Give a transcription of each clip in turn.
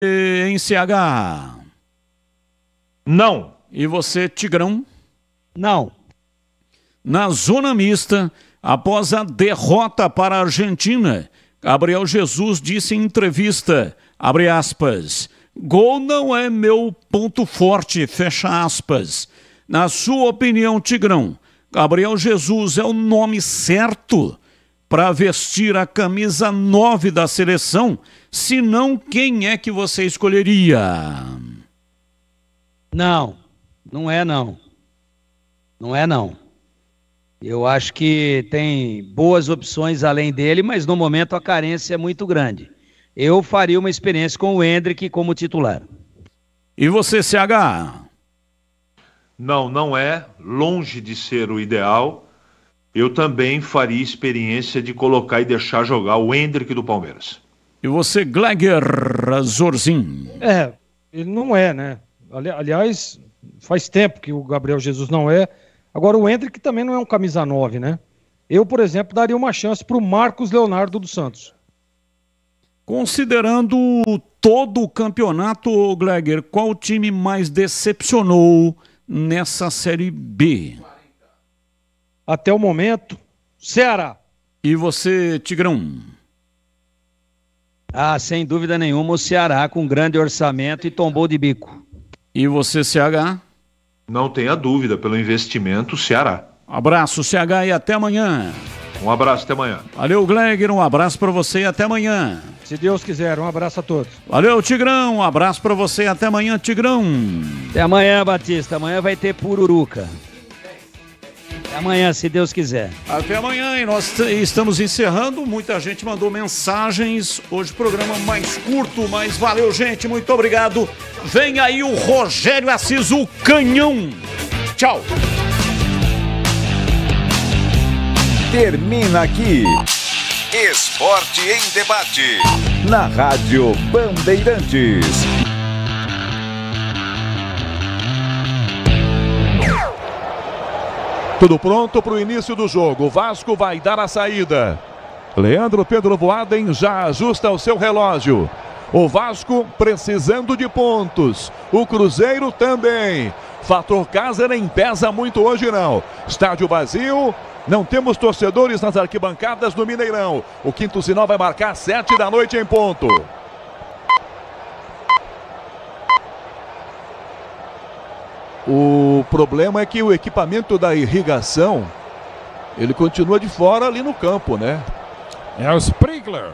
em CH? Não. E você, Tigrão? Não. Na zona mista, após a derrota para a Argentina, Gabriel Jesus disse em entrevista, abre aspas, gol não é meu ponto forte, fecha aspas. Na sua opinião, Tigrão, Gabriel Jesus é o nome certo para vestir a camisa 9 da seleção? Se não, quem é que você escolheria? Não, não é não. Não é não. Eu acho que tem boas opções além dele, mas no momento a carência é muito grande. Eu faria uma experiência com o Endrick como titular. E você, CH? Não, não é. Longe de ser o ideal. Eu também faria experiência de colocar e deixar jogar o Endrick do Palmeiras. E você, Gleger Zorzin? Ele não é, né? Aliás, faz tempo que o Gabriel Jesus não é. Agora o Endrick também não é um camisa 9, né? Eu, por exemplo, daria uma chance para o Marcos Leonardo dos Santos. Considerando todo o campeonato, Gleger, qual time mais decepcionou nessa Série B? Até o momento, Ceará. E você, Tigrão? Sem dúvida nenhuma, o Ceará com grande orçamento e tombou de bico. E você, CH? Não tenha dúvida, pelo investimento, o Ceará. Abraço, CH, e até amanhã. Um abraço, até amanhã. Valeu, Gleger, um abraço para você e até amanhã. Se Deus quiser, um abraço a todos. Valeu, Tigrão, um abraço para você e até amanhã, Tigrão. Até amanhã, Batista, amanhã vai ter pururuca. Até amanhã, se Deus quiser. Até amanhã, e nós estamos encerrando. Muita gente mandou mensagens. Hoje o programa mais curto, mas valeu, gente. Muito obrigado. Vem aí o Rogério Assis, o canhão. Tchau. Termina aqui Esporte em Debate na Rádio Bandeirantes. Tudo pronto para o início do jogo. O Vasco vai dar a saída. Leandro Pedro Voaden já ajusta o seu relógio. O Vasco precisando de pontos. O Cruzeiro também. Fator casa nem pesa muito hoje não. Estádio vazio. Não temos torcedores nas arquibancadas do Mineirão. O quinto sinal vai marcar 7 da noite em ponto. O problema é que o equipamento da irrigação, ele continua de fora ali no campo, né? É o Sprinkler.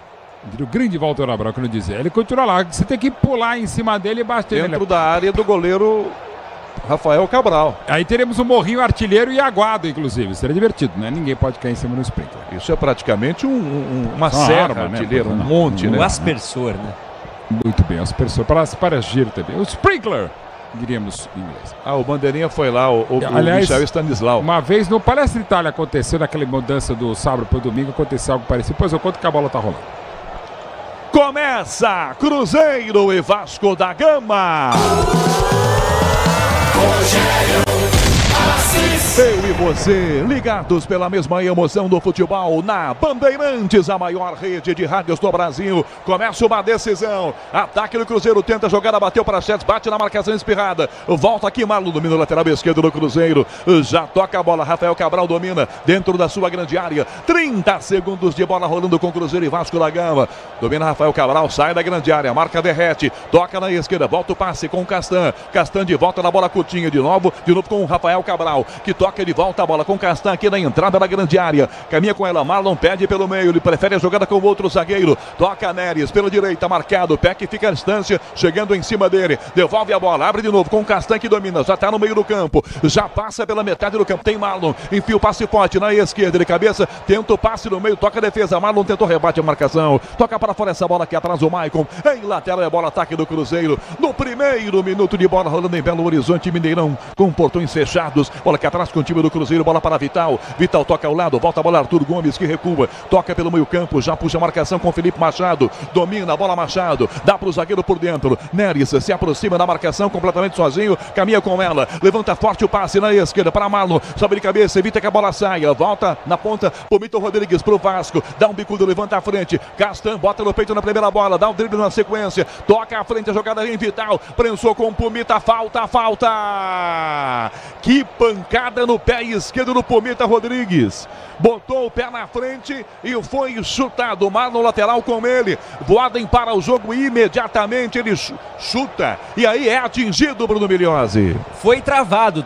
O grande Walter Abrão, que não dizia. Ele continua lá, você tem que pular em cima dele e bater nele. Dentro da área do goleiro Rafael Cabral. Aí teremos um morrinho artilheiro e aguado, inclusive. Seria divertido, né? Ninguém pode cair em cima do Sprinkler. Isso é praticamente uma serra arma, artilheira, né? um monte, né? Um aspersor, né? Muito bem, aspersor. Para giro também. O Sprinkler, diríamos em inglês. O Bandeirinha foi lá, o Aliás, Michel Stanislau. Uma vez no Palestra Itália aconteceu, naquela mudança do sábado para o domingo, aconteceu algo parecido. Pois eu conto que a bola tá rolando. Começa Cruzeiro e Vasco da Gama. Eu e você, ligados pela mesma emoção do futebol na Bandeirantes, a maior rede de rádios do Brasil. Começa uma decisão. Ataque do Cruzeiro, tenta jogar, bateu para Chetes, bate na marcação espirrada. Volta aqui, Marlon domina o lateral esquerdo do Cruzeiro. Já toca a bola, Rafael Cabral domina dentro da sua grande área. 30 segundos de bola rolando com Cruzeiro e Vasco da Gama. Domina Rafael Cabral, sai da grande área, marca derrete, toca na esquerda, volta o passe com o Castan. Castan de volta na bola curtinha de novo com o Rafael Cabral, que toca de volta a bola com o Castan aqui na entrada da grande área. Caminha com ela, Marlon pede pelo meio, ele prefere a jogada com o outro zagueiro. Toca Neres pela direita, marcado, Peck fica à distância, chegando em cima dele, devolve a bola, abre de novo com o Castan que domina, já está no meio do campo, já passa pela metade do campo, tem Marlon, enfia o passe forte na esquerda, de cabeça, tenta o passe no meio, toca a defesa, Marlon tentou rebate a marcação, toca para fora essa bola aqui atrás o Maicon, em lateral é bola, ataque do Cruzeiro, no primeiro minuto de bola rolando em Belo Horizonte, Mineirão, com portões fechados, bola bola aqui atrás com o time do Cruzeiro, bola para Vital. Vital toca ao lado, volta a bola Arthur Gomes que recua, toca pelo meio campo, já puxa a marcação com Felipe Machado, domina a bola Machado, dá para o zagueiro por dentro. Neres se aproxima da marcação completamente sozinho, caminha com ela, levanta forte o passe na esquerda para Marlon, sobe de cabeça, evita que a bola saia, volta na ponta pro Vitor Rodrigues, pro Vasco, dá um bicudo, levanta a frente, Castan bota no peito na primeira bola, dá um drible na sequência, toca à frente, a jogada em Vital, prensou com o Pumita, falta! Que pancada no pé esquerdo do Pumita Rodrigues, botou o pé na frente e foi chutado, Marlon lateral com ele, Voaden para o jogo e imediatamente ele chuta, e aí é atingido Bruno Migliozzi. Foi travado,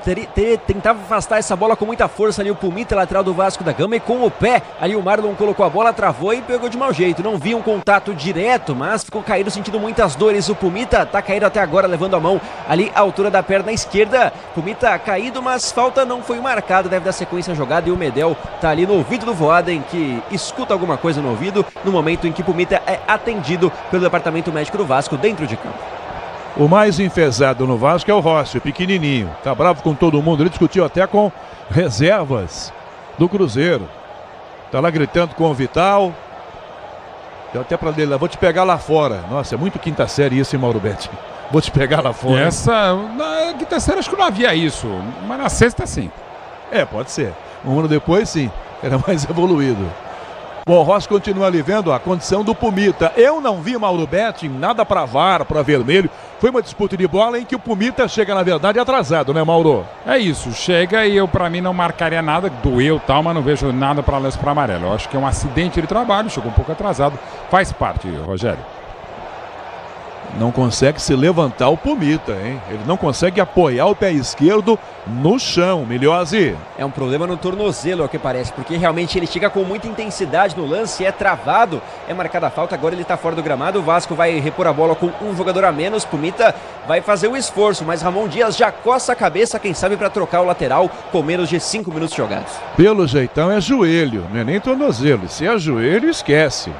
tentava afastar essa bola com muita força ali o Pumita, lateral do Vasco da Gama, e com o pé ali o Marlon colocou a bola, travou e pegou de mau jeito, não vi um contato direto, mas ficou caído sentindo muitas dores, o Pumita tá caído até agora, levando a mão ali à altura da perna esquerda, Pumita caído, mas falta não foi marcada, deve dar sequência à jogada, e o Medel tá ali no ouvido do Voaden, que escuta alguma coisa no ouvido, no momento em que Pumita é atendido pelo departamento médico do Vasco dentro de campo. O mais enfesado no Vasco é o Rossi, pequenininho, tá bravo com todo mundo, ele discutiu até com reservas do Cruzeiro, tá lá gritando com o Vital, deu até pra dele, vou te pegar lá fora. Nossa, é muito quinta série isso, hein, Mauro Betti? Vou te pegar lá fora. Na quinta série acho que não havia isso, mas na sexta sim. É, pode ser. Um ano depois sim, era mais evoluído. Bom, o Rossi continua ali vendo a condição do Pumita. Eu não vi Mauro Betti nada para VAR, para vermelho. Foi uma disputa de bola em que o Pumita chega, na verdade, atrasado, né, Mauro? É isso, chega e eu, para mim, não marcaria nada, doeu e tal, mas não vejo nada para lance para amarelo. Eu acho que é um acidente de trabalho, chegou um pouco atrasado, faz parte, Rogério. Não consegue se levantar o Pumita, hein? Ele não consegue apoiar o pé esquerdo no chão, Migliozzi. É um problema no tornozelo, é o que parece, porque realmente ele chega com muita intensidade no lance, é travado, é marcada a falta, agora ele está fora do gramado, o Vasco vai repor a bola com um jogador a menos, Pumita vai fazer o esforço, mas Ramon Dias já coça a cabeça, quem sabe para trocar o lateral com menos de 5 minutos jogados. Pelo jeitão é joelho, não é nem tornozelo, se é joelho esquece.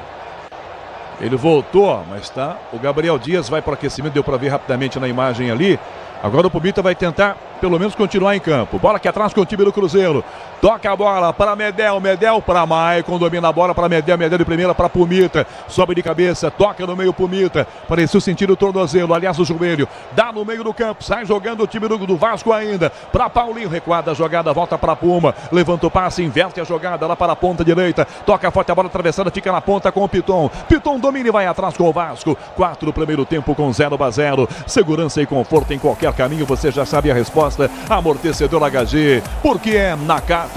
Ele voltou, mas tá. O Gabriel Dias vai para o aquecimento, deu para ver rapidamente na imagem ali. Agora o Pumita vai tentar, pelo menos, continuar em campo. Bola aqui atrás com o time do Cruzeiro. Toca a bola para Medel, Medel para Maicon, domina a bola para Medel, Medel de primeira para Pumita. Sobe de cabeça, toca no meio Pumita. Pareceu sentir o tornozelo, aliás o joelho. Dá no meio do campo, sai jogando o time do Vasco ainda. Para Paulinho, recuada a jogada, volta para Puma. Levanta o passe, inverte a jogada lá para a ponta direita. Toca forte a bola atravessada, fica na ponta com o Piton. Piton domina e vai atrás com o Vasco. 4 primeiro tempo com 0-0. Segurança e conforto em qualquer caminho, você já sabe a resposta. Amortecedor HG, porque é Nakata.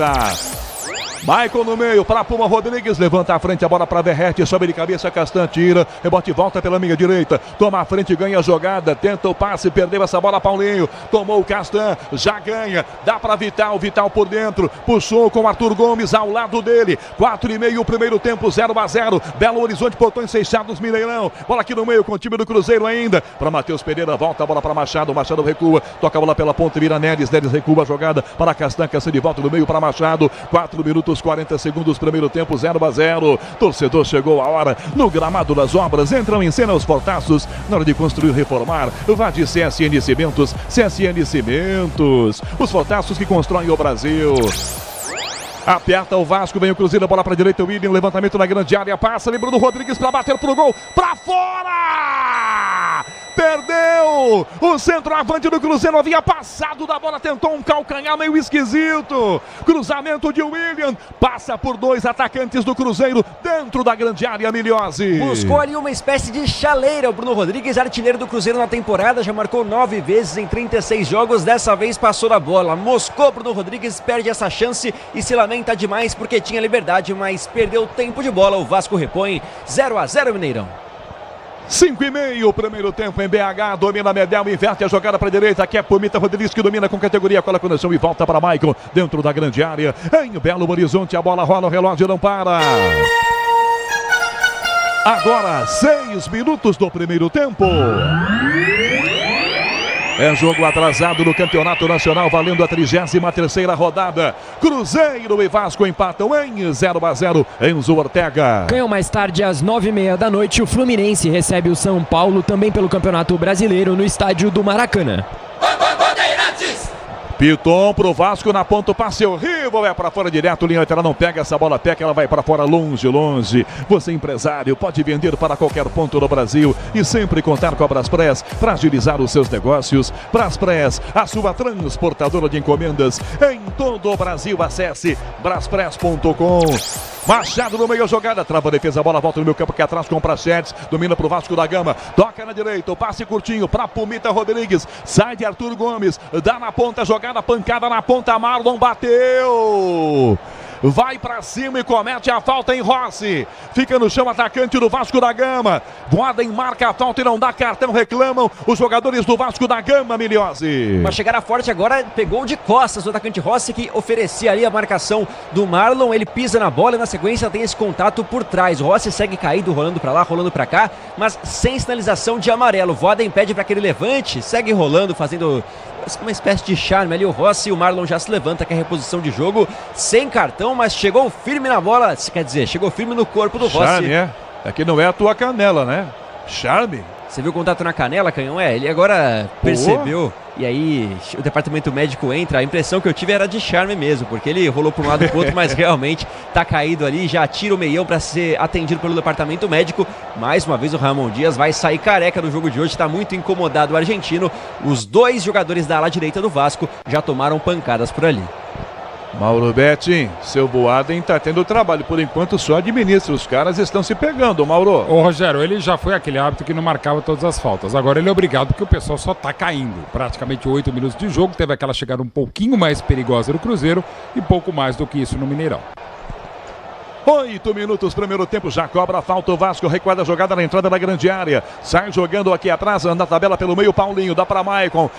Maicon no meio para Puma Rodrigues, levanta a frente, a bola para Verrete, sobe de cabeça, Castan tira, rebote e volta pela minha direita, toma a frente, ganha a jogada, tenta o passe, perdeu essa bola Paulinho, tomou o Castan, já ganha, dá para Vital, Vital por dentro, puxou com Arthur Gomes ao lado dele, 4,5 o primeiro tempo, 0-0, Belo Horizonte, Portões fechados, Mineirão, bola aqui no meio com o time do Cruzeiro ainda, para Matheus Pereira, volta a bola para Machado, Machado recua, toca a bola pela ponta, vira Neres, Neres recua a jogada para Castan, Castan de volta no meio para Machado, 4 minutos 40 segundos, primeiro tempo 0-0. Torcedor, chegou a hora. No gramado das obras entram em cena os portaços. Na hora de construir e reformar, vá de CSN Cimentos. CSN Cimentos, os portaços que constroem o Brasil. Aperta o Vasco, vem o Cruzeiro, bola para a direita, o William, levantamento na grande área, passa, lembrou do Rodrigues para bater pro gol, para fora! Perdeu! O centroavante do Cruzeiro havia passado da bola, tentou um calcanhar meio esquisito. Cruzamento de William, passa por 2 atacantes do Cruzeiro dentro da grande área, Migliozzi. Buscou ali uma espécie de chaleira. O Bruno Rodrigues, artilheiro do Cruzeiro na temporada, já marcou 9 vezes em 36 jogos. Dessa vez passou da bola. Moscou, Bruno Rodrigues perde essa chance e se lamenta demais porque tinha liberdade, mas perdeu tempo de bola. O Vasco repõe 0-0 Mineirão. 5,5 o primeiro tempo em BH, domina Medel, inverte a jogada para a direita, aqui é Pumita Rodrigues que domina com categoria, cola a conexão e volta para Maicon, dentro da grande área, em Belo Horizonte, a bola rola, o relógio não para. Agora 6 minutos do primeiro tempo. É jogo atrasado no Campeonato Nacional, valendo a 33ª rodada. Cruzeiro e Vasco empatam em 0-0. Enzo Ortega. Ganhou mais tarde às 9h30 da noite. O Fluminense recebe o São Paulo também pelo Campeonato Brasileiro no estádio do Maracanã. Piton pro Vasco na ponta, o passe horrível, é para fora direto, linha lateral não pega essa bola, pega, ela vai para fora longe, longe. Você empresário pode vender para qualquer ponto do Brasil e sempre contar com a Braspress para agilizar os seus negócios. Braspress, a sua transportadora de encomendas em todo o Brasil. Acesse braspress.com. Machado no meio, jogada, trava a defesa, a bola volta no meio campo aqui atrás com o Prachetes, domina pro Vasco da Gama, toca na direita, o passe curtinho para Pumita Rodrigues, sai de Arthur Gomes, dá na ponta, jogada, pancada na ponta, Marlon bateu! Vai pra cima e comete a falta em Rossi. Fica no chão, atacante do Vasco da Gama. Boaden marca a falta e não dá cartão, reclamam os jogadores do Vasco da Gama, Miliose. Uma chegada forte agora, pegou de costas o atacante Rossi, que oferecia ali a marcação do Marlon. Ele pisa na bola e na sequência tem esse contato por trás. O Rossi segue caído, rolando pra lá, rolando pra cá, mas sem sinalização de amarelo. Boaden pede para que ele levante, segue rolando, fazendo uma espécie de charme ali o Rossi. O Marlon já se levanta, que é reposição de jogo, sem cartão, mas chegou firme na bola, quer dizer, chegou firme no corpo do Rossi. Charme, é que não é a tua canela, né? Charme. Você viu o contato na canela, Canhão? Ele agora percebeu, e aí o departamento médico entra. A impressão que eu tive era de charme mesmo, porque ele rolou para um lado e para o outro, mas realmente tá caído ali, já tira o meião para ser atendido pelo departamento médico. Mais uma vez o Ramon Dias vai sair careca no jogo de hoje, tá muito incomodado o argentino. Os dois jogadores da ala direita do Vasco já tomaram pancadas por ali. Mauro Betti, seu Boaden tá tendo trabalho, por enquanto só administra, os caras estão se pegando, Mauro. Ô Rogério, ele já foi aquele árbitro que não marcava todas as faltas, agora ele é obrigado porque o pessoal só tá caindo. Praticamente 8 minutos de jogo, teve aquela chegada um pouquinho mais perigosa do Cruzeiro e pouco mais do que isso no Mineirão. 8 minutos, primeiro tempo, já cobra a falta o Vasco, recuada a jogada na entrada da grande área, sai jogando aqui atrás, na tabela pelo meio, Paulinho, dá para Maicon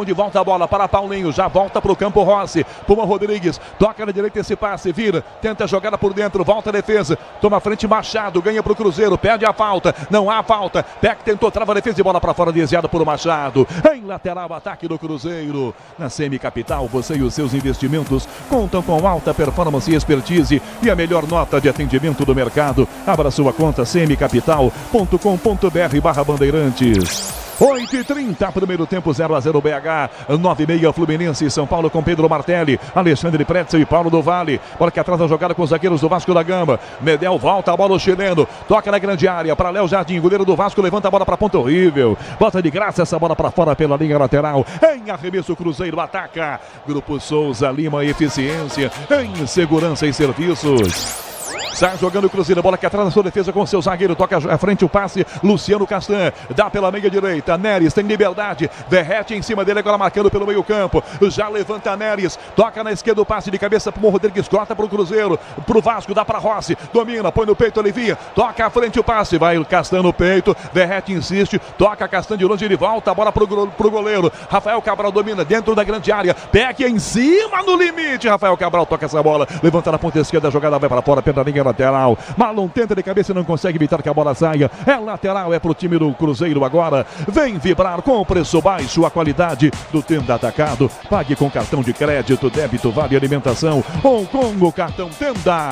de volta a bola para Paulinho, já volta para o campo Rossi, Puma Rodrigues, toca na direita esse passe, vira, tenta a jogada por dentro, volta a defesa, toma a frente Machado, ganha para o Cruzeiro, perde a falta, não há falta, Peck tentou, trava a defesa e bola para fora, desviada por Machado, em lateral, ataque do Cruzeiro, na Semicapital, você e os seus investimentos contam com alta performance e expertise e a melhor nota de atendimento do mercado. Abra sua conta semicapital.com.br/bandeirantes. 8h30, primeiro tempo, 0-0 BH, 9h30 Fluminense e São Paulo com Pedro Martelli, Alexandre Pretzel e Paulo do Vale. Bola que atrás da jogada com os zagueiros do Vasco da Gama. Medel volta a bola, o chileno toca na grande área para Léo Jardim, goleiro do Vasco, levanta a bola para ponta, horrível, bota de graça essa bola para fora pela linha lateral. Em arremesso, Cruzeiro ataca. Grupo Souza Lima, eficiência em segurança e serviços. Sai jogando o Cruzeiro, bola que atrás da sua defesa com seu zagueiro, toca à frente o passe, Luciano Castan, dá pela meia direita, Neres tem liberdade, derrete em cima dele, agora marcando pelo meio campo, já levanta Neres, toca na esquerda o passe de cabeça pro Rodrigues, corta pro Cruzeiro, pro Vasco, dá pra Rossi, domina, põe no peito, Olivia, toca à frente o passe, vai o Castan no peito, derrete, insiste, toca Castan de longe, ele volta, a bola pro goleiro, Rafael Cabral domina dentro da grande área, Peck em cima no limite, Rafael Cabral toca essa bola, levanta na ponta esquerda, a jogada vai para fora, pela linha lateral, Marlon tenta de cabeça e não consegue evitar que a bola saia, é lateral, é pro time do Cruzeiro agora, vem vibrar com o preço baixo, a qualidade do Tenda Atacado, pague com cartão de crédito, débito, vale alimentação ou com o cartão Tenda.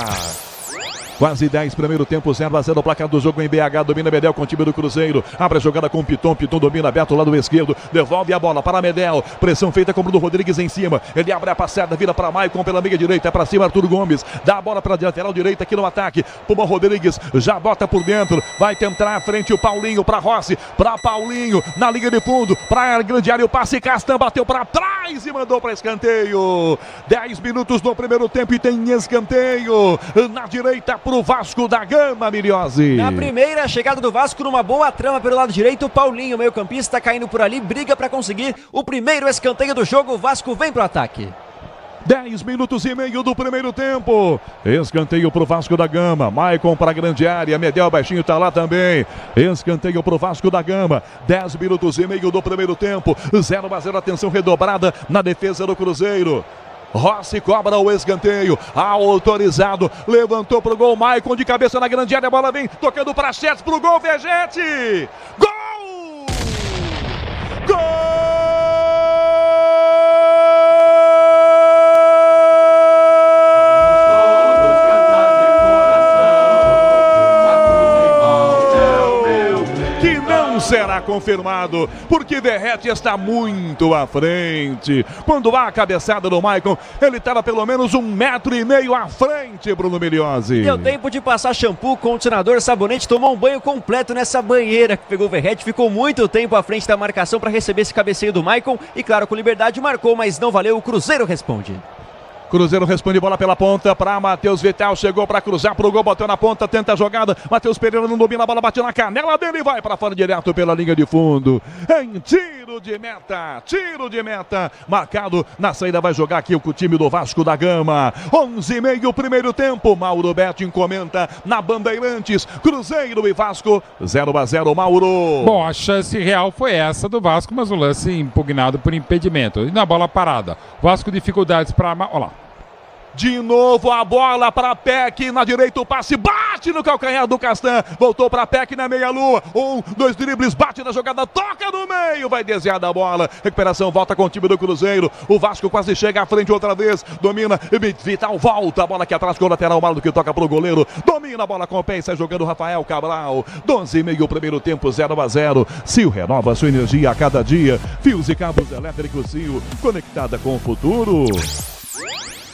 Quase 10, primeiro tempo, 0-0 o placar do jogo em BH, domina Medel com o time do Cruzeiro, abre a jogada com o Piton domina aberto lado esquerdo, devolve a bola para Medel, pressão feita com o Bruno Rodrigues em cima, ele abre a passada, vira para Maicon pela meia direita, é para cima Arthur Gomes, dá a bola para a lateral direita aqui no ataque, Puma Rodrigues já bota por dentro, vai tentar à frente o Paulinho para Rossi, para Paulinho, na linha de fundo, para a grande área, o passe, Castan bateu para trás e mandou para escanteio. 10 minutos no primeiro tempo e tem escanteio na direita pro Vasco da Gama, Miliose. Na primeira chegada do Vasco, numa boa trama pelo lado direito, o Paulinho, meio campista, caindo por ali, briga para conseguir o primeiro escanteio do jogo, o Vasco vem pro ataque. 10 minutos e meio do primeiro tempo. Escanteio pro Vasco da Gama. Maicon para a grande área. Medel baixinho tá lá também. Escanteio pro Vasco da Gama. 10 minutos e meio do primeiro tempo. 0-0, atenção redobrada na defesa do Cruzeiro. Rossi cobra o escanteio, autorizado, levantou pro gol, Maicon de cabeça na grande área, a bola vem tocando para Chetes pro gol, Vegete! Gol! Gol! será confirmado, porque Verratti está muito à frente. Quando há a cabeçada do Maicon, ele estava pelo menos 1,5 metro à frente, Bruno Miliozzi. Deu tempo de passar shampoo, condicionador, sabonete, tomou um banho completo nessa banheira que pegou o Verratti, ficou muito tempo à frente da marcação para receber esse cabeceio do Maicon e claro, com liberdade marcou, mas não valeu, o Cruzeiro responde. Cruzeiro responde, bola pela ponta para Matheus Vital, chegou para cruzar pro gol, bateu na ponta, tenta a jogada, Matheus Pereira não domina, a bola bate na canela dele e vai para fora direto pela linha de fundo, em tiro de meta, marcado na saída, vai jogar aqui o time do Vasco da Gama, 11:30 primeiro tempo, Mauro Betting comenta na Bandeirantes, Cruzeiro e Vasco, 0-0, Mauro. Bom, a chance real foi essa do Vasco, mas o lance impugnado por impedimento, e na bola parada, Vasco dificuldades para... Olha lá. De novo a bola para Peck, na direita o passe, bate no calcanhar do Castan, voltou para Peck na meia-lua, 1, 2 dribles, bate na jogada, toca no meio, vai desviar da bola, recuperação, volta com o time do Cruzeiro, o Vasco quase chega à frente outra vez, domina, Vital volta, a bola aqui atrás com o lateral malo que toca pro goleiro, domina a bola com o pé, sai jogando Rafael Cabral, 12:30 primeiro tempo, 0-0, Sil renova sua energia a cada dia, fios e cabos elétricos Sil, conectada com o futuro.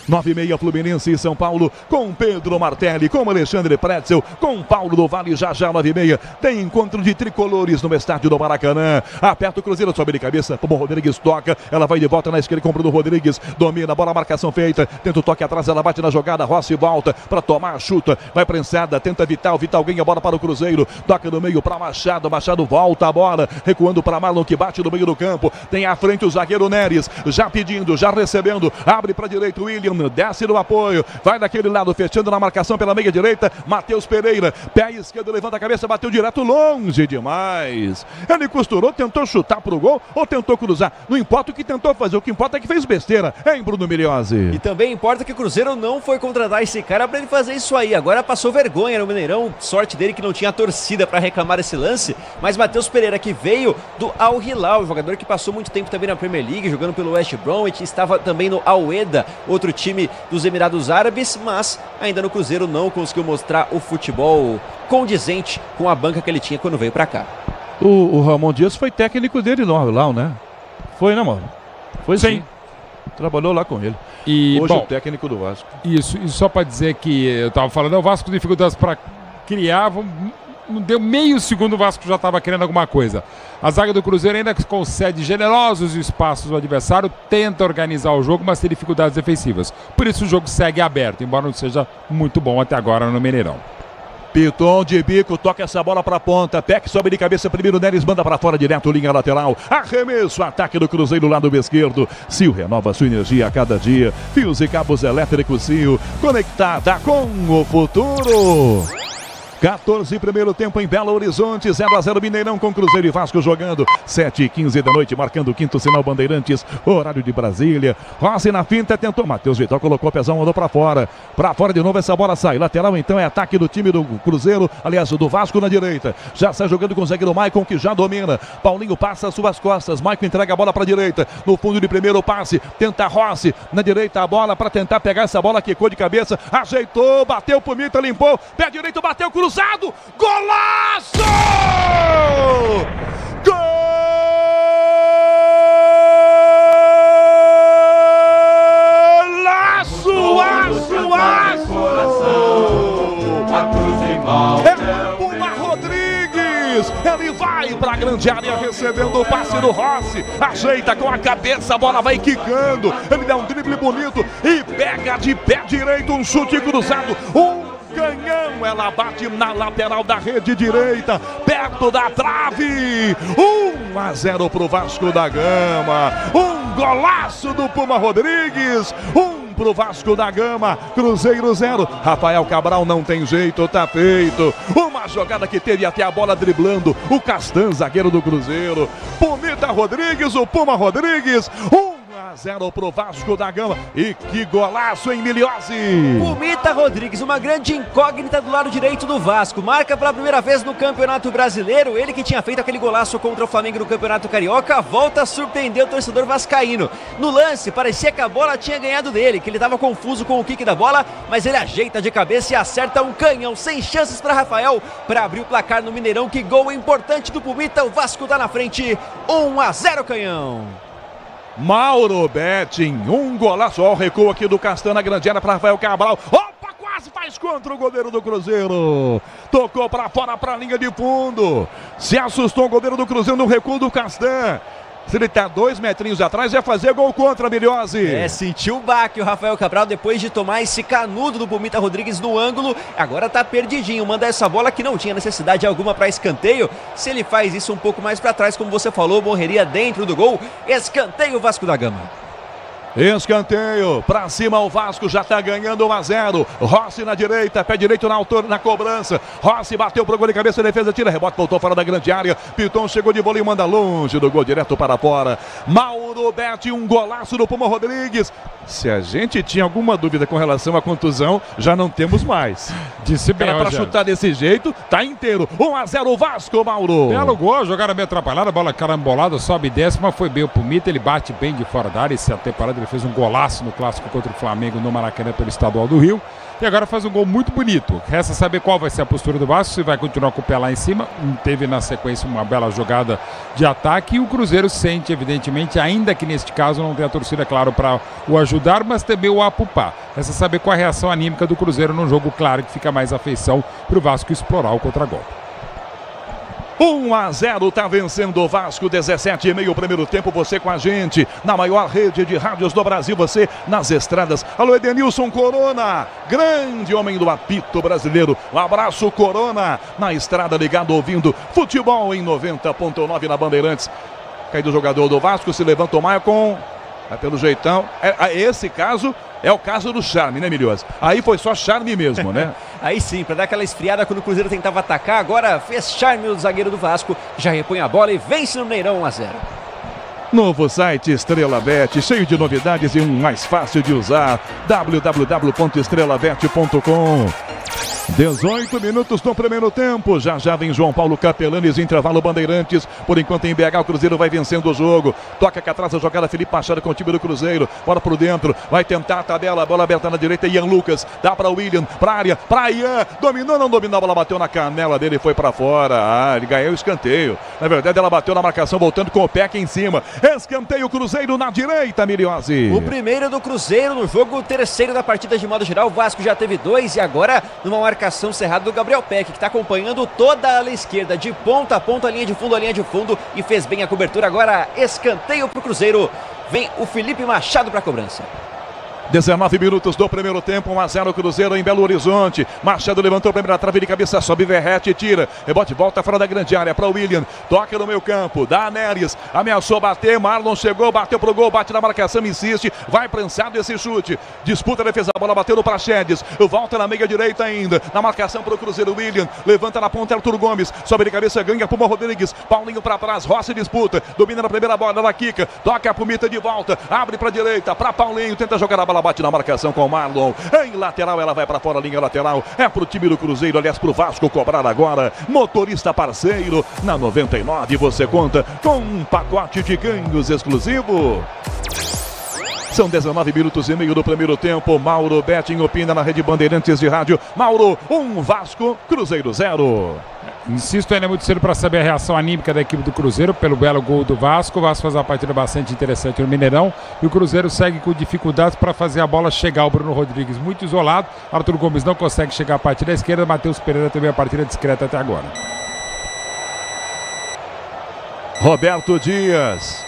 9:30 Fluminense e São Paulo, com Pedro Martelli, com Alexandre Pretzel, com Paulo do Vale, já 9:30. Tem encontro de tricolores no estádio do Maracanã. Aperta o Cruzeiro, sobe de cabeça, o Rodrigues toca, ela vai de volta na esquerda, compra do Rodrigues, domina, bola, marcação feita, tenta o toque atrás, ela bate na jogada, Rossi volta para tomar, chuta, vai prensada, tenta Vital ganha a bola para o Cruzeiro, toca no meio para Machado, Machado volta a bola, recuando para Marlon que bate no meio do campo, tem à frente o zagueiro Neres, já pedindo, já recebendo, abre para direita o William, desce no apoio, vai daquele lado, fechando na marcação pela meia direita, Matheus Pereira, pé esquerdo, levanta a cabeça, bateu direto, longe demais. Ele costurou, tentou chutar pro gol ou tentou cruzar, não importa o que tentou fazer, o que importa é que fez besteira, hein, Bruno Miliozzi? E também importa que o Cruzeiro não foi contratar esse cara para ele fazer isso aí, agora passou vergonha no Mineirão, sorte dele que não tinha torcida para reclamar esse lance, mas Matheus Pereira que veio do Al Hilal, jogador que passou muito tempo também na Premier League, jogando pelo West Bromwich, estava também no Al Weda, outro time dos Emirados Árabes, mas ainda no Cruzeiro não conseguiu mostrar o futebol condizente com a banca que ele tinha quando veio para cá. O Ramon Dias foi técnico dele no Al-Hilal, né? Foi, né, Mauro? Foi sim. Trabalhou lá com ele. E, hoje bom, o técnico do Vasco. Isso, e só para dizer que eu estava falando, o Vasco dificuldades para criar, não deu meio segundo, o Vasco já estava querendo alguma coisa. A zaga do Cruzeiro ainda concede generosos espaços ao adversário, tenta organizar o jogo, mas tem dificuldades defensivas. Por isso o jogo segue aberto, embora não seja muito bom até agora no Mineirão. Piton de bico, toca essa bola para a ponta, Peck sobe de cabeça, primeiro Neres manda para fora direto, linha lateral, arremesso, ataque do Cruzeiro, lado esquerdo, Sil renova sua energia a cada dia, fios e cabos elétricos Sil, conectada com o futuro. 14 primeiro tempo em Belo Horizonte, 0-0 Mineirão com Cruzeiro e Vasco jogando, 7h15 da noite, marcando o quinto sinal Bandeirantes, horário de Brasília. Rossi na finta, tentou, Matheus Vital colocou o pezão, mandou para fora de novo, essa bola sai, lateral então é ataque do time do Cruzeiro, aliás do Vasco na direita, já sai jogando com o zagueiro Maicon que já domina, Paulinho passa às suas costas, Maicon entrega a bola para a direita, no fundo de primeiro passe, tenta Rossi, na direita a bola para tentar pegar essa bola, quicou de cabeça, ajeitou, bateu pro Mita, limpou, pé direito, bateu, cruzado, golaço! Golaço! Aço! É o Puma Rodrigues! Ele vai para a grande área recebendo o passe do Rossi, ajeita com a cabeça, a bola vai quicando, ele dá um drible bonito e pega de pé direito um chute cruzado, canhão, ela bate na lateral da rede direita, perto da trave, 1-0 pro Vasco da Gama, um golaço do Puma Rodrigues, pro Vasco da Gama, Cruzeiro 0, Rafael Cabral não tem jeito, tá feito, uma jogada que teve até a bola driblando, o Castan, zagueiro do Cruzeiro, Pumita Rodrigues, o Puma Rodrigues, 1-0 pro Vasco da Gama. E que golaço, hein, Miliozzi? Pumita Rodrigues, uma grande incógnita do lado direito do Vasco. Marca pela primeira vez no Campeonato Brasileiro. Ele que tinha feito aquele golaço contra o Flamengo no Campeonato Carioca, volta a surpreender o torcedor vascaíno. No lance, parecia que a bola tinha ganhado dele, que ele estava confuso com o kick da bola, mas ele ajeita de cabeça e acerta um canhão, sem chances para Rafael, para abrir o placar no Mineirão. Que gol importante do Pumita, o Vasco tá na frente, 1-0 Canhão. Mauro Betting, um golaço, ó, o recuo aqui do Castan na grande área para Rafael Cabral. Opa, quase faz contra o goleiro do Cruzeiro. Tocou para fora, para a linha de fundo. Se assustou o goleiro do Cruzeiro no recuo do Castan. Se ele tá 2 metrinhos atrás, ia fazer gol contra, Miliozzi. Sentiu o baque o Rafael Cabral depois de tomar esse canudo do Pumita Rodrigues no ângulo. Agora tá perdidinho, manda essa bola que não tinha necessidade alguma para escanteio. Se ele faz isso um pouco mais para trás, como você falou, morreria dentro do gol. Escanteio Vasco da Gama. Escanteio, pra cima o Vasco já tá ganhando 1-0. Rossi na direita, pé direito na altura, na cobrança. Rossi bateu pro gol de cabeça, defesa tira, rebote, voltou fora da grande área. Piton chegou de bola e manda longe do gol, direto para fora. Mauro Betti, um golaço do Puma Rodrigues. Se a gente tinha alguma dúvida com relação à contusão, já não temos mais. Disse bem, para chutar desse jeito, tá inteiro. 1-0 Vasco, Mauro. Belo gol, jogada meio atrapalhada, bola carambolada, sobe e desce, mas foi bem o Pumita, ele bate bem de fora da área, e se até parado, ele fez um golaço no clássico contra o Flamengo no Maracanã pelo Estadual do Rio. E agora faz um gol muito bonito. Resta saber qual vai ser a postura do Vasco, se vai continuar com o pé lá em cima. Teve na sequência uma bela jogada de ataque e o Cruzeiro sente, evidentemente, ainda que neste caso não tenha a torcida, claro, para o ajudar, mas também o apupar. Resta saber qual a reação anímica do Cruzeiro num jogo, claro, que fica mais afeição para o Vasco explorar o contragolpe. 1-0, tá vencendo o Vasco, 17,5 o primeiro tempo, você com a gente, na maior rede de rádios do Brasil, você nas estradas. Alô, Edenilson Corona, grande homem do apito brasileiro, um abraço, Corona, na estrada ligado, ouvindo futebol em 90.9 na Bandeirantes. Caído o jogador do Vasco, se levanta o Maicon, vai pelo jeitão, esse caso... É o caso do charme, né, Miliozzi? Aí foi só charme mesmo, né? Aí sim, para dar aquela esfriada quando o Cruzeiro tentava atacar, agora fez charme o zagueiro do Vasco, já repõe a bola e vence no Mineirão 1-0. Novo site Estrela Bet, cheio de novidades e um mais fácil de usar, www.estrelabet.com. 18 minutos no primeiro tempo, já vem João Paulo Capelanes, intervalo Bandeirantes, por enquanto em BH o Cruzeiro vai vencendo o jogo, toca aqui atrás a jogada Felipe Machado com o time do Cruzeiro, bora por dentro, vai tentar a tabela, bola aberta na direita, Ian Lucas, dá para William, pra área, pra Ian, dominou, não dominou, a bola bateu na canela dele e foi pra fora, ele ganhou o escanteio, na verdade ela bateu na marcação, voltando com o pé aqui em cima, escanteio Cruzeiro na direita, Miliozzi. O primeiro do Cruzeiro no jogo, o terceiro da partida de modo geral, o Vasco já teve 2 e agora numa marcação cerrada do Gabriel Peck, que está acompanhando toda a ala esquerda, de ponta a ponta, a linha de fundo, e fez bem a cobertura. Agora escanteio para o Cruzeiro, vem o Felipe Machado para a cobrança. 19 minutos do primeiro tempo, 1-0 Cruzeiro em Belo Horizonte. Machado levantou a primeira trave de cabeça, sobe Verrete, tira. Rebote, volta fora da grande área para o William. Toca no meio campo, dá Neres. Ameaçou bater, Marlon chegou, bateu pro gol, bate na marcação, insiste. Vai prensado esse chute. Disputa a defesa, a bola bateu no Praxedes. Volta na meia direita ainda. Na marcação para o Cruzeiro, William. Levanta na ponta, Arthur Gomes. Sobe de cabeça, ganha Puma Rodrigues. Paulinho para trás, Rossi disputa. Domina na primeira bola, da Kika. Toca a Pumita de volta. Abre para direita, para Paulinho. Tenta jogar a bola. Bate na marcação com o Marlon, em lateral, ela vai para fora, linha lateral, é pro time do Cruzeiro, aliás pro Vasco cobrar agora, motorista parceiro, na 99 você conta com um pacote de ganhos exclusivo. São 19 minutos e meio do primeiro tempo, Mauro Betting opina na Rede Bandeirantes de Rádio. Mauro, 1 Vasco, Cruzeiro 0. Insisto, ainda é muito cedo para saber a reação anímica da equipe do Cruzeiro pelo belo gol do Vasco. O Vasco faz uma partida bastante interessante no Mineirão e o Cruzeiro segue com dificuldades para fazer a bola chegar ao Bruno Rodrigues muito isolado. Arthur Gomes não consegue chegar à partida esquerda, Matheus Pereira também a partida discreta até agora. Roberto Dias,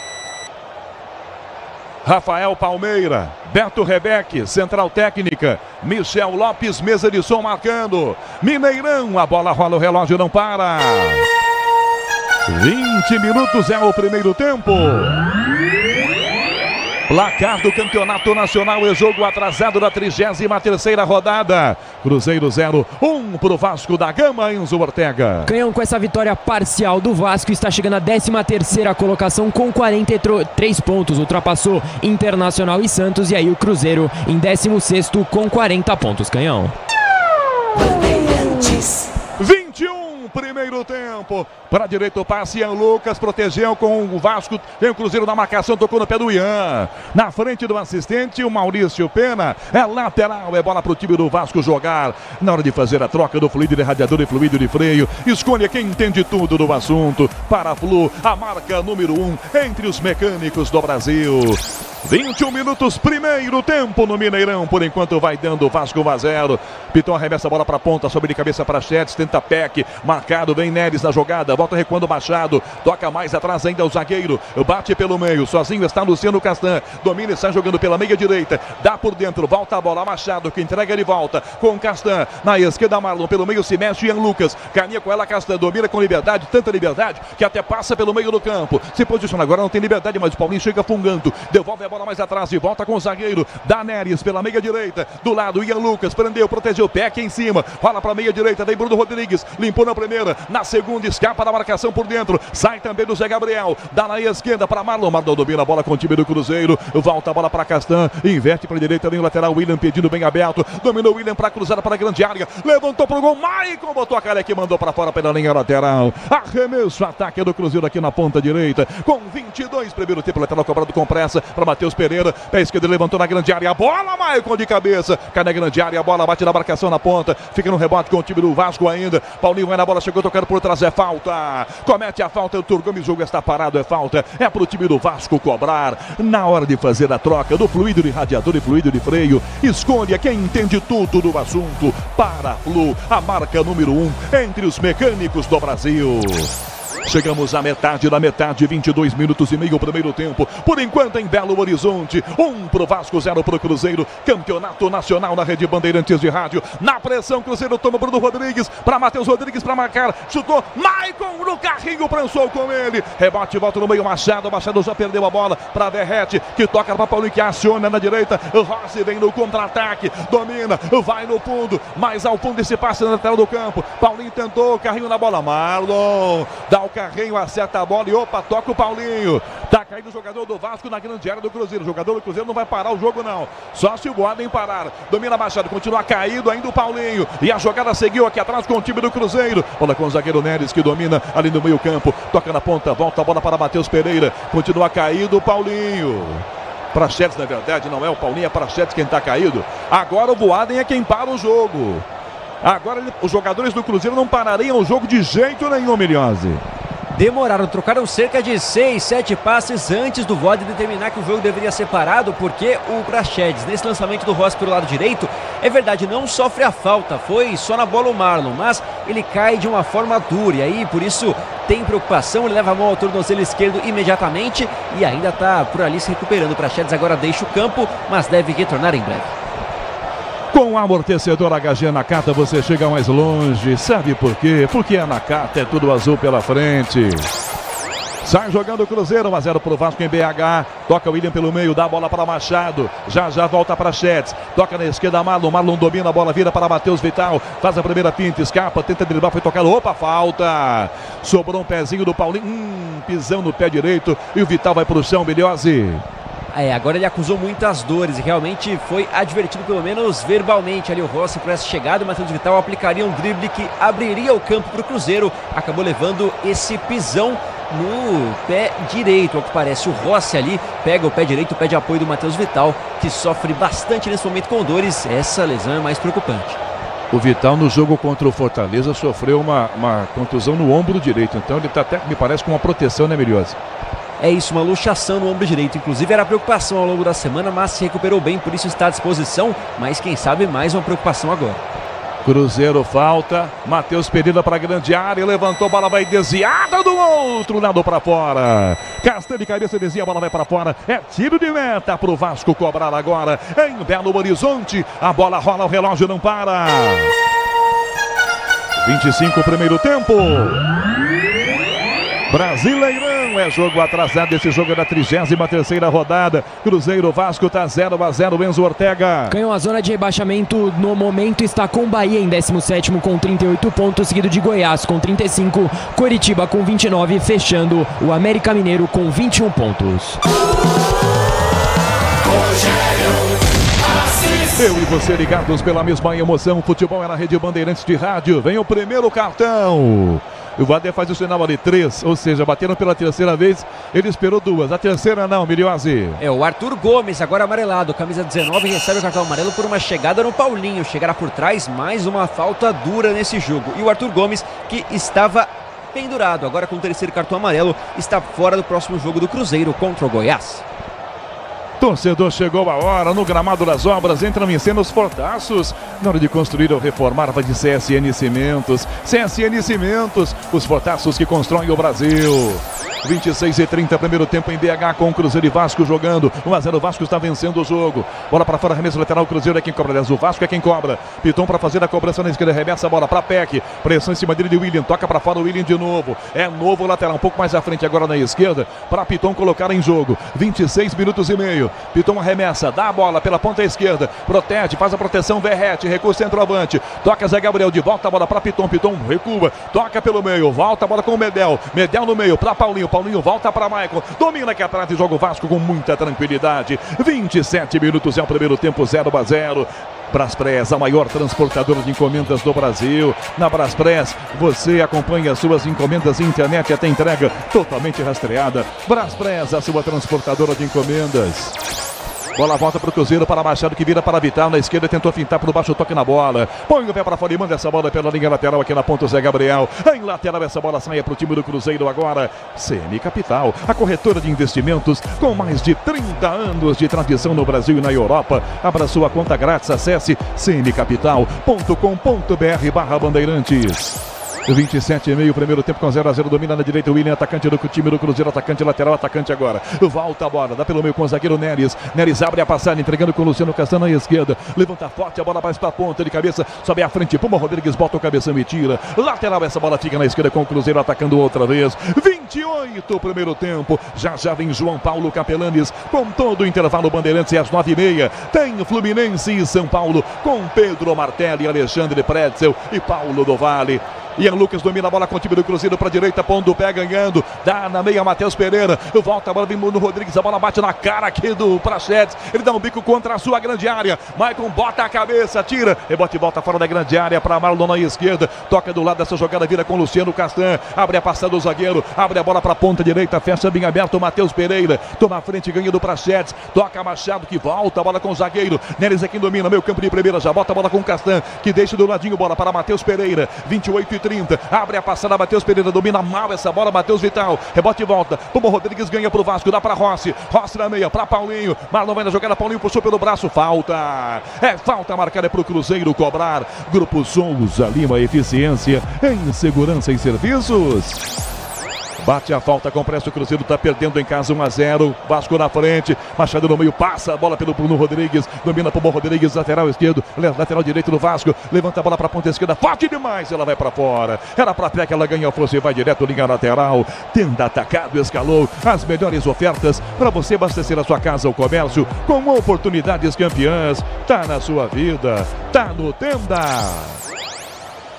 Rafael Palmeira, Beto Rebeque, central técnica, Michel Lopes, mesa de som marcando. Mineirão, a bola rola, o relógio não para. 20 minutos é o primeiro tempo. Placar do Campeonato Nacional é jogo atrasado da 33ª rodada. Cruzeiro 0, 1 pro Vasco da Gama, Enzo Ortega. Canhão, com essa vitória parcial do Vasco, está chegando à 13ª colocação com 43 pontos. Ultrapassou Internacional e Santos, e aí o Cruzeiro em 16º com 40 pontos, Canhão. 21, primeiro tempo. Para a direita o passe, Ian Lucas protegeu com o Vasco. Tem o Cruzeiro na marcação, tocou no pé do Ian. Na frente do assistente, o Maurício Pena. É lateral, é bola para o time do Vasco jogar. Na hora de fazer a troca do fluido de radiador e fluido de freio, escolha quem entende tudo do assunto. Paraflu, a marca número 1 entre os mecânicos do Brasil. 21 minutos, primeiro tempo no Mineirão. Por enquanto vai dando o Vasco 1-0. Piton arremessa a bola para a ponta, sobe de cabeça para Chetes, tenta Peck, marcado, vem Neres na jogada, volta recuando o Machado, toca mais atrás ainda o zagueiro, bate pelo meio, sozinho está Luciano Castan, domina e sai jogando pela meia direita, dá por dentro, volta a bola, Machado que entrega de volta com Castan, na esquerda Marlon, pelo meio se mexe Ian Lucas, caminha com ela Castan, domina com liberdade, tanta liberdade que até passa pelo meio do campo, se posiciona agora, não tem liberdade, mas o Paulinho chega fungando, devolve a bola mais atrás e volta com o zagueiro, dá Neres pela meia direita, do lado Ian Lucas, prendeu, protegeu o Peck em cima, rola para a meia direita, daí Bruno Rodrigues, limpou na primeira, na segunda escapa da marcação por dentro, sai também do Zé Gabriel, dá na esquerda para Marlon, Marlon domina a bola com o time do Cruzeiro, volta a bola para Castan, inverte para a direita, vem o lateral, William pedindo bem aberto, dominou o William para cruzar para a grande área, levantou para o gol, Maicon botou a cara aqui, mandou para fora pela linha lateral, arremesso, ataque do Cruzeiro aqui na ponta direita, com 22, primeiro tempo, lateral cobrado com pressa para Matheus Pereira, pé esquerdo levantou na grande área, a bola, Maicon de cabeça, cai na grande área, a bola bate na marcação na ponta, fica no rebote com o time do Vasco ainda, Paulinho vai na bola, chegou tocando por trás, é falta, comete a falta, o Turgome, o jogo está parado, é falta, é pro time do Vasco cobrar, na hora de fazer a troca do fluido de radiador e fluido de freio, escolha quem entende tudo do assunto, Paraflu, a marca número 1 entre os mecânicos do Brasil. Chegamos à metade da metade, 22 minutos e meio, primeiro tempo. Por enquanto em Belo Horizonte, 1 pro Vasco, 0 pro Cruzeiro. Campeonato Nacional na Rede Bandeirantes de Rádio. Na pressão, Cruzeiro toma Bruno Rodrigues, para Matheus Rodrigues para marcar. Chutou, Maicon no carrinho, prensou com ele. Rebote, volta no meio, Machado. Machado já perdeu a bola para Verrete, que toca para Paulinho, que aciona na direita. Rossi vem no contra-ataque, domina, vai no fundo, mais ao fundo esse passe na lateral do campo. Paulinho tentou, carrinho na bola, Marlon dá o carrinho, acerta a bola e opa, toca o Paulinho. Tá caindo o jogador do Vasco na grande área do Cruzeiro. O jogador do Cruzeiro não vai parar o jogo não, só se o Boadem parar. Domina Machado, continua caído ainda o Paulinho. E a jogada seguiu aqui atrás com o time do Cruzeiro. Bola com o zagueiro Neres, que domina ali no meio campo. Toca na ponta, volta a bola para Matheus Pereira. Continua caído o Paulinho. Prachetes, na verdade, não é o Paulinho, é Prachetes quem tá caído. Agora o Boadem é quem para o jogo. Agora os jogadores do Cruzeiro não parariam o jogo de jeito nenhum, Miliose. Demoraram, trocaram cerca de 6, 7 passes antes do VOD determinar que o jogo deveria ser parado, porque o Praxedes, nesse lançamento do Rossi pelo lado direito, é verdade, não sofre a falta, foi só na bola o Marlon, mas ele cai de uma forma dura, e aí por isso tem preocupação, ele leva a mão ao tornozelo esquerdo imediatamente e ainda está por ali se recuperando. O Praxedes agora deixa o campo, mas deve retornar em breve. Com o amortecedor HG Nakata você chega mais longe. Sabe por quê? Porque a Nakata é tudo azul pela frente. Sai jogando o Cruzeiro, 1-0 pro Vasco em BH. Toca o William pelo meio, dá a bola para Machado. Já volta para Chetes. Toca na esquerda Marlon. Marlon domina a bola, vira para Matheus Vital. Faz a primeira pinta, escapa, tenta driblar, foi tocado. Opa, falta. Sobrou um pezinho do Paulinho. Pisão no pé direito. E o Vital vai pro chão, Biliose. Agora ele acusou muitas dores e realmente foi advertido, pelo menos verbalmente, ali o Rossi por essa chegada. O Matheus Vital aplicaria um drible que abriria o campo para o Cruzeiro. Acabou levando esse pisão no pé direito, ao que parece. O Rossi ali pega o pé direito, o pé de apoio do Matheus Vital, que sofre bastante nesse momento com dores. Essa lesão é mais preocupante. O Vital no jogo contra o Fortaleza sofreu uma contusão no ombro direito, então ele está até, me parece, com uma proteção, né, Miliose? É isso, uma luxação no ombro direito. Inclusive era preocupação ao longo da semana, mas se recuperou bem, por isso está à disposição. Mas quem sabe mais uma preocupação agora. Cruzeiro falta, Matheus Pereira para a grande área, levantou, bola vai desviada do outro lado para fora. Castanho de cabeça, desvia, a bola vai para fora. É tiro de meta para o Vasco cobrar agora em Belo Horizonte. A bola rola, o relógio não para. 25 primeiro tempo. Brasileirão Não é jogo atrasado, esse jogo é da 33ª rodada. Cruzeiro Vasco tá 0-0, Enzo Ortega. Ganhou a zona de rebaixamento, no momento está com Bahia em 17º com 38 pontos, seguido de Goiás com 35, Coritiba com 29, fechando o América Mineiro com 21 pontos. Eu e você ligados pela mesma emoção. Futebol é na Rede Bandeirantes de Rádio. Vem o primeiro cartão. O Vader faz o sinal ali, 3, ou seja, bateram pela terceira vez, ele esperou 2. A terceira não, Milioazzi. É o Arthur Gomes, agora amarelado, camisa 19, recebe o cartão amarelo por uma chegada no Paulinho. Chegará por trás, mais uma falta dura nesse jogo. E o Arthur Gomes, que estava pendurado, agora com o terceiro cartão amarelo, está fora do próximo jogo do Cruzeiro contra o Goiás. Torcedor, chegou a hora, no gramado das obras, entram em cena os fortaços. Na hora de construir ou reformar, vai de CSN Cimentos. CSN Cimentos, os fortaços que constroem o Brasil. 26:30, primeiro tempo em BH com Cruzeiro e Vasco jogando. 1-0, o Vasco está vencendo o jogo. Bola para fora, arremesso lateral, Cruzeiro é quem cobra. Aliás, o Vasco é quem cobra. Piton para fazer a cobrança na esquerda, arremessa a bola para Peck. Pressão em cima dele de William, toca para fora o William de novo. É novo lateral, um pouco mais à frente agora na esquerda, para Piton colocar em jogo. 26 minutos e meio. Piton arremessa, dá a bola pela ponta esquerda, protege, faz a proteção, Verrete, recua centroavante, toca Zé Gabriel, de volta a bola para Piton, Piton recua, toca pelo meio, volta a bola com o Medel, Medel no meio para Paulinho, Paulinho volta para Maicon, domina aqui atrás e joga o Vasco com muita tranquilidade. 27 minutos é o primeiro tempo, 0-0. Braspress, a maior transportadora de encomendas do Brasil. Na Braspress, você acompanha suas encomendas internet até entrega totalmente rastreada. Braspress, a sua transportadora de encomendas. Bola volta para o Cruzeiro, para Machado, que vira para Vital, na esquerda tentou fintar por baixo, toque na bola, põe o pé para fora e manda essa bola pela linha lateral aqui na ponta, o Zé Gabriel, em lateral essa bola sai para o time do Cruzeiro agora. CN Capital, a corretora de investimentos com mais de 30 anos de tradição no Brasil e na Europa. Abra sua conta grátis, acesse cncapital.com.br/bandeirantes. 27,5, primeiro tempo com 0-0, domina na direita o William, atacante do time do Cruzeiro, atacante lateral, atacante agora, volta a bola, dá pelo meio com o zagueiro Neres, Neres abre a passagem, entregando com o Luciano Castanho na esquerda, levanta forte, a bola vai para a ponta, de cabeça, sobe à frente, Puma Rodrigues bota o cabeção e tira, lateral, essa bola fica na esquerda com o Cruzeiro atacando outra vez. 28, primeiro tempo, já vem João Paulo Capelanes, com todo o intervalo Bandeirantes e às 9h30, tem Fluminense e São Paulo, com Pedro Martelli, Alexandre Pretzel e Paulo do Vale. Ian Lucas domina a bola com o time do Cruzeiro para a direita, pondo o pé, ganhando, dá na meia Matheus Pereira, volta a bola, vem no Rodrigues, a bola bate na cara aqui do Prachetes, ele dá um bico contra a sua grande área, Maicon bota a cabeça, tira, rebote e volta fora da grande área para Marlon na esquerda, toca do lado dessa jogada, vira com Luciano Castan, abre a passada do zagueiro, abre a bola para a ponta direita, fecha bem aberto, Matheus Pereira, toma a frente, ganha do Prachetes, toca Machado que volta a bola com o zagueiro, Neres é quem domina, meio campo de primeira, já bota a bola com o Castan, que deixa do ladinho, bola para Matheus Pereira, 28:30, abre a passada, Matheus Pereira domina mal essa bola, Matheus Vital, rebote e volta, Puma Rodrigues ganha pro Vasco, dá para Rossi, Rossi na meia, para Paulinho, Marlon vai na jogada, Paulinho puxou pelo braço, falta, falta marcada pro Cruzeiro cobrar. Grupo Souza Lima, eficiência em segurança e serviços. Bate a falta, compressa o Cruzeiro, tá perdendo em casa 1-0, Vasco na frente, Machado no meio, passa a bola pelo Bruno Rodrigues, domina pro Bom Rodrigues, lateral esquerdo, lateral direito do Vasco, levanta a bola pra ponta esquerda, forte demais, ela vai pra fora, era pra pé que ela ganha força e vai direto, linha lateral, Tenda Atacado escalou as melhores ofertas pra você abastecer a sua casa ou comércio com oportunidades campeãs, tá na sua vida, tá no Tenda.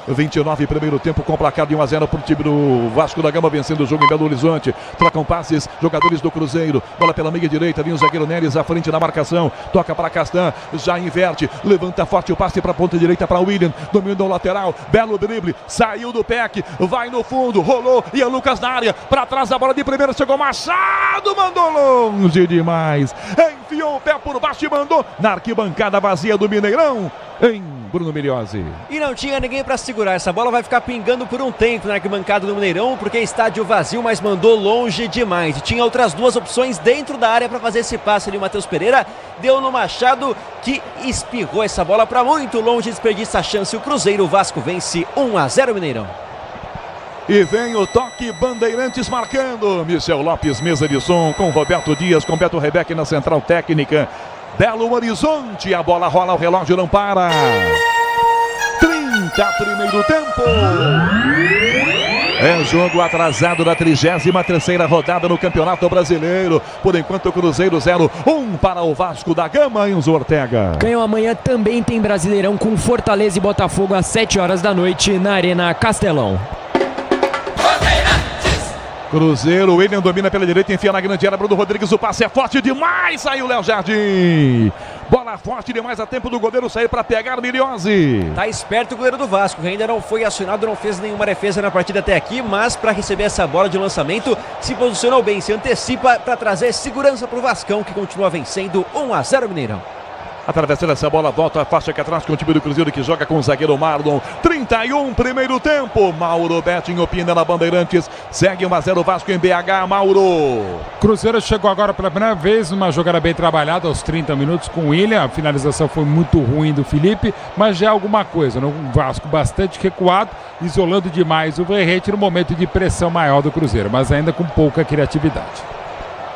29, primeiro tempo com placar de 1-0 para o time do Vasco da Gama, vencendo o jogo em Belo Horizonte. Trocam passes, jogadores do Cruzeiro. Bola pela meia direita, vem o zagueiro Neres à frente na marcação. Toca para Castan, já inverte, levanta forte o passe para a ponta direita para William. Domina o lateral, belo drible, saiu do Peck, vai no fundo, rolou, e o Lucas na área, para trás a bola de primeira, chegou Machado, mandou longe demais. Enfiou o pé por baixo e mandou na arquibancada vazia do Mineirão, em Bruno Miliosi. E não tinha ninguém para segurar, essa bola vai ficar pingando por um tempo na arquibancada do Mineirão, porque é estádio vazio, mas mandou longe demais. E tinha outras duas opções dentro da área para fazer esse passe ali, o Matheus Pereira deu no Machado, que espirrou essa bola para muito longe, desperdiça a chance. O Cruzeiro, o Vasco vence 1-0 Mineirão. E vem o toque Bandeirantes marcando. Michel Lopes, mesa de som, com Roberto Dias, com Beto Rebeck na central técnica. Belo Horizonte, a bola rola, o relógio não para. 30, primeiro tempo. É jogo atrasado da 33ª rodada no Campeonato Brasileiro. Por enquanto o Cruzeiro 0-1 para o Vasco da Gama, Enzo Ortega. Ganhou amanhã, também tem Brasileirão com Fortaleza e Botafogo às 7 horas da noite na Arena Castelão. Cruzeiro, William domina pela direita, enfia na grande área, Bruno Rodrigues, o passe é forte demais, saiu Léo Jardim. Bola forte demais, a tempo do goleiro sair para pegar Miliose. Tá esperto o goleiro do Vasco, que ainda não foi acionado, não fez nenhuma defesa na partida até aqui, mas para receber essa bola de lançamento, se posicionou bem, se antecipa para trazer segurança para o Vascão, que continua vencendo 1-0 Mineirão. Atravessando essa bola, volta a faixa aqui atrás com o time do Cruzeiro que joga com o zagueiro Marlon. 31, primeiro tempo. Mauro Betting opina na Bandeirantes. Segue 1-0 Vasco em BH, Mauro. Cruzeiro chegou agora pela primeira vez numa jogada bem trabalhada aos 30 minutos com o William. A finalização foi muito ruim do Felipe, mas já é alguma coisa, né? Um Vasco bastante recuado, isolando demais o Verrete no momento de pressão maior do Cruzeiro, mas ainda com pouca criatividade.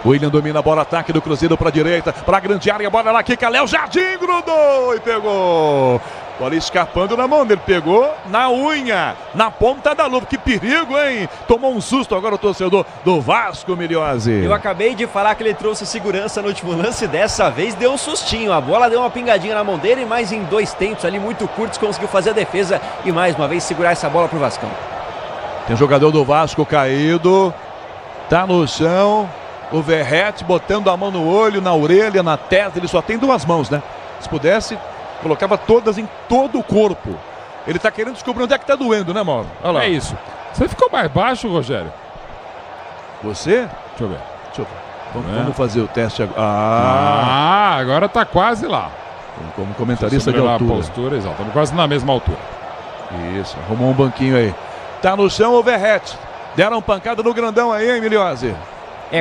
William domina a bola, ataque do Cruzeiro para a direita, para a grande área, bola lá, quica, Léo Jardim grudou e pegou. Bola escapando na mão dele, pegou na unha, na ponta da luva, que perigo, hein? Tomou um susto agora o torcedor do Vasco, Miliose. Eu acabei de falar que ele trouxe segurança no último lance, dessa vez deu um sustinho, a bola deu uma pingadinha na mão dele, mas em 2 tempos ali muito curtos conseguiu fazer a defesa e mais uma vez segurar essa bola pro Vascão. Tem jogador do Vasco caído, tá no chão. O Verrete botando a mão no olho, na orelha, na testa. Ele só tem 2 mãos, né? Se pudesse, colocava todas em todo o corpo. Ele tá querendo descobrir onde é que tá doendo, né, Mauro? Olha lá. É isso. Você ficou mais baixo, Rogério? Você? Deixa eu ver. Vamos fazer o teste agora. Agora tá quase lá. Como comentarista de altura. A postura, exato. Estamos quase na mesma altura. Isso, arrumou um banquinho aí. Tá no chão o Verrete. Deram pancada no grandão aí, hein, Miliose?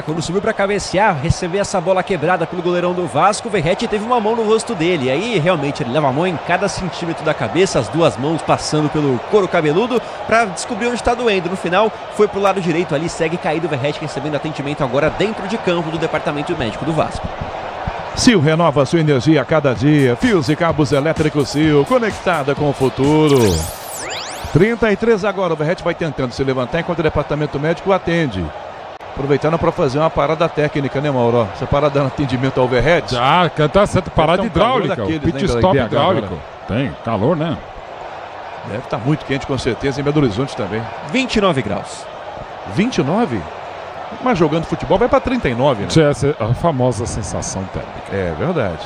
Quando subiu para cabecear, receber essa bola quebrada pelo goleirão do Vasco, o Verrete teve uma mão no rosto dele. E aí, realmente, ele leva a mão em cada centímetro da cabeça, as 2 mãos passando pelo couro cabeludo, para descobrir onde está doendo. No final, foi pro lado direito ali, segue caído o Verrete, recebendo atendimento agora dentro de campo do departamento médico do Vasco. Sil renova sua energia a cada dia. Fios e cabos elétricos Sil, conectada com o futuro. 33 agora, o Verrete vai tentando se levantar enquanto o departamento médico atende. Aproveitando para fazer uma parada técnica, né, Mauro? Essa parada de atendimento ao Verrete. Ah, tá certo, parada hidráulica. Pit stop hidráulico. Tem calor, né? Deve estar muito quente, com certeza, em Belo Horizonte também. 29 graus. 29? Mas jogando futebol vai para 39, né? Essa é a famosa sensação térmica. É verdade.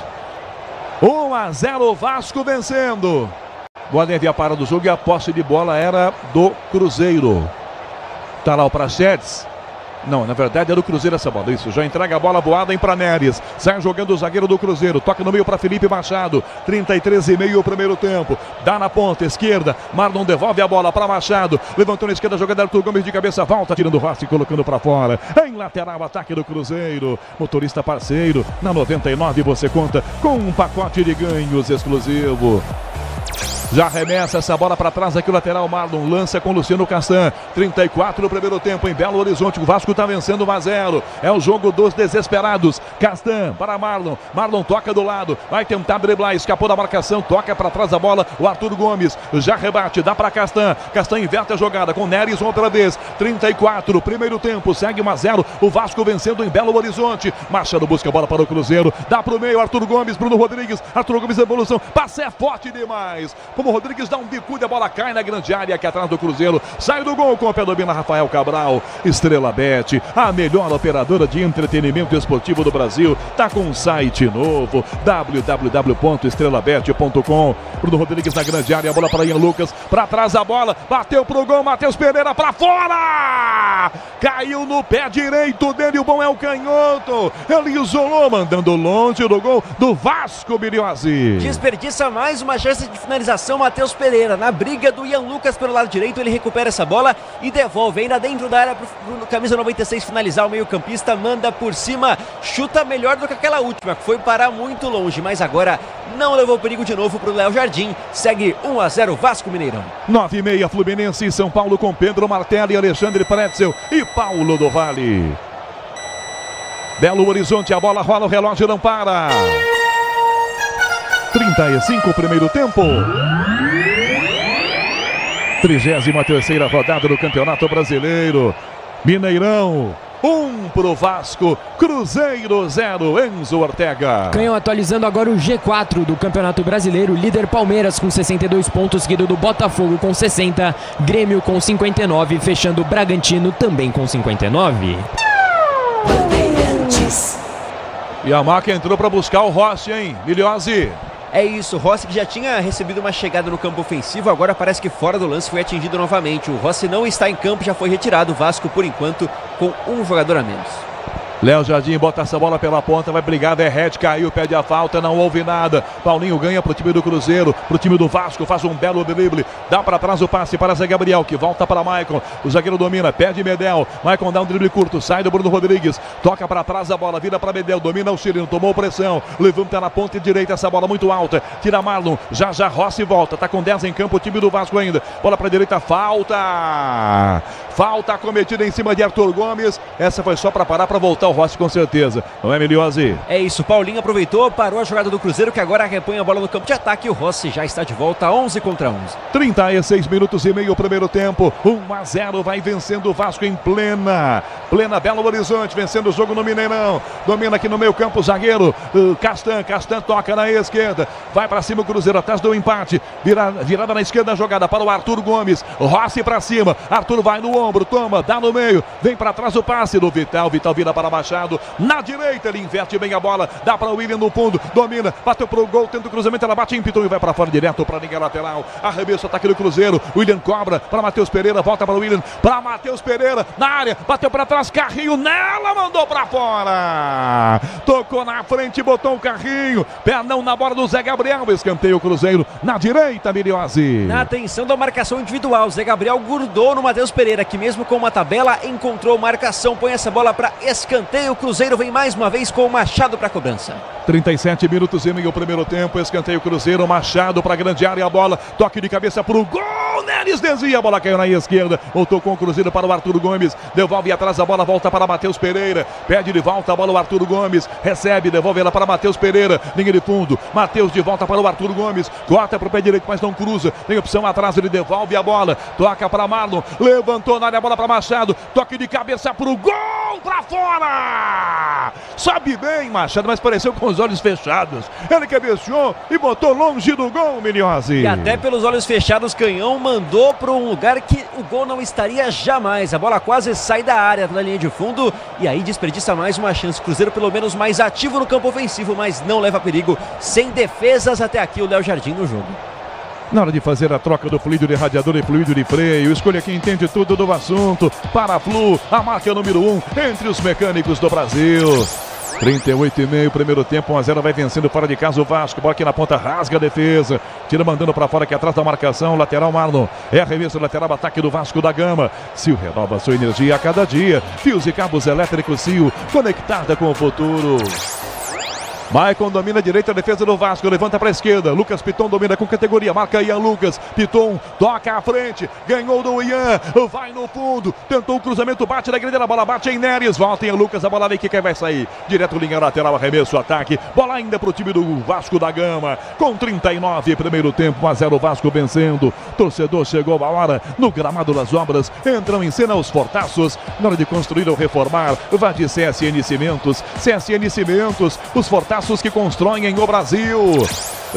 1-0 Vasco vencendo. Bola envia para do jogo e a posse de bola era do Cruzeiro. Tá lá o Praxedes. Não, na verdade era o Cruzeiro essa bola, isso, já entrega a bola voada em Praneres, sai jogando o zagueiro do Cruzeiro, toca no meio para Felipe Machado, 33,5 o primeiro tempo, dá na ponta esquerda, Marlon devolve a bola para Machado, levantou na esquerda, jogada Arthur Gomes de cabeça, volta, tirando o Rasta e colocando para fora, em lateral, ataque do Cruzeiro, motorista parceiro, na 99 você conta com um pacote de ganhos exclusivo. Já arremessa essa bola para trás aqui o lateral Marlon, lança com Luciano Castan, 34 no primeiro tempo em Belo Horizonte, o Vasco está vencendo 1-0, é o jogo dos desesperados. Castan para Marlon, Marlon toca do lado, vai tentar driblar, escapou da marcação, toca para trás a bola, o Arthur Gomes já rebate, dá para Castan, Castan inverte a jogada com Neres outra vez, 34, primeiro tempo, segue 1-0, o Vasco vencendo em Belo Horizonte. Machado busca a bola para o Cruzeiro, dá para o meio, Arthur Gomes, Bruno Rodrigues, Arthur Gomes evolução, passe é forte demais. Como o Rodrigues dá um bicudo, a bola cai na grande área aqui atrás do Cruzeiro. Sai do gol com o pé domina Rafael Cabral. Estrela Bet, a melhor operadora de entretenimento esportivo do Brasil, tá com um site novo, www.estrelabet.com. Bruno Rodrigues na grande área, a bola para Ian Lucas, para trás a bola, bateu pro gol, Matheus Pereira para fora! Caiu no pé direito dele, o bom é o canhoto. Ele isolou, mandando longe do gol do Vasco, Miliose. Desperdiça mais uma chance de finalização, Matheus Pereira, na briga do Ian Lucas pelo lado direito, ele recupera essa bola e devolve ainda dentro da área pro camisa 96 finalizar, o meio campista manda por cima, chuta melhor do que aquela última, que foi parar muito longe, mas agora não levou perigo de novo pro Léo Jardim, segue 1-0 Vasco Mineirão. 9:30 Fluminense e São Paulo com Pedro Martelli, Alexandre Pretzel e Paulo do Vale. Belo Horizonte, a bola rola, o relógio não para. 35 primeiro tempo. 33ª rodada do Campeonato Brasileiro. Mineirão, 1 pro Vasco, Cruzeiro 0, Enzo Ortega. Canhão atualizando agora o G4 do Campeonato Brasileiro. Líder Palmeiras com 62 pontos, seguido do Botafogo com 60, Grêmio com 59, fechando o Bragantino também com 59. E a Maca entrou para buscar o Rossi, hein? Miliose. É isso, o Rossi que já tinha recebido uma chegada no campo ofensivo, agora parece que fora do lance foi atingido novamente. O Rossi não está em campo, já foi retirado. O Vasco, por enquanto, com um jogador a menos. Léo Jardim bota essa bola pela ponta, vai brigar, Verrete caiu, pede a falta, não houve nada. Paulinho ganha pro time do Cruzeiro, pro time do Vasco, faz um belo drible, dá para trás o passe para Zé Gabriel, que volta para Maicon, o zagueiro domina, pede Medel, Maicon dá um drible curto, sai do Bruno Rodrigues, toca para trás a bola, vira para Medel, domina o Chileno, tomou pressão, levanta na ponta direita essa bola muito alta, tira Marlon, já Rossi volta, tá com 10 em campo o time do Vasco ainda, bola para direita, falta cometida em cima de Arthur Gomes, essa foi só para parar, para voltar o Rossi com certeza, não é, Miliose? É isso, Paulinho aproveitou, parou a jogada do Cruzeiro, que agora repõe a bola no campo de ataque, e o Rossi já está de volta, 11 contra 11. 36 minutos e meio o primeiro tempo, 1-0, vai vencendo o Vasco em plena Belo Horizonte, vencendo o jogo no Mineirão, domina aqui no meio campo o zagueiro, Castan toca na esquerda, vai para cima o Cruzeiro, atrás do empate, virada na esquerda, jogada para o Arthur Gomes, Rossi para cima, Arthur vai no ombro, toma, dá no meio, vem para trás o passe do Vital vira para Machado, na direita ele inverte bem a bola, dá para o William no fundo, domina, bateu pro gol, tenta o cruzamento, ela bate em Piton e vai para fora direto para a linha lateral, arremesso, ataque do Cruzeiro, William cobra para Matheus Pereira, volta para o William, para Matheus Pereira, na área, bateu para trás, carrinho nela, mandou para fora, tocou na frente, botou o carrinho, pernão na bola do Zé Gabriel, escanteio o Cruzeiro, na direita, Miliose. Na atenção da marcação individual, Zé Gabriel grudou no Matheus Pereira, que mesmo com uma tabela, encontrou marcação, põe essa bola para escanteio, o Cruzeiro vem mais uma vez com o Machado para cobrança. 37 minutos e meio o primeiro tempo, escanteio Cruzeiro, Machado para a grande área, a bola, toque de cabeça para o gol, Neres desvia, a bola caiu na esquerda, voltou com o Cruzeiro para o Arthur Gomes, devolve atrás a bola, volta para Matheus Pereira, pede de volta a bola o Arthur Gomes, recebe, devolve ela para Matheus Pereira, linha de fundo, Matheus de volta para o Arthur Gomes, corta para o pé direito, mas não cruza, tem opção atrás, ele devolve a bola, toca para Marlon, levantou na área, a bola para Machado, toque de cabeça para o gol, para fora, sabe bem Machado, mas pareceu com os olhos fechados, ele cabeceou e botou longe do gol, Miliose. E até pelos olhos fechados, Canhão mandou para um lugar que o gol não estaria jamais, a bola quase sai da área, na linha de fundo, e aí desperdiça mais uma chance, Cruzeiro pelo menos mais ativo no campo ofensivo, mas não leva perigo, sem defesas até aqui o Léo Jardim no jogo. Na hora de fazer a troca do fluido de radiador e fluido de freio, escolha quem entende tudo do assunto. Paraflu, a marca número 1 entre os mecânicos do Brasil. 38,5, primeiro tempo, 1-0, vai vencendo fora de casa o Vasco, bola aqui na ponta, rasga a defesa, tira mandando para fora aqui atrás da marcação, lateral Marlon, é arremesso lateral, ataque do Vasco da Gama, Sil renova sua energia a cada dia, fios e cabos elétricos Sil, conectada com o futuro. Maicon domina a direita, a defesa do Vasco, levanta para a esquerda, Lucas Piton domina com categoria, marca Ian Lucas, Piton toca à frente, ganhou do Ian, vai no fundo, tentou o cruzamento, bate na grande, a bola bate em Neres, volta em Lucas, a bola vem que vai sair, direto linha lateral, arremesso, ataque, bola ainda para o time do Vasco da Gama, com 39, primeiro tempo, 1-0 Vasco vencendo, torcedor chegou a hora, no gramado das obras, entram em cena os fortaços, na hora de construir ou reformar, vá de CSN Cimentos, os fortaços que constroem o Brasil.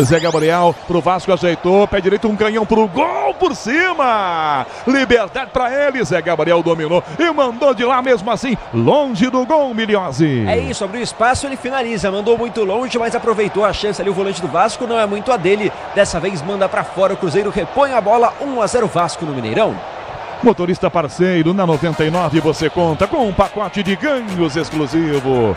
Zé Gabriel pro Vasco, ajeitou, pé direito, um canhão pro gol por cima, liberdade para ele, Zé Gabriel dominou e mandou de lá mesmo assim, longe do gol, Miliose. É isso, abriu espaço, ele finaliza, mandou muito longe, mas aproveitou a chance ali, o volante do Vasco, não é muito a dele, dessa vez manda para fora, o Cruzeiro repõe a bola, 1-0 Vasco no Mineirão. Motorista parceiro, na 99 você conta com um pacote de ganhos exclusivo.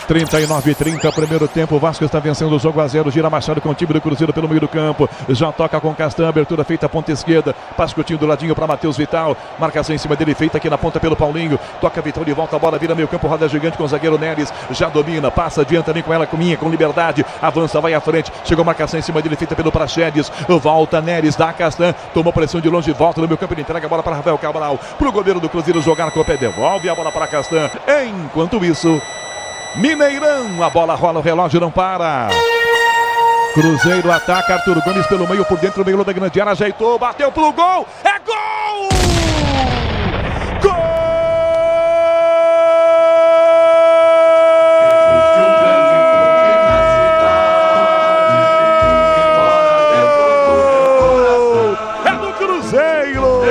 39-30, primeiro tempo, o Vasco está vencendo o jogo 1-0, gira Machado com o time do Cruzeiro pelo meio do campo, já toca com Castan, abertura feita à ponta esquerda, passa curtinho do ladinho para Matheus Vital, marcação em cima dele feita aqui na ponta pelo Paulinho, toca Vital de volta, a bola vira meio campo, roda gigante com o zagueiro Neres, já domina, passa, adianta, vem com ela, com liberdade, avança, vai à frente, chegou a marcação em cima dele feita pelo Praxedes, volta Neres, dá Castan, tomou pressão de longe, volta no meio campo, ele entrega a bola para Rafael Cabral, pro goleiro do Cruzeiro jogar com o pé, devolve a bola para Castan, enquanto isso, Mineirão, a bola rola, o relógio não para. Cruzeiro ataca, Arthur Gomes pelo meio, por dentro, meio da grande área, ajeitou, bateu pro gol, é gol! Gol! É do Cruzeiro!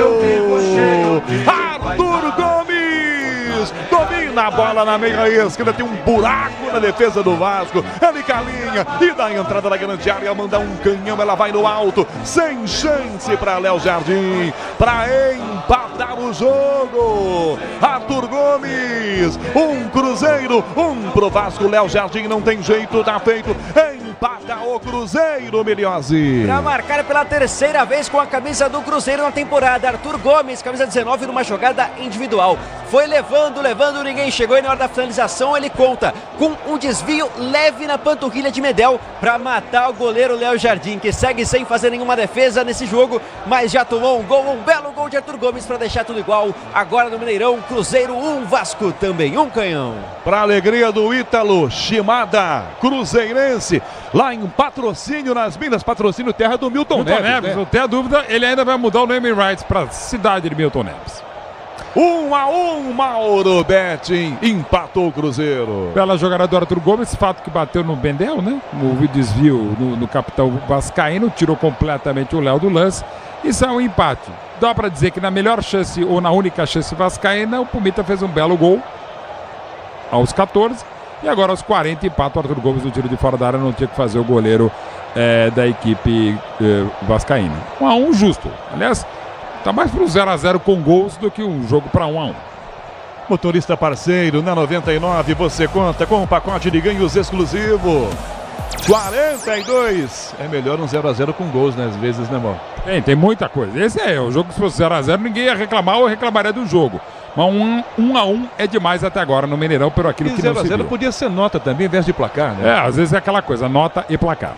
Arthur Gomes domina a bola na meia esquerda, tem um buraco na defesa do Vasco, ele calinha e dá a entrada na grande área, manda um canhão, ela vai no alto, sem chance para Léo Jardim, para empatar o jogo. Arthur Gomes, um Cruzeiro, um pro Vasco. Léo Jardim não tem jeito, tá feito, empata o Cruzeiro, Miliose. Para marcar pela terceira vez com a camisa do Cruzeiro na temporada, Arthur Gomes, camisa 19, numa jogada individual. Foi levando, ninguém chegou e na hora da finalização ele conta com um desvio leve na panturrilha de Medel para matar o goleiro Léo Jardim, que segue sem fazer nenhuma defesa nesse jogo, mas já tomou um gol, um belo gol de Arthur Gomes para deixar tudo igual. Agora no Mineirão, Cruzeiro 1, Vasco também 1, Canhão. Para alegria do Ítalo, Shimada, cruzeirense, lá em Patrocínio, nas Minas, Patrocínio, terra do Milton Neves. Não tem a dúvida, ele ainda vai mudar o naming rights para cidade de Milton Neves. 1-1, Mauro Betting empatou o Cruzeiro. Bela jogada do Arthur Gomes, fato que bateu no Bendel, né? O desvio no capitão vascaíno, tirou completamente o Léo do lance e saiu um empate. Dá para dizer que na melhor chance ou na única chance vascaína, o Pumita fez um belo gol aos 14 e agora aos 40 empata o Arthur Gomes no tiro de fora da área, não tinha que fazer o goleiro da equipe vascaína. 1-1 justo. Aliás, tá mais pro 0-0 com gols do que um jogo para 1-1. Motorista parceiro, na 99 você conta com um pacote de ganhos exclusivo. 42. É melhor um 0-0 com gols, né? Às vezes, né, irmão? Tem muita coisa. Esse é o jogo que se fosse 0-0 ninguém ia reclamar ou reclamaria do jogo. Mas 1-1 é demais até agora no Mineirão, por aquilo que não se viu. 0-0 podia ser nota também, em vez de placar, né? Às vezes é aquela coisa, nota e placar.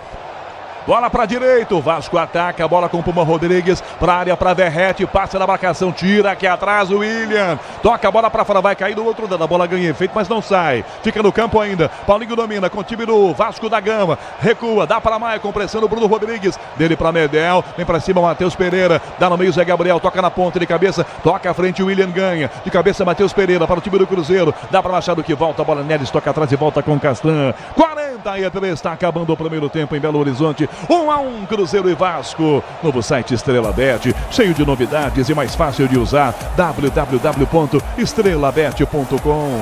Bola para direita, o Vasco ataca, a bola com o Puma Rodrigues, para área, para Verrete, passa na marcação, tira aqui atrás o William, toca a bola para fora, vai cair do outro lado, a bola ganha efeito, mas não sai, fica no campo ainda, Paulinho domina com o time do Vasco da Gama, recua, dá para Maicon, pressão do Bruno Rodrigues, dele para Medel, vem para cima Matheus Pereira, dá no meio Zé Gabriel, toca na ponta de cabeça, toca à frente o William ganha, de cabeça Matheus Pereira para o time do Cruzeiro, dá para Machado que volta, a bola Neres, toca atrás e volta com Castan, 43, está acabando o primeiro tempo em Belo Horizonte. 1-1, Cruzeiro e Vasco. Novo site Estrela Bet, cheio de novidades e mais fácil de usar. www.estrelabet.com.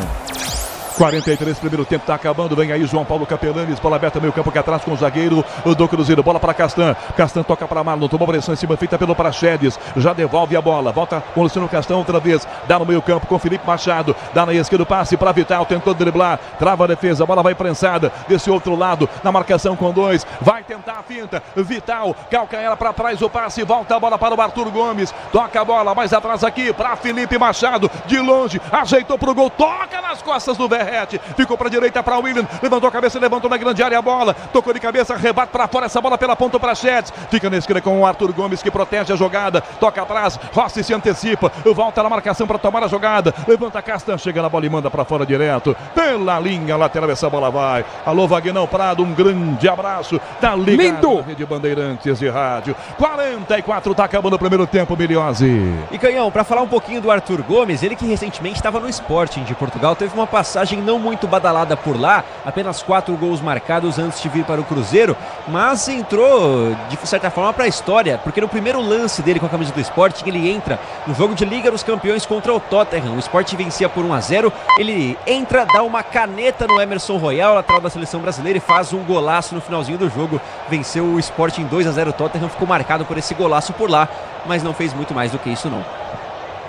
43, primeiro tempo, tá acabando, vem aí João Paulo Capelanes, bola aberta, meio campo aqui atrás com o zagueiro do Cruzeiro, bola para Castan, Castan toca para Marlon, tomou pressão em cima, feita pelo Praxedes, já devolve a bola, volta com o Luciano Castan outra vez, dá no meio campo com Felipe Machado, dá na esquerda, passe para Vital, tentou driblar, trava a defesa, a bola vai prensada, desse outro lado, na marcação com 2, vai tentar a finta, Vital, calcanhar para trás o passe, volta a bola para o Arthur Gomes, toca a bola mais atrás aqui, para Felipe Machado, de longe, ajeitou pro gol, toca nas costas do Verrete, ficou para a direita para William, levantou a cabeça, levantou na grande área a bola, tocou de cabeça, rebate para fora essa bola pela ponta para Chetes, fica na esquerda com o Arthur Gomes que protege a jogada, toca atrás, Rossi se antecipa, volta na marcação para tomar a jogada, levanta Castan, chega na bola e manda para fora direto, pela linha lateral essa bola vai. Alô Vagnão Prado, um grande abraço, tá ligado na Rede Bandeirantes de Rádio. 44, tá acabando o primeiro tempo, Miliose. E Canhão, para falar um pouquinho do Arthur Gomes, ele que recentemente estava no Sporting de Portugal, teve uma passagem não muito badalada por lá, apenas 4 gols marcados antes de vir para o Cruzeiro, mas entrou de certa forma para a história, porque no primeiro lance dele com a camisa do Sporting, ele entra no jogo de Liga dos Campeões contra o Tottenham, o Sporting vencia por 1-0, ele entra, dá uma caneta no Emerson Royal, lateral da seleção brasileira, e faz um golaço no finalzinho do jogo, venceu o Sporting 2-0, o Tottenham ficou marcado por esse golaço por lá, mas não fez muito mais do que isso não.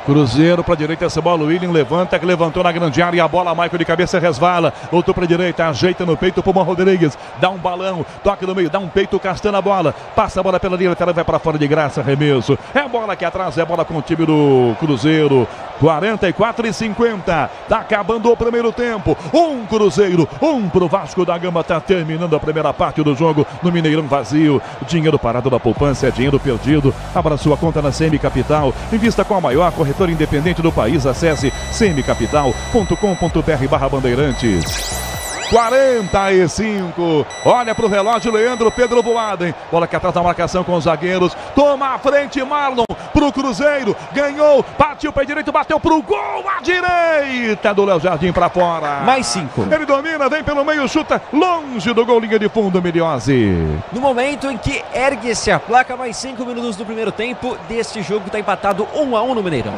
Cruzeiro para a direita, essa bola, o William levanta, que levantou na grande área, a bola, Maicon de cabeça resvala, voltou para a direita, ajeita no peito, Puma Rodrigues, dá um balão, toca no meio, dá um peito, Castan na bola, passa a bola pela linha lateral, vai para fora de graça, arremesso, é a bola aqui atrás, é a bola com o time do Cruzeiro, 44-50, tá acabando o primeiro tempo, um Cruzeiro, um pro Vasco da Gama, tá terminando a primeira parte do jogo no Mineirão vazio, dinheiro parado da poupança é dinheiro perdido, abra sua conta na CM Capital, invista com a maior corretora independente do país, acesse cmcapital.com.br/bandeirantes. 45. Olha pro relógio, Leandro, Pedro Boaden. Bola que atrás da marcação com os zagueiros. Toma a frente, Marlon pro Cruzeiro. Ganhou, partiu pé direito, bateu pro gol à direita do Léo Jardim pra fora. Mais 5. Ele domina, vem pelo meio, chuta longe do gol, linha de fundo, Miliose. No momento em que ergue-se a placa, mais 5 minutos do primeiro tempo deste jogo, está empatado 1-1 no Mineirão.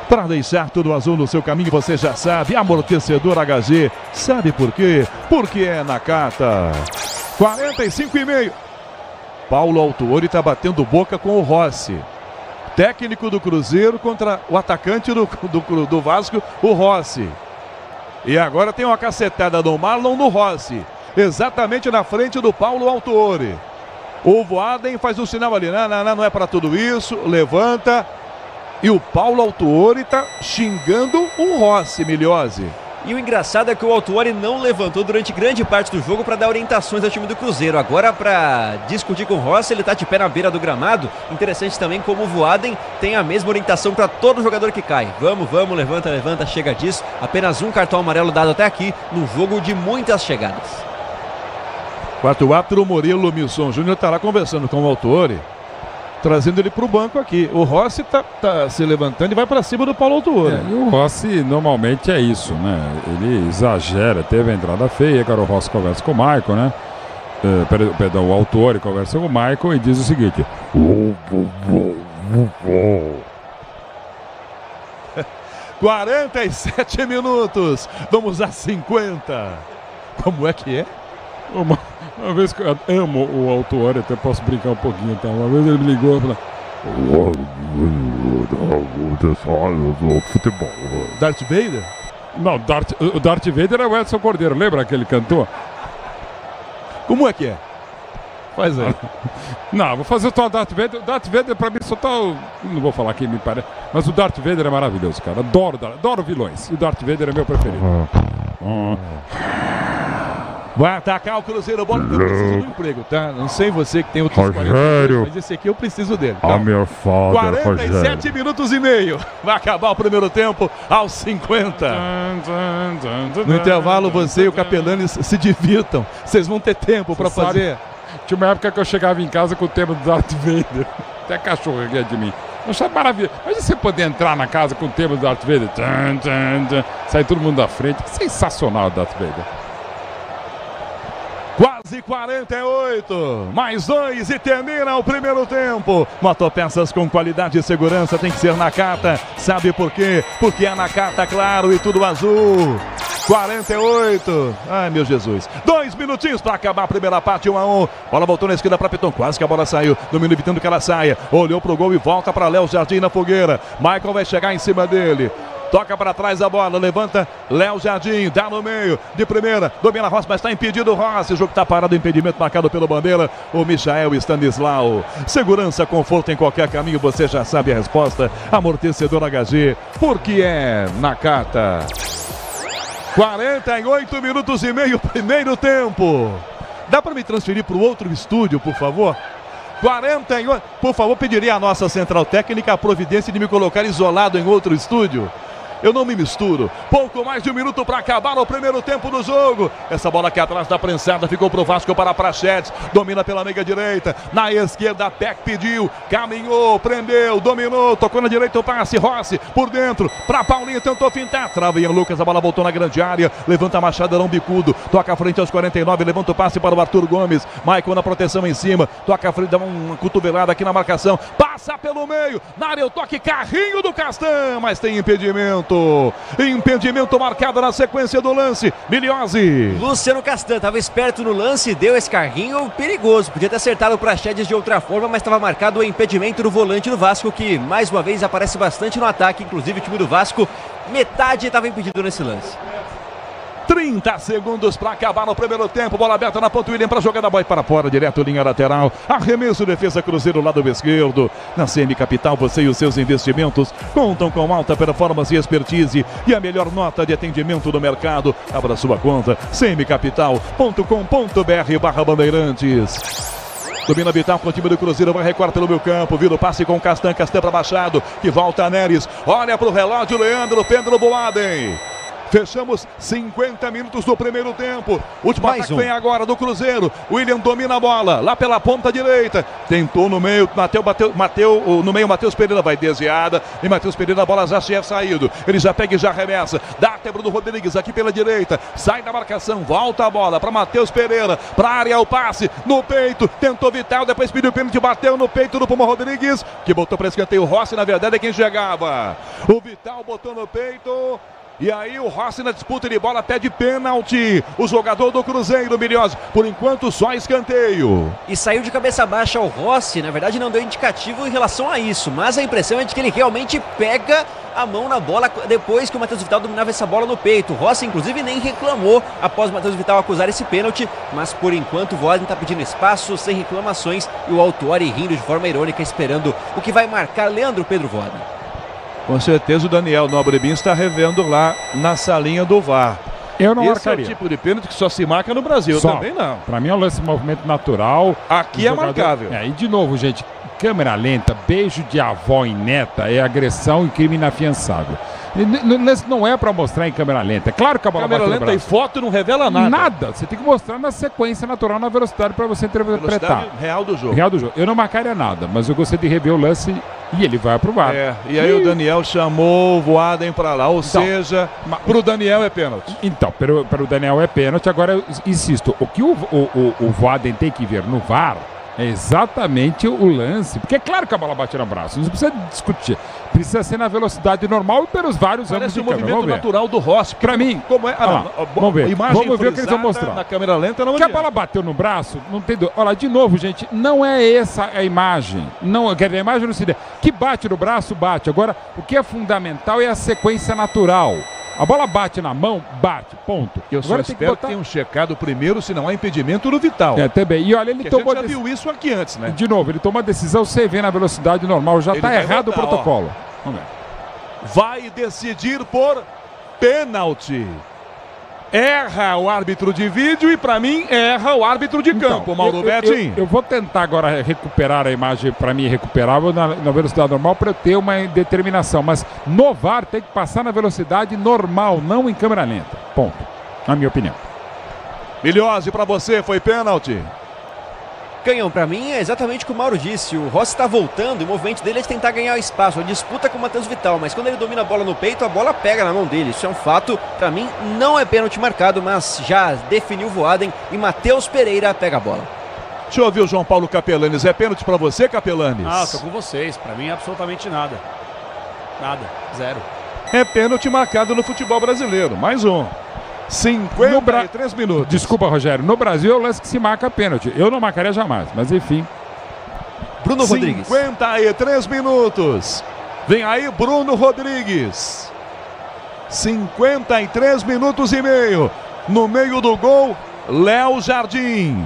Para deixar tudo azul no seu caminho, você já sabe, amortecedor HG. Sabe por quê? Porque é Nakata. 45,5. Paulo Autuori está batendo boca com o Rossi. Técnico do Cruzeiro contra o atacante do Vasco, o Rossi. E agora tem uma cacetada do Marlon no Rossi. Exatamente na frente do Paulo Autuori. O Boaden faz um sinal ali. Não é para tudo isso. Levanta. E o Paulo Autuori está xingando o Rossi, Miliose. E o engraçado é que o Autuori não levantou durante grande parte do jogo para dar orientações ao time do Cruzeiro. Agora, para discutir com o Rossi, ele está de pé na beira do gramado. Interessante também como o Voaden tem a mesma orientação para todo jogador que cai. Vamos, levanta, chega disso. Apenas um cartão amarelo dado até aqui, num jogo de muitas chegadas. Quarto árbitro, o Murilo Milson Júnior está lá conversando com o Autuori, trazendo ele para o banco aqui. O Rossi tá se levantando e vai para cima do Paulo Autuori. E o Rossi normalmente é isso, né? Ele exagera, teve a entrada feia, agora o Rossi conversa com o Michael, né? Perdão, o Autuori conversa com o Michael e diz o seguinte: 47 minutos, vamos a 50. Como é que é? Uma vez que eu amo o Autuori, até posso brincar um pouquinho, tá? Uma vez ele me ligou e falou: futebol. Darth Vader? Não, o Darth Vader é o Edson Cordeiro, lembra aquele cantor? Como é que é? Faz aí. Não, vou fazer o Darth Vader. O Darth Vader pra mim só tá... Não vou falar quem me parece, mas o Darth Vader é maravilhoso, cara. Adoro vilões. E o Darth Vader é meu preferido. Vai atacar o Cruzeiro, bola. Eu preciso do emprego, tá? Não sei você que tem outros 40, mas esse aqui eu preciso dele. Tá? 47 minutos e meio. Vai acabar o primeiro tempo aos 50. No intervalo, você e o Capelani se divirtam. Vocês vão ter tempo para fazer. Tinha uma época que eu chegava em casa com o tema do Darth Vader. Até cachorro ria de mim. Eu achava maravilha. Imagina você poder entrar na casa com o tema do Darth Vader. Sai todo mundo da frente. Sensacional o Darth Vader. Quase 48, mais 2 e termina o primeiro tempo. Motopeças com qualidade e segurança tem que ser Nakata. Sabe por quê? Porque é Nakata, claro, e tudo azul. 48, ai meu Jesus, 2 minutinhos para acabar a primeira parte, 1-1. Bola voltou na esquerda para Piton, quase que a bola saiu, domínio evitando que ela saia. Olhou pro gol e volta para Léo Jardim na fogueira. Michael vai chegar em cima dele. Toca para trás a bola, levanta Léo Jardim, dá no meio, de primeira, domina Rossi, mas está impedido o Rossi. O jogo está parado, impedimento marcado pelo bandeira, o Michael Stanislau. Segurança, conforto em qualquer caminho, você já sabe a resposta. Amortecedor HG, porque é Nakata. 48 minutos e meio, primeiro tempo. Dá para me transferir para o outro estúdio, por favor? 48, por favor, pediria à nossa central técnica a providência de me colocar isolado em outro estúdio. Eu não me misturo. Pouco mais de 1 minuto para acabar o primeiro tempo do jogo. Essa bola aqui atrás da prensada ficou pro Vasco para Prachetes. Domina pela meia direita. Na esquerda, Peck pediu. Caminhou, prendeu, dominou. Tocou na direita o passe. Rossi por dentro. Para Paulinho, tentou fintar. Trava Ian Lucas. A bola voltou na grande área. Levanta Machado, bicudo. Toca à frente aos 49. Levanta o passe para o Arthur Gomes. Michael na proteção em cima. Toca à frente, dá uma cotovelada aqui na marcação. Passa pelo meio. Na área o toque. Carrinho do Castan. Mas tem impedimento. Impedimento marcado na sequência do lance. Miliose. Luciano Castan estava esperto no lance, deu esse carrinho perigoso. Podia ter acertado o Praxedes de outra forma, mas estava marcado o impedimento do volante do Vasco, que mais uma vez aparece bastante no ataque. Inclusive o time do Vasco, metade estava impedido nesse lance. 30 segundos para acabar no primeiro tempo. Bola aberta na ponta, William para jogar da bola para fora, direto linha lateral. Arremesso, defesa, Cruzeiro, lado esquerdo. Na CM Capital, você e os seus investimentos contam com alta performance e expertise e a melhor nota de atendimento do mercado. Abra sua conta, cmcapital.com.br/bandeirantes. Domina Vital com o time do Cruzeiro, vai recuar pelo meio campo, vira o passe com o Castan para Machado, que volta a Neres. Olha para o relógio, Leandro, Pedro Boaden. Fechamos 50 minutos do primeiro tempo. Último ataque vem agora do Cruzeiro. William domina a bola lá pela ponta direita. Tentou no meio, no meio, Matheus Pereira vai desviada. E Matheus Pereira, a bola já tinha saído. Ele já pega e já arremessa. Dá até Bruno Rodrigues aqui pela direita. Sai da marcação, volta a bola para Matheus Pereira. Para a área, o passe no peito. Tentou Vital, depois pediu o pênalti, bateu no peito do Puma Rodrigues, que botou para escanteio. O Rossi, na verdade, é quem chegava. O Vital botou no peito. E aí o Rossi na disputa de bola pede pênalti. O jogador do Cruzeiro, Miliose, por enquanto só escanteio. E saiu de cabeça baixa o Rossi, na verdade não deu indicativo em relação a isso, mas a impressão é de que ele realmente pega a mão na bola depois que o Matheus Vital dominava essa bola no peito. O Rossi inclusive nem reclamou após o Matheus Vital acusar esse pênalti, mas por enquanto o Voaden está pedindo espaço, sem reclamações, e o Autuori rindo de forma irônica, esperando o que vai marcar Leandro Pedro Voaden. Com certeza o Daniel Nobrebin está revendo lá na salinha do VAR. Eu não Esse marcaria. É o tipo de pênalti que só se marca no Brasil, só. Também não. Para mim é um lance de movimento natural. Aqui é marcável. E de novo, gente, câmera lenta, beijo de avó em neta é agressão e crime inafiançável. Não é para mostrar em câmera lenta. É claro que a bola câmera bateu no lenta braço. e foto não revela nada. Nada. Você tem que mostrar na sequência natural, na velocidade para você interpretar. Velocidade real do jogo. Real do jogo. Eu não marcaria nada, mas eu gostei de rever o lance e ele vai pro VAR. E aí o Daniel chamou o Voaden para lá, ou seja, para o Daniel é pênalti. Então, para o Daniel é pênalti. Agora, eu insisto, o que o Voaden tem que ver no VAR é exatamente o lance. Porque é claro que a bola bate no braço, não precisa discutir. Precisa ser na velocidade normal e pelos vários ângulos de câmera. Parece o movimento natural do Rossi. Para mim, como é? Vamos ver. Vamos ver o que eles vão mostrar. Na câmera lenta não que a bola bateu no braço, não tem dúvida. Olha, de novo, gente, não é essa a imagem. Não, quer dizer, a imagem não se dê. Que bate no braço, bate. Agora, o que é fundamental é a sequência natural. A bola bate na mão, bate, ponto. Eu só espero que tenham checado primeiro se não há impedimento no Vital. Também. E olha, ele tomou... A gente já viu isso aqui antes, né? De novo, ele toma a decisão, você vê na velocidade normal, já está errado o protocolo. Vamos ver. Vai decidir por pênalti. Erra o árbitro de vídeo e, para mim, erra o árbitro de campo, Mauro Betting. Eu vou tentar agora recuperar a imagem, para mim, recuperável na velocidade normal, para eu ter uma determinação. Mas no VAR tem que passar na velocidade normal, não em câmera lenta. Ponto. Na minha opinião. Miliose, para você, foi pênalti? Canhão, para mim é exatamente o que o Mauro disse. O Rossi está voltando e o movimento dele é de tentar ganhar espaço. A disputa com o Matheus Vital, mas quando ele domina a bola no peito, a bola pega na mão dele. Isso é um fato. Para mim não é pênalti marcado, mas já definiu o Voaden e Matheus Pereira pega a bola. Deixa eu ouvir o João Paulo Capelanes. É pênalti para você, Capelanes? Tô com vocês. Para mim absolutamente nada. Nada. Zero. É pênalti marcado no futebol brasileiro. Mais um. 53 minutos. Desculpa, Rogério. No Brasil é o lance que se marca pênalti. Eu não marcaria jamais, mas enfim. Bruno Rodrigues. 53 minutos. Vem aí Bruno Rodrigues. 53 minutos e meio. No meio do gol, Léo Jardim.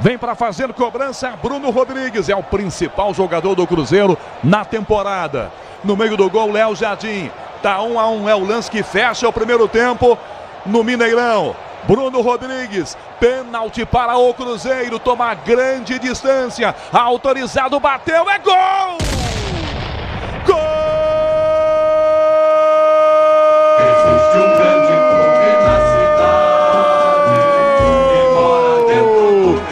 Vem para fazer cobrança Bruno Rodrigues. É o principal jogador do Cruzeiro na temporada. No meio do gol, Léo Jardim. Tá 1-1. É o lance que fecha o primeiro tempo. No Mineirão, Bruno Rodrigues, pênalti para o Cruzeiro, toma grande distância, autorizado, bateu, é gol! Gol! Existe um grande clube na cidade, do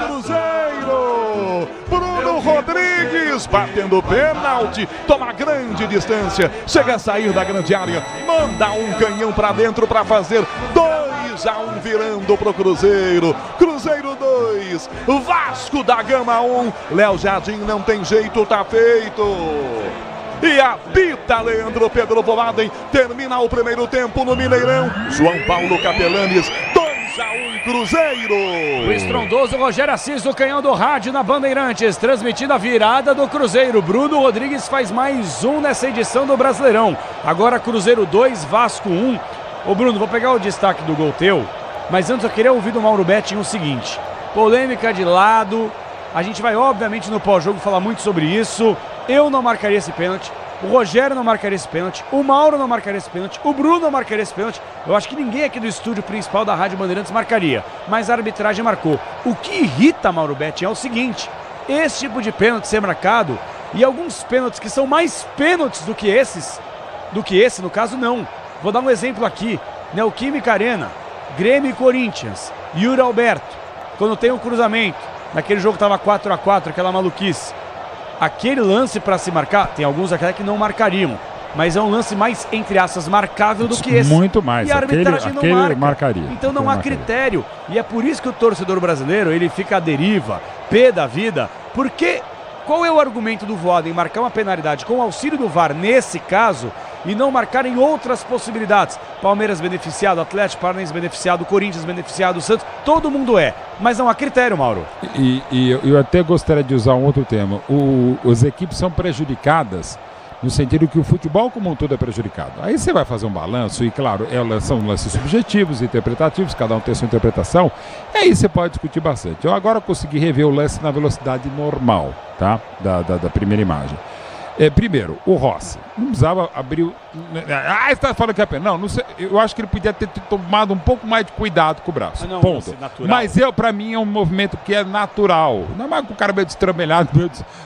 Cruzeiro, Bruno Rodrigues, batendo pênalti, toma grande distância, chega a sair da grande área, manda um canhão para dentro para fazer 2-1 virando pro Cruzeiro. Cruzeiro 2, Vasco da Gama 1. Léo Jardim não tem jeito, tá feito. E apita Leandro Pedro Voaden. Termina o primeiro tempo no Mineirão. João Paulo Capelanes, 2-1 Cruzeiro. O estrondoso Rogério Assis do Canhão do Rádio na Bandeirantes, transmitindo a virada do Cruzeiro. Bruno Rodrigues faz mais um nessa edição do Brasileirão. Agora Cruzeiro 2, Vasco 1. Ô Bruno, vou pegar o destaque do gol teu, mas antes eu queria ouvir do Mauro Betting o seguinte. Polêmica de lado, a gente vai obviamente no pós-jogo falar muito sobre isso. Eu não marcaria esse pênalti, o Rogério não marcaria esse pênalti, o Mauro não marcaria esse pênalti, o Bruno não marcaria esse pênalti. Eu acho que ninguém aqui do estúdio principal da Rádio Bandeirantes marcaria, mas a arbitragem marcou. O que irrita Mauro Betting é o seguinte, esse tipo de pênalti ser marcado e alguns pênaltis que são mais pênaltis do que esse no caso não. Vou dar um exemplo aqui. Neoquímica Arena, Grêmio e Corinthians, Yuri Alberto, quando tem um cruzamento, naquele jogo estava 4-4, aquela maluquice. Aquele lance para se marcar, tem alguns até que não marcariam, mas é um lance mais, entre aspas, marcável do que esse. Muito mais. E a arbitragem aquele não marcaria. Então não há critério. E é por isso que o torcedor brasileiro, ele fica à deriva, pé da vida, porque qual é o argumento do Voaden em marcar uma penalidade com o auxílio do VAR nesse caso e não marcar em outras possibilidades? Palmeiras beneficiado, Atlético Paranaense beneficiado, Corinthians beneficiado, Santos, todo mundo mas não há critério, Mauro. E eu até gostaria de usar um outro termo. As equipes são prejudicadas no sentido que o futebol como um todo é prejudicado. Aí você vai fazer um balanço e, claro, são lances subjetivos, interpretativos, cada um tem a sua interpretação, e aí você pode discutir bastante. Eu agora consegui rever o lance na velocidade normal, tá? Da primeira imagem. Primeiro, o Rossi não precisava abrir. Você está falando que é pena. Não sei, eu acho que ele podia ter tomado um pouco mais de cuidado com o braço. Não, ponto. Mas para mim é um movimento que é natural. Não é mais com o cara meio destrambelhado.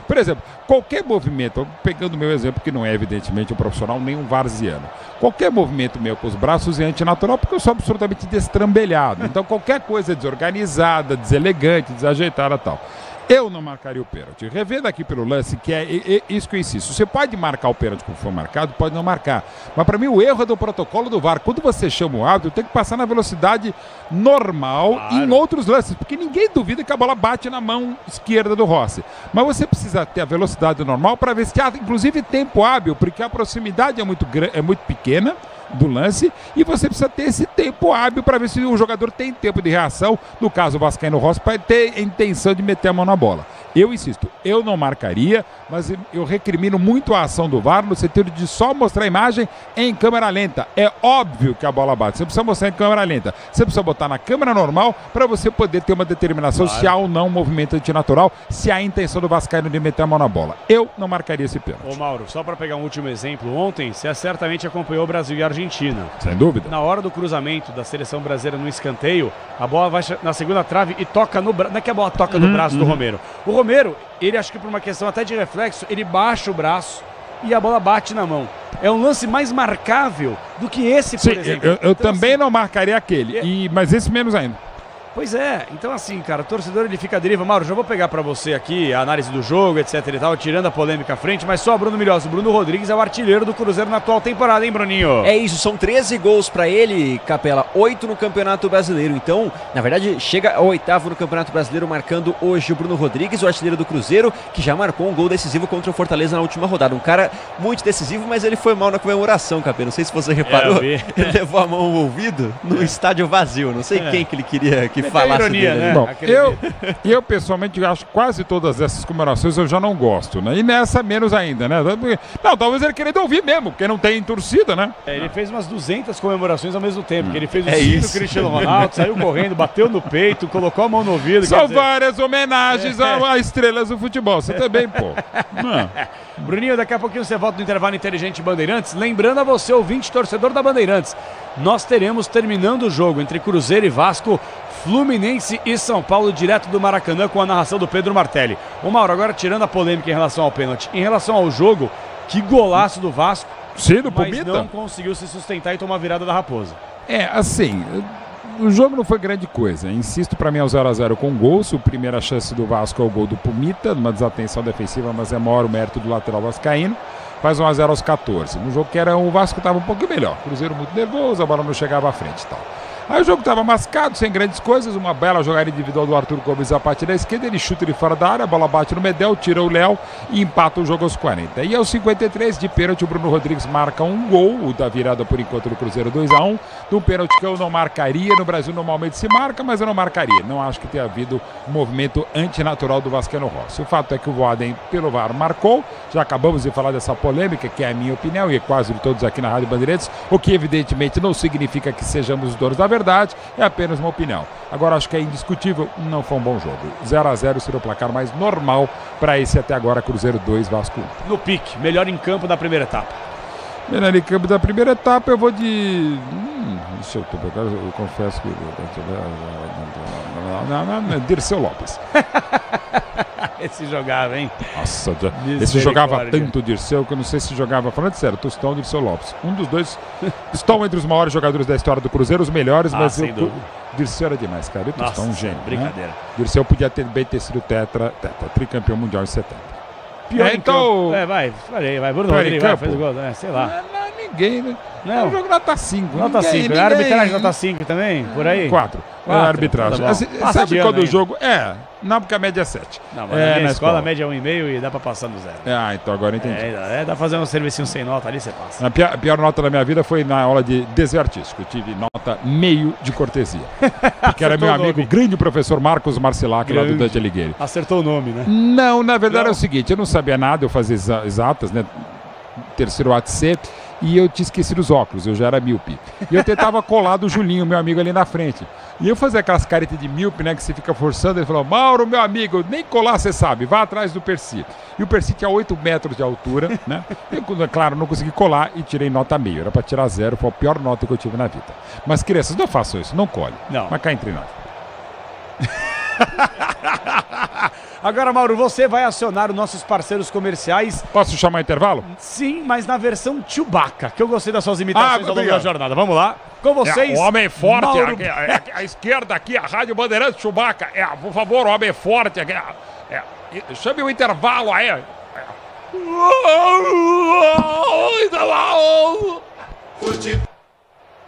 Por exemplo, qualquer movimento, pegando o meu exemplo, que não é evidentemente um profissional nem um varziano, qualquer movimento meu com os braços é antinatural porque eu sou absolutamente destrambelhado. Então qualquer coisa desorganizada, deselegante, desajeitada e tal. Eu não marcaria o pênalti. Revendo aqui pelo lance, que é isso que eu insisto. Você pode marcar o pênalti como for marcado, pode não marcar. Mas para mim o erro é do protocolo do VAR. Quando você chama o árbitro, tem que passar na velocidade normal e em outros lances. Porque ninguém duvida que a bola bate na mão esquerda do Rossi. Mas você precisa ter a velocidade normal para ver se há, inclusive, tempo hábil. Porque a proximidade é muito pequena do lance e você precisa ter esse tempo hábil para ver se o jogador tem tempo de reação, no caso o Vascaíno Rossi, para ter a intenção de meter a mão na bola. Eu insisto, eu não marcaria, mas eu recrimino muito a ação do VAR no sentido de só mostrar a imagem em câmera lenta. É óbvio que a bola bate, você precisa mostrar em câmera lenta, você precisa botar na câmera normal para você poder ter uma determinação se há ou não um movimento antinatural, se há a intenção do Vascaíno de meter a mão na bola. Eu não marcaria esse pênalti. Ô Mauro, só para pegar um último exemplo, ontem você certamente acompanhou o Brasil e a Argentina. Sem dúvida. Na hora do cruzamento da seleção brasileira no escanteio, a bola vai na segunda trave e toca no braço. Não é que a bola toca no braço do Romero. O Romero, ele acho que por uma questão até de reflexo, ele baixa o braço e a bola bate na mão. É um lance mais marcável do que esse, por exemplo. Eu então, também assim, não marcaria aquele, mas esse menos ainda. Pois é, então assim, cara, o torcedor ele fica à deriva. Mauro, já vou pegar pra você aqui a análise do jogo, etc e tal, tirando a polêmica à frente, mas só Bruno Milhosa. O Bruno Rodrigues é o artilheiro do Cruzeiro na atual temporada, hein, Bruninho? É isso, são 13 gols pra ele, Capela, 8 no Campeonato Brasileiro. Então, na verdade, chega ao 8º no Campeonato Brasileiro, marcando hoje o Bruno Rodrigues, o artilheiro do Cruzeiro, que já marcou um gol decisivo contra o Fortaleza na última rodada. Um cara muito decisivo, mas ele foi mal na comemoração, Capela. Não sei se você reparou, ele levou a mão ao ouvido no estádio vazio. Não sei quem que ele queria que falasse ironia, dele. Né? Bom, eu pessoalmente acho que quase todas essas comemorações eu já não gosto, né? E nessa menos ainda, né? Não, talvez ele querendo ouvir mesmo, porque não tem torcida, né? Ele fez umas 200 comemorações ao mesmo tempo, que ele fez o sino do Cristiano Ronaldo, saiu correndo, bateu no peito, colocou a mão no ouvido. São várias homenagens a estrelas do futebol, você também, pô. Bruninho, daqui a pouquinho você volta no intervalo inteligente Bandeirantes. Lembrando a você, ouvinte, torcedor da Bandeirantes, nós teremos, terminando o jogo entre Cruzeiro e Vasco, Fluminense e São Paulo, direto do Maracanã, com a narração do Pedro Martelli. Ô Mauro, agora tirando a polêmica em relação ao pênalti, em relação ao jogo, que golaço do Vasco, mas não conseguiu se sustentar e tomar a virada da Raposa. Assim, o jogo não foi grande coisa. Insisto, para mim é o 0-0 com gols. A primeira chance do Vasco é o gol do Pumita, numa desatenção defensiva, mas é maior o mérito do lateral vascaíno. Faz 1-0 aos 14. No jogo que era o Vasco estava um pouquinho melhor. Cruzeiro muito nervoso, a bola não chegava à frente e tal. Aí o jogo estava mascado, sem grandes coisas, uma bela jogada individual do Arthur Gomes a partir da esquerda, ele chuta de fora da área, a bola bate no Medel, tira o Léo e empata o jogo aos 40. E aos 53, de pênalti, o Bruno Rodrigues marca um gol, o da virada por enquanto do Cruzeiro 2-1, de um pênalti que eu não marcaria, no Brasil normalmente se marca, mas eu não marcaria. Não acho que tenha havido um movimento antinatural do Vascaíno Rossi. O fato é que o Voaden, pelo VAR, marcou, já acabamos de falar dessa polêmica, que é a minha opinião, e é quase de todos aqui na Rádio Bandeirantes, o que evidentemente não significa que sejamos os donos da verdade, é apenas uma opinião. Agora acho que é indiscutível, não foi um bom jogo. 0-0 seria o placar mais normal para esse até agora Cruzeiro 2, Vasco 1. No pique, melhor em campo da primeira etapa. Melhor em campo da primeira etapa eu vou de... Deixa eu confesso que... Dirceu Lopes. Esse jogava, hein? Nossa, esse jogava tanto, Dirceu, que eu não sei se jogava, falando sério, Tostão e Dirceu Lopes. Um dos dois estão entre os maiores jogadores da história do Cruzeiro, os melhores, mas o Dirceu era demais, cara. E o Tostão um gênio. Brincadeira. Né? Dirceu podia ter sido tricampeão mundial em 70. Pior então. Vai, Bruno Rodrigues, fez o gol, sei lá. Ninguém, né? Não. O jogo nota 5. Nota 5. A arbitragem nota 5 também? Por aí? 4. A arbitragem. Tá sabe quando o jogo. Não, porque a média é 7. Não, mas na minha escola a média é 1,5 e dá pra passar no 0. Então agora eu entendi. Dá pra fazer um servicinho sem nota ali, você passa. A pior nota da minha vida foi na aula de desenho artístico. Eu tive nota meio de cortesia. Porque era meu amigo, grande professor Marcos Marcilac, lá do Dante Alighieri. Acertou o nome, né? Não, na verdade é o seguinte, eu não sabia nada, eu fazia exatas, né? Terceiro ATC. E eu tinha esquecido os óculos, eu já era míope. E eu tentava colar do Julinho, meu amigo ali na frente. E eu fazia aquelas caretas de míope, né, que você fica forçando. Ele falou, Mauro, meu amigo, nem colar você sabe, vá atrás do Percy. E o Percy tinha 8 metros de altura, né? Eu, claro, não consegui colar e tirei nota meio. Era pra tirar 0, foi a pior nota que eu tive na vida. Mas crianças, não façam isso, não colhe. Não. Mas cá entre nós. Agora, Mauro, você vai acionar os nossos parceiros comerciais. Posso chamar intervalo? Sim, mas na versão Chewbacca, que eu gostei das suas imitações ao longo da jornada. Vamos lá, com vocês. O homem forte, Mauro... a esquerda aqui, a Rádio Bandeirantes Chewbacca. Por favor, o homem forte. Chame o intervalo aí.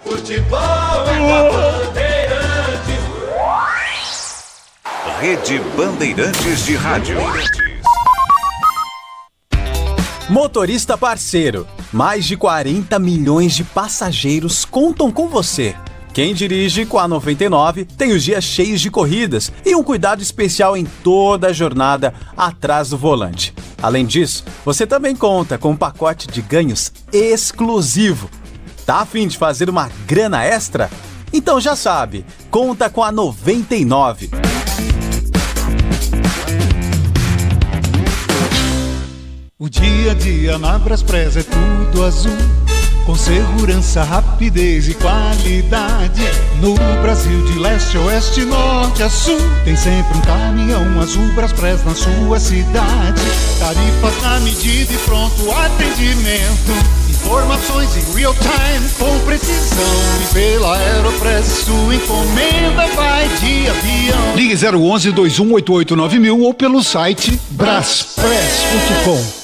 Futebol é Bandeirantes. Rede Bandeirantes de Rádio. Motorista parceiro, mais de 40 milhões de passageiros contam com você. Quem dirige com a 99 tem os dias cheios de corridas e um cuidado especial em toda a jornada atrás do volante. Além disso, você também conta com um pacote de ganhos exclusivo. Tá a fim de fazer uma grana extra? Então já sabe, conta com a 99. O dia a dia na Braspress é tudo azul, com segurança, rapidez e qualidade. No Brasil de leste a oeste, norte a sul, tem sempre um caminhão azul Braspress na sua cidade. Tarifas na medida e pronto atendimento, informações em real time com precisão. E pela Aeropress sua encomenda vai de avião. Ligue 011 2188 9000 ou pelo site braspress.com.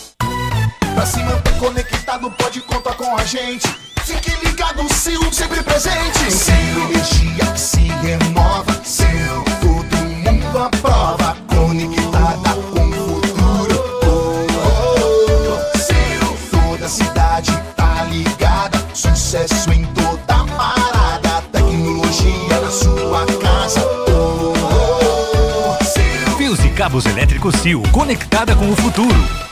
Pra se manter conectado, pode contar com a gente. Fique ligado, Sil, sempre presente. Sil, energia que se renova. Sil, todo mundo aprova. Conectada com o futuro. Sil, toda cidade tá ligada. Sucesso em toda parada. Tecnologia na sua casa. Fios e cabos elétricos Sil, conectada com o futuro.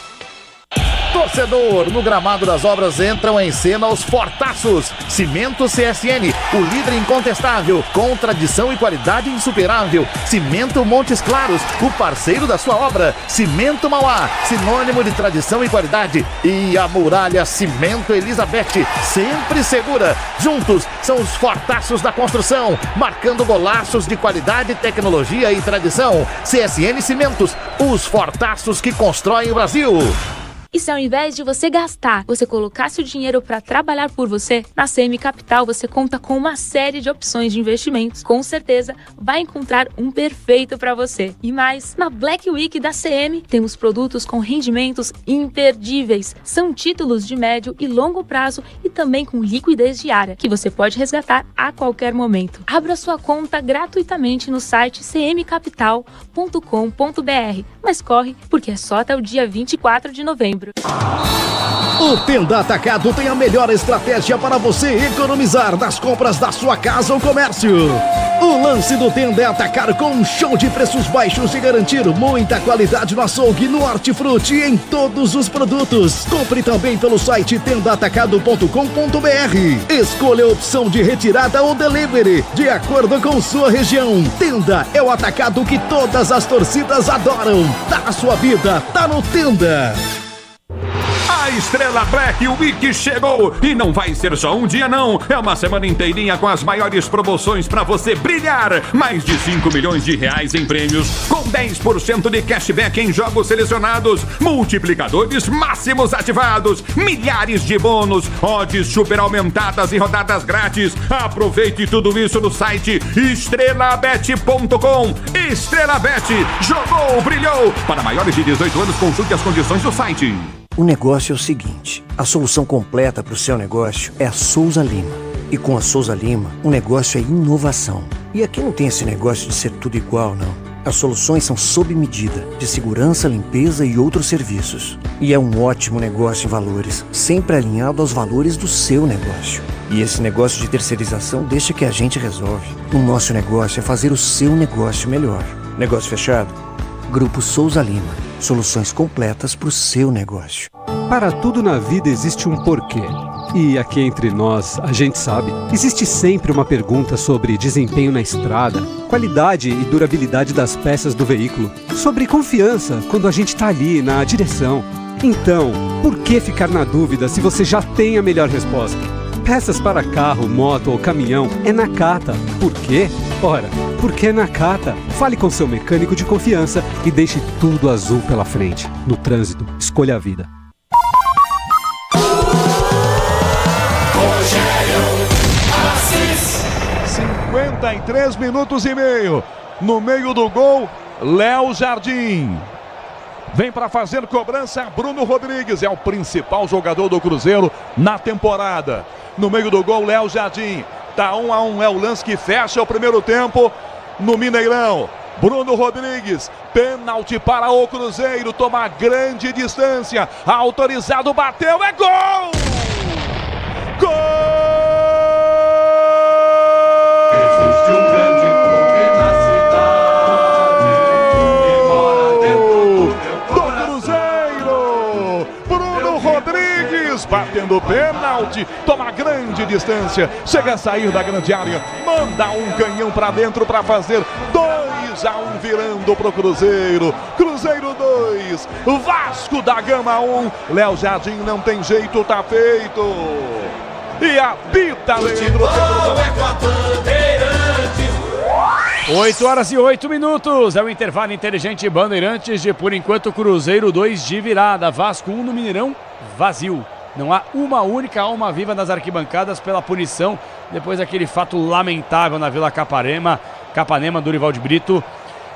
Torcedor, no gramado das obras entram em cena os fortaços. Cimento CSN, o líder incontestável, com tradição e qualidade insuperável. Cimento Montes Claros, o parceiro da sua obra. Cimento Mauá, sinônimo de tradição e qualidade. E a Muralha Cimento Elizabeth, sempre segura. Juntos, são os fortaços da construção, marcando golaços de qualidade, tecnologia e tradição. CSN Cimentos, os fortaços que constroem o Brasil. E se ao invés de você gastar, você colocasse o dinheiro para trabalhar por você, na CM Capital você conta com uma série de opções de investimentos. Com certeza vai encontrar um perfeito para você. E mais, na Black Week da CM temos produtos com rendimentos imperdíveis. São títulos de médio e longo prazo e também com liquidez diária, que você pode resgatar a qualquer momento. Abra sua conta gratuitamente no site cmcapital.com.br. Mas corre, porque é só até o dia 24 de novembro. O Tenda Atacado tem a melhor estratégia para você economizar nas compras da sua casa ou comércio. O lance do Tenda é atacar com um show de preços baixos e garantir muita qualidade no açougue, no hortifruti e em todos os produtos. Compre também pelo site tendaatacado.com.br. Escolha a opção de retirada ou delivery, de acordo com sua região. Tenda é o atacado que todas as torcidas adoram. Tá na sua vida, tá no Tenda. A Estrela Black Week chegou e não vai ser só um dia não, é uma semana inteirinha com as maiores promoções para você brilhar. Mais de 5 milhões de reais em prêmios, com 10% de cashback em jogos selecionados, multiplicadores máximos ativados, milhares de bônus, odds super aumentadas e rodadas grátis. Aproveite tudo isso no site estrelabet.com. Estrela Bet, jogou, brilhou. Para maiores de 18 anos, consulte as condições do site. O negócio é o seguinte, a solução completa para o seu negócio é a Souza Lima. E com a Souza Lima, o negócio é inovação. E aqui não tem esse negócio de ser tudo igual, não. As soluções são sob medida, de segurança, limpeza e outros serviços. E é um ótimo negócio em valores, sempre alinhado aos valores do seu negócio. E esse negócio de terceirização deixa que a gente resolve. O nosso negócio é fazer o seu negócio melhor. Negócio fechado? Grupo Souza Lima. Soluções completas para o seu negócio. Para tudo na vida existe um porquê. E aqui entre nós, a gente sabe, existe sempre uma pergunta sobre desempenho na estrada, qualidade e durabilidade das peças do veículo, sobre confiança quando a gente está ali na direção. Então, por que ficar na dúvida se você já tem a melhor resposta? Peças para carro, moto ou caminhão é Nakata. Por quê? Ora, porque é Nakata. Fale com seu mecânico de confiança e deixe tudo azul pela frente. No trânsito, escolha a vida. 53 minutos e meio. No meio do gol, Léo Jardim. Vem para fazer cobrança Bruno Rodrigues. É o principal jogador do Cruzeiro na temporada. No meio do gol, Léo Jardim. Tá 1-1, é o lance que fecha o primeiro tempo no Mineirão. Bruno Rodrigues, pênalti para o Cruzeiro, toma grande distância. Autorizado, bateu, é gol! Gol! Existe um grande clube na cidade que mora dentro do Cruzeiro. Bruno Rodrigues batendo pênalti, toma grande distância, chega a sair da grande área, manda um canhão para dentro para fazer 2-1 virando pro Cruzeiro. Cruzeiro 2, Vasco da Gama 1. Léo Jardim não tem jeito, tá feito. E apita Leandro. 8 horas e 8 minutos, é o intervalo inteligente Bandeirantes de, por enquanto, Cruzeiro 2 de virada, Vasco 1 no Mineirão, vazio. Não há uma única alma viva nas arquibancadas pela punição, depois daquele fato lamentável na Vila Capanema, Dorival de Brito,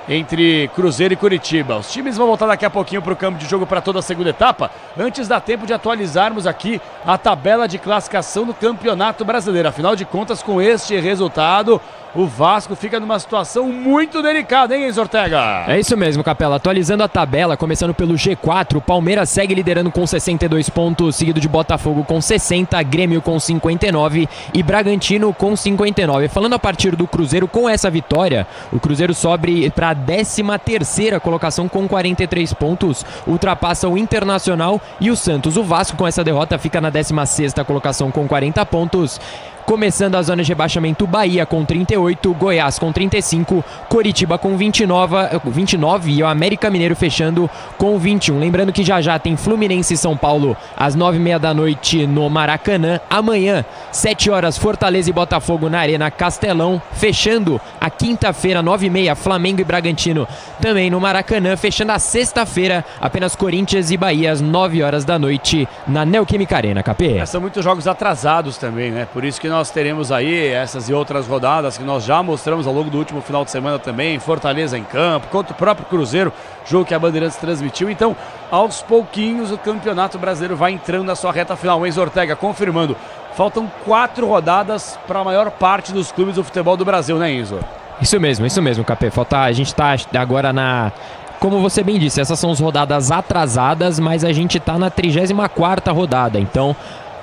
entre Cruzeiro e Curitiba. Os times vão voltar daqui a pouquinho para o campo de jogo para toda a segunda etapa. Antes dá tempo de atualizarmos aqui a tabela de classificação do Campeonato Brasileiro. Afinal de contas, com este resultado, o Vasco fica numa situação muito delicada, hein, Enzo Ortega? É isso mesmo, Capela. Atualizando a tabela, começando pelo G4, o Palmeiras segue liderando com 62 pontos, seguido de Botafogo com 60, Grêmio com 59 e Bragantino com 59. Falando a partir do Cruzeiro, com essa vitória, o Cruzeiro sobe para a 13ª colocação com 43 pontos, ultrapassa o Internacional e o Santos. O Vasco, com essa derrota, fica na 16ª colocação com 40 pontos. Começando a zona de rebaixamento, Bahia com 38, Goiás com 35, Coritiba com 29 e o América Mineiro fechando com 21. Lembrando que já tem Fluminense e São Paulo às 9h30 da noite no Maracanã. Amanhã, 7 horas, Fortaleza e Botafogo na Arena Castelão. Fechando a quinta-feira, 9h30, Flamengo e Bragantino também no Maracanã. Fechando a sexta-feira, apenas Corinthians e Bahia às 9 horas da noite na Neoquímica Arena, KP. São muitos jogos atrasados também, né? Por isso que nós teremos aí essas e outras rodadas que nós já mostramos ao longo do último final de semana também, Fortaleza em campo, contra o próprio Cruzeiro, jogo que a Bandeirantes transmitiu. Então, aos pouquinhos, o Campeonato Brasileiro vai entrando na sua reta final. Enzo Ortega confirmando, faltam 4 rodadas para a maior parte dos clubes do futebol do Brasil, né, Enzo? Isso mesmo, Capê. A gente está agora na... Como você bem disse, essas são as rodadas atrasadas, mas a gente está na 34ª rodada, então...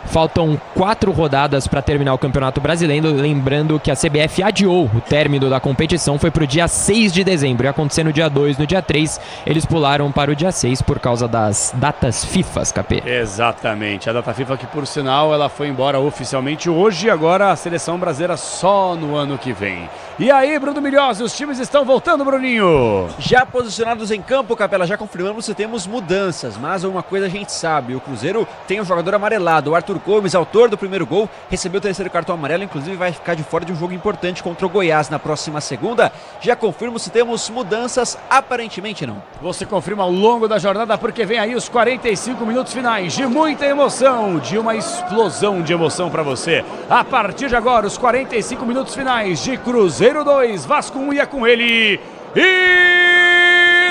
Faltam 4 rodadas para terminar o Campeonato Brasileiro. Lembrando que a CBF adiou o término da competição, foi para o dia 6 de dezembro. Ia acontecer no dia 2, no dia 3. Eles pularam para o dia 6 por causa das datas FIFAs, Capê. Exatamente. A data FIFA que, por sinal, ela foi embora oficialmente hoje. Agora a seleção brasileira só no ano que vem. E aí, Bruno Milhose, os times estão voltando, Bruninho? Já posicionados em campo, Capela, já confirmamos que temos mudanças, mas uma coisa a gente sabe, o Cruzeiro tem um jogador amarelado, o Arthur Gomes, autor do primeiro gol, recebeu o terceiro cartão amarelo, inclusive vai ficar de fora de um jogo importante contra o Goiás na próxima segunda. Já confirmo se temos mudanças, aparentemente não. Você confirma ao longo da jornada, porque vem aí os 45 minutos finais de muita emoção, de uma explosão de emoção para você. A partir de agora, os 45 minutos finais de Cruzeiro 2, Vasco 1 e é com ele.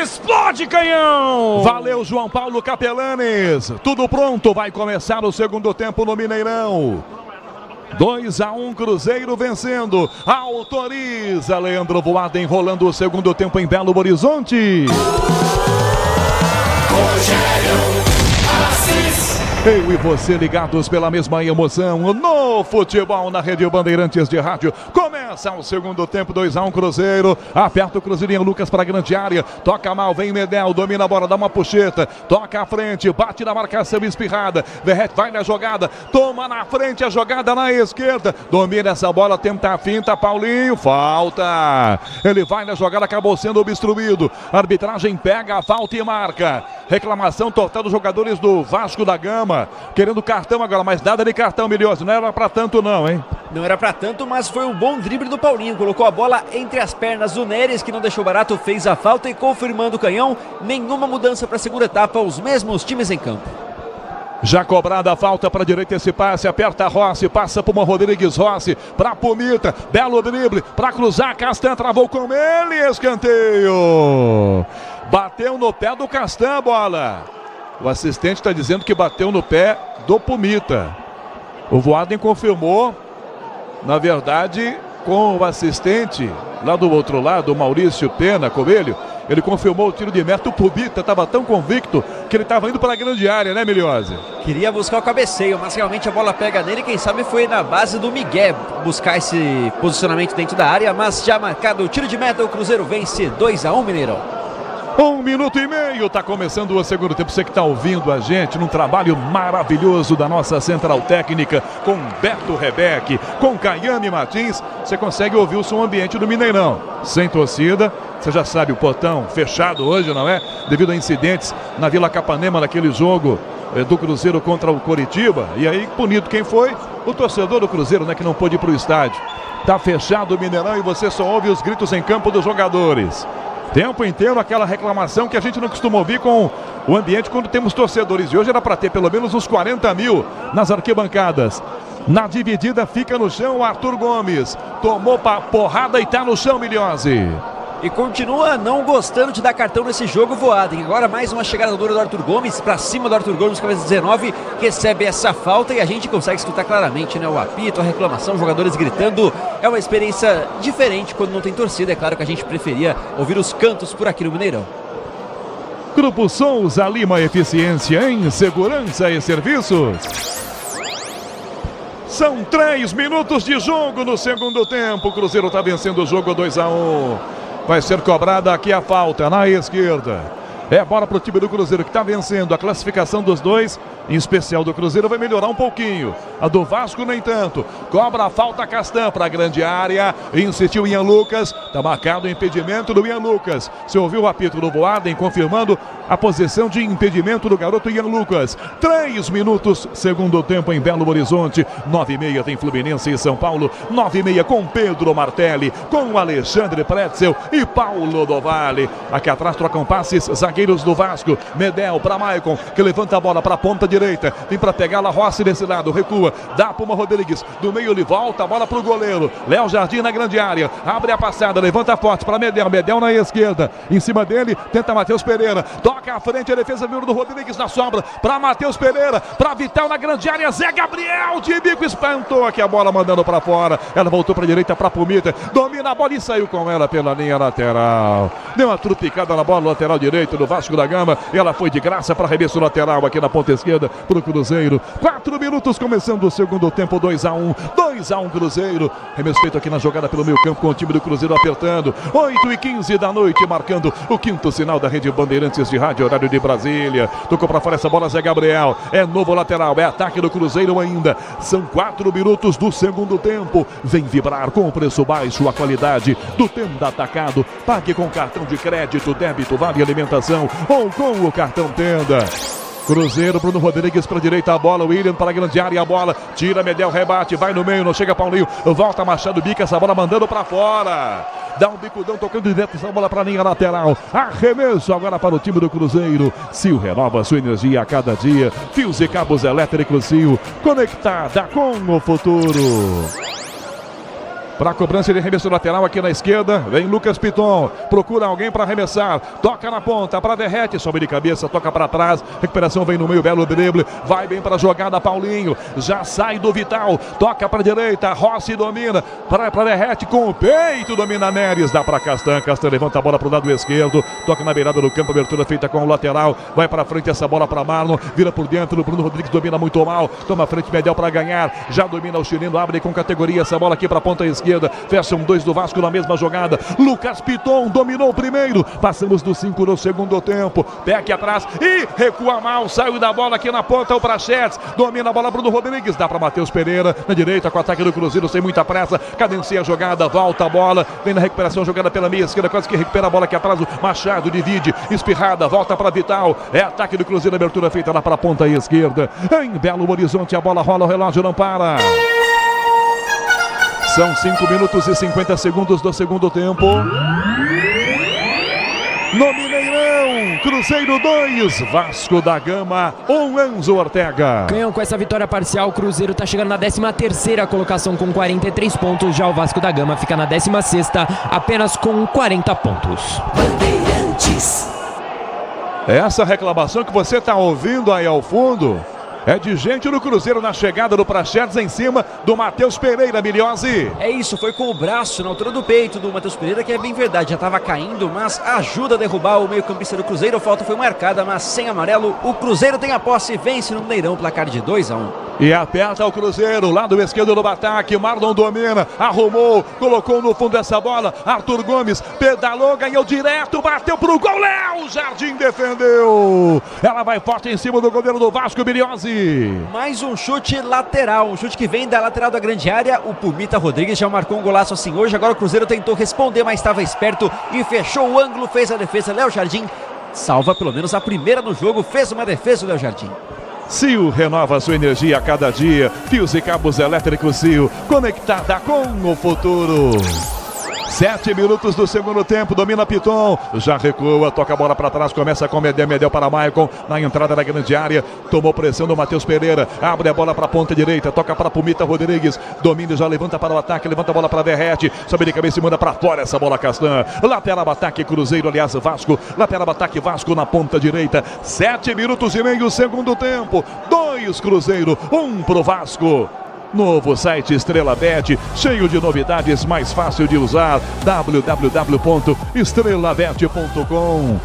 Explode, canhão! Valeu, João Paulo Capelanes. Tudo pronto, vai começar o segundo tempo no Mineirão. 2-1, Cruzeiro vencendo. Autoriza Leandro Voada, enrolando o segundo tempo em Belo Horizonte. Eu e você ligados pela mesma emoção no futebol na Rede Bandeirantes de Rádio. Começa o segundo tempo, 2-1 Cruzeiro. Aperta o Cruzeirinho, Lucas para a grande área. Toca mal, vem Medel, domina a bola, dá uma puxeta. Toca à frente, bate na marcação espirrada. Verrete vai na jogada, toma na frente a jogada na esquerda. Domina essa bola, tenta a finta, Paulinho, falta. Ele vai na jogada, acabou sendo obstruído. A arbitragem pega a falta e marca. Reclamação total dos jogadores do Vasco da Gama. Querendo cartão agora, mas nada de cartão, Milhose. Não era pra tanto não, hein? Não era pra tanto, mas foi um bom drible do Paulinho. Colocou a bola entre as pernas do Neres, que não deixou barato, fez a falta e confirmando o canhão. Nenhuma mudança para a segunda etapa, os mesmos times em campo. Já cobrada a falta para a direita, esse passe, aperta Rossi, passa para uma Rodrigues Rossi, para Pumita, belo drible, para cruzar, Castan travou com ele, escanteio. Bateu no pé do Castan a bola. O assistente está dizendo que bateu no pé do Pumita. O Voaden confirmou, na verdade, com o assistente lá do outro lado, o Maurício Pena Coelho. Ele confirmou o tiro de meta. O Pumita estava tão convicto que ele estava indo para a grande área, né, Milhose? Queria buscar o cabeceio, mas realmente a bola pega nele. Quem sabe foi na base do Miguel buscar esse posicionamento dentro da área, mas já marcado o tiro de meta, o Cruzeiro vence 2-1, Mineirão. 1 minuto e meio, tá começando o segundo tempo. Você que tá ouvindo a gente num trabalho maravilhoso da nossa central técnica, com Beto Rebeck, com Caiane Martins, você consegue ouvir o som ambiente do Mineirão. Sem torcida, você já sabe, o portão fechado hoje, não é? Devido a incidentes na Vila Capanema, naquele jogo do Cruzeiro contra o Coritiba. E aí, punido quem foi? O torcedor do Cruzeiro, né, que não pôde ir pro estádio. Tá fechado o Mineirão e você só ouve os gritos em campo dos jogadores. Tempo inteiro aquela reclamação que a gente não costuma ouvir com o ambiente quando temos torcedores. E hoje era para ter pelo menos uns 40 mil nas arquibancadas. Na dividida fica no chão o Arthur Gomes. Tomou porrada e tá no chão, Milhose. E continua não gostando de dar cartão nesse jogo, Voaden. Agora mais uma chegada dura do Arthur Gomes, para cima do Arthur Gomes, cabeça 19, recebe essa falta e a gente consegue escutar claramente, né? O apito, a reclamação, jogadores gritando. É uma experiência diferente quando não tem torcida. É claro que a gente preferia ouvir os cantos por aqui no Mineirão. Grupo Souza Lima, eficiência em segurança e serviços. São 3 minutos de jogo no segundo tempo. O Cruzeiro está vencendo o jogo 2-1. Vai ser cobrada aqui a falta na esquerda. É bola para o time do Cruzeiro que está vencendo. A classificação dos dois, em especial do Cruzeiro, vai melhorar um pouquinho. A do Vasco, nem tanto. Cobra a falta Castan para a grande área. Insistiu Ian Lucas. Está marcado o impedimento do Ian Lucas. Você ouviu o apito do Voaden confirmando a posição de impedimento do garoto Ian Lucas. 3 minutos, segundo tempo em Belo Horizonte. 9h30 tem Fluminense e São Paulo. 9h30 com Pedro Martelli, com Alexandre Pretzel e Paulo do Vale. Aqui atrás trocam passes zagueiros do Vasco. Medel para Maicon, que levanta a bola para a ponta direita. Vem para pegar a Rossi desse lado, recua. Dá para uma Rodrigues. Do meio ele volta, a bola para o goleiro. Léo Jardim na grande área. Abre a passada, levanta forte para Medel. Medel na esquerda. Em cima dele, tenta Matheus Pereira. Toca à frente, a defesa do Rodrigues na sombra. Para Matheus Pereira. Para Vital na grande área. Zé Gabriel de bico espantou aqui a bola mandando para fora. Ela voltou para a direita para Pumita. Domina a bola e saiu com ela pela linha lateral. Deu uma trupicada na bola lateral direito do do Vasco da Gama. Ela foi de graça para arremesso lateral aqui na ponta esquerda para o Cruzeiro. 4 minutos começando o segundo tempo, 2-1. 2-1 Cruzeiro. Arremesso feito aqui na jogada pelo meio campo com o time do Cruzeiro apertando. 8h15 da noite, marcando o quinto sinal da Rede Bandeirantes de Rádio, horário de Brasília. Tocou para fora essa bola, Zé Gabriel. É novo lateral, é ataque do Cruzeiro ainda. São 4 minutos do segundo tempo. Vem vibrar com o preço baixo, a qualidade do Tenda Atacado. Pague com cartão de crédito, débito, vale alimentação ou com o cartão Tenda. Cruzeiro, Bruno Rodrigues para a direita, a bola, William para a grande área, a bola, tira, Medel, rebate, vai no meio, não chega Paulinho, volta Machado, bica essa bola, mandando para fora. Dá um bicudão, tocando direto essa bola para a linha lateral. Arremesso agora para o time do Cruzeiro. Sil renova sua energia a cada dia. Fios e cabos elétricos Sil, conectada com o futuro. Para a cobrança de arremesso lateral aqui na esquerda, vem Lucas Piton, procura alguém para arremessar, toca na ponta, para Derrete, sobe de cabeça, toca para trás, recuperação vem no meio, belo drible, vai bem para a jogada, Paulinho, já sai do Vital, toca para a direita, Rossi domina, para Derrete com o peito, domina Neres, dá para Castan, Castan levanta a bola para o lado esquerdo, toca na beirada do campo, abertura feita com o lateral, vai para frente essa bola para Marlon, vira por dentro, o Bruno Rodrigues domina muito mal, toma frente, Medel para ganhar, já domina o chileno, abre com categoria essa bola aqui para a ponta esquerda, fecham 2 do Vasco na mesma jogada. Lucas Piton dominou o primeiro. Passamos do 5 no segundo tempo. Pé aqui atrás e recua mal. Saiu da bola aqui na ponta o Prachetes. Domina a bola Bruno Rodrigues. Dá para Matheus Pereira na direita com o ataque do Cruzeiro sem muita pressa. Cadencia a jogada. Volta a bola. Vem na recuperação jogada pela meia esquerda. Quase que recupera a bola aqui atrás. O Machado divide. Espirrada. Volta para Vital. É ataque do Cruzeiro. Abertura feita lá para a ponta esquerda. Em Belo Horizonte a bola rola. O relógio não para. São 5 minutos e 50 segundos do segundo tempo. No Mineirão, Cruzeiro 2, Vasco da Gama 1, Enzo Ortega. Canhão, com essa vitória parcial, o Cruzeiro está chegando na 13ª colocação com 43 pontos. Já o Vasco da Gama fica na 16ª, apenas com 40 pontos. Bandeirantes. Essa reclamação que você está ouvindo aí ao fundo é de gente do Cruzeiro na chegada do Prachetes em cima do Matheus Pereira, Miliose. É isso, foi com o braço na altura do peito do Matheus Pereira, que é bem verdade, já estava caindo, mas ajuda a derrubar o meio-campista do Cruzeiro. A falta foi marcada, mas sem amarelo. O Cruzeiro tem a posse e vence no Mineirão, placar de 2-1. E aperta o Cruzeiro, lado esquerdo do ataque, Marlon domina, arrumou, colocou no fundo essa bola, Arthur Gomes pedalou, ganhou direto, bateu pro gol, Léo Jardim defendeu. Ela vai forte em cima do goleiro do Vasco, Miliose. Mais um chute lateral, um chute que vem da lateral da grande área. O Pumita Rodrigues já marcou um golaço assim hoje. Agora o Cruzeiro tentou responder, mas estava esperto e fechou o ângulo, fez a defesa. Léo Jardim salva pelo menos a primeira no jogo, fez uma defesa o Léo Jardim. Sil renova sua energia a cada dia. Fios e cabos elétricos Sil, conectada com o futuro. 7 minutos do segundo tempo, domina Piton, já recua, toca a bola para trás, começa com Medel para Maicon, na entrada da grande área, tomou pressão do Matheus Pereira, abre a bola para a ponta direita, toca para Pumita Rodrigues, domina e já levanta para o ataque, levanta a bola para Derrete, sobe de cabeça e manda para fora essa bola, Castan. Lateral ataque Cruzeiro, aliás Vasco, lateral ataque Vasco na ponta direita. 7 minutos e meio, segundo tempo, 2 Cruzeiro, 1 pro Vasco. Novo site Estrela Bet, cheio de novidades, mais fácil de usar, www.estrelabet.com.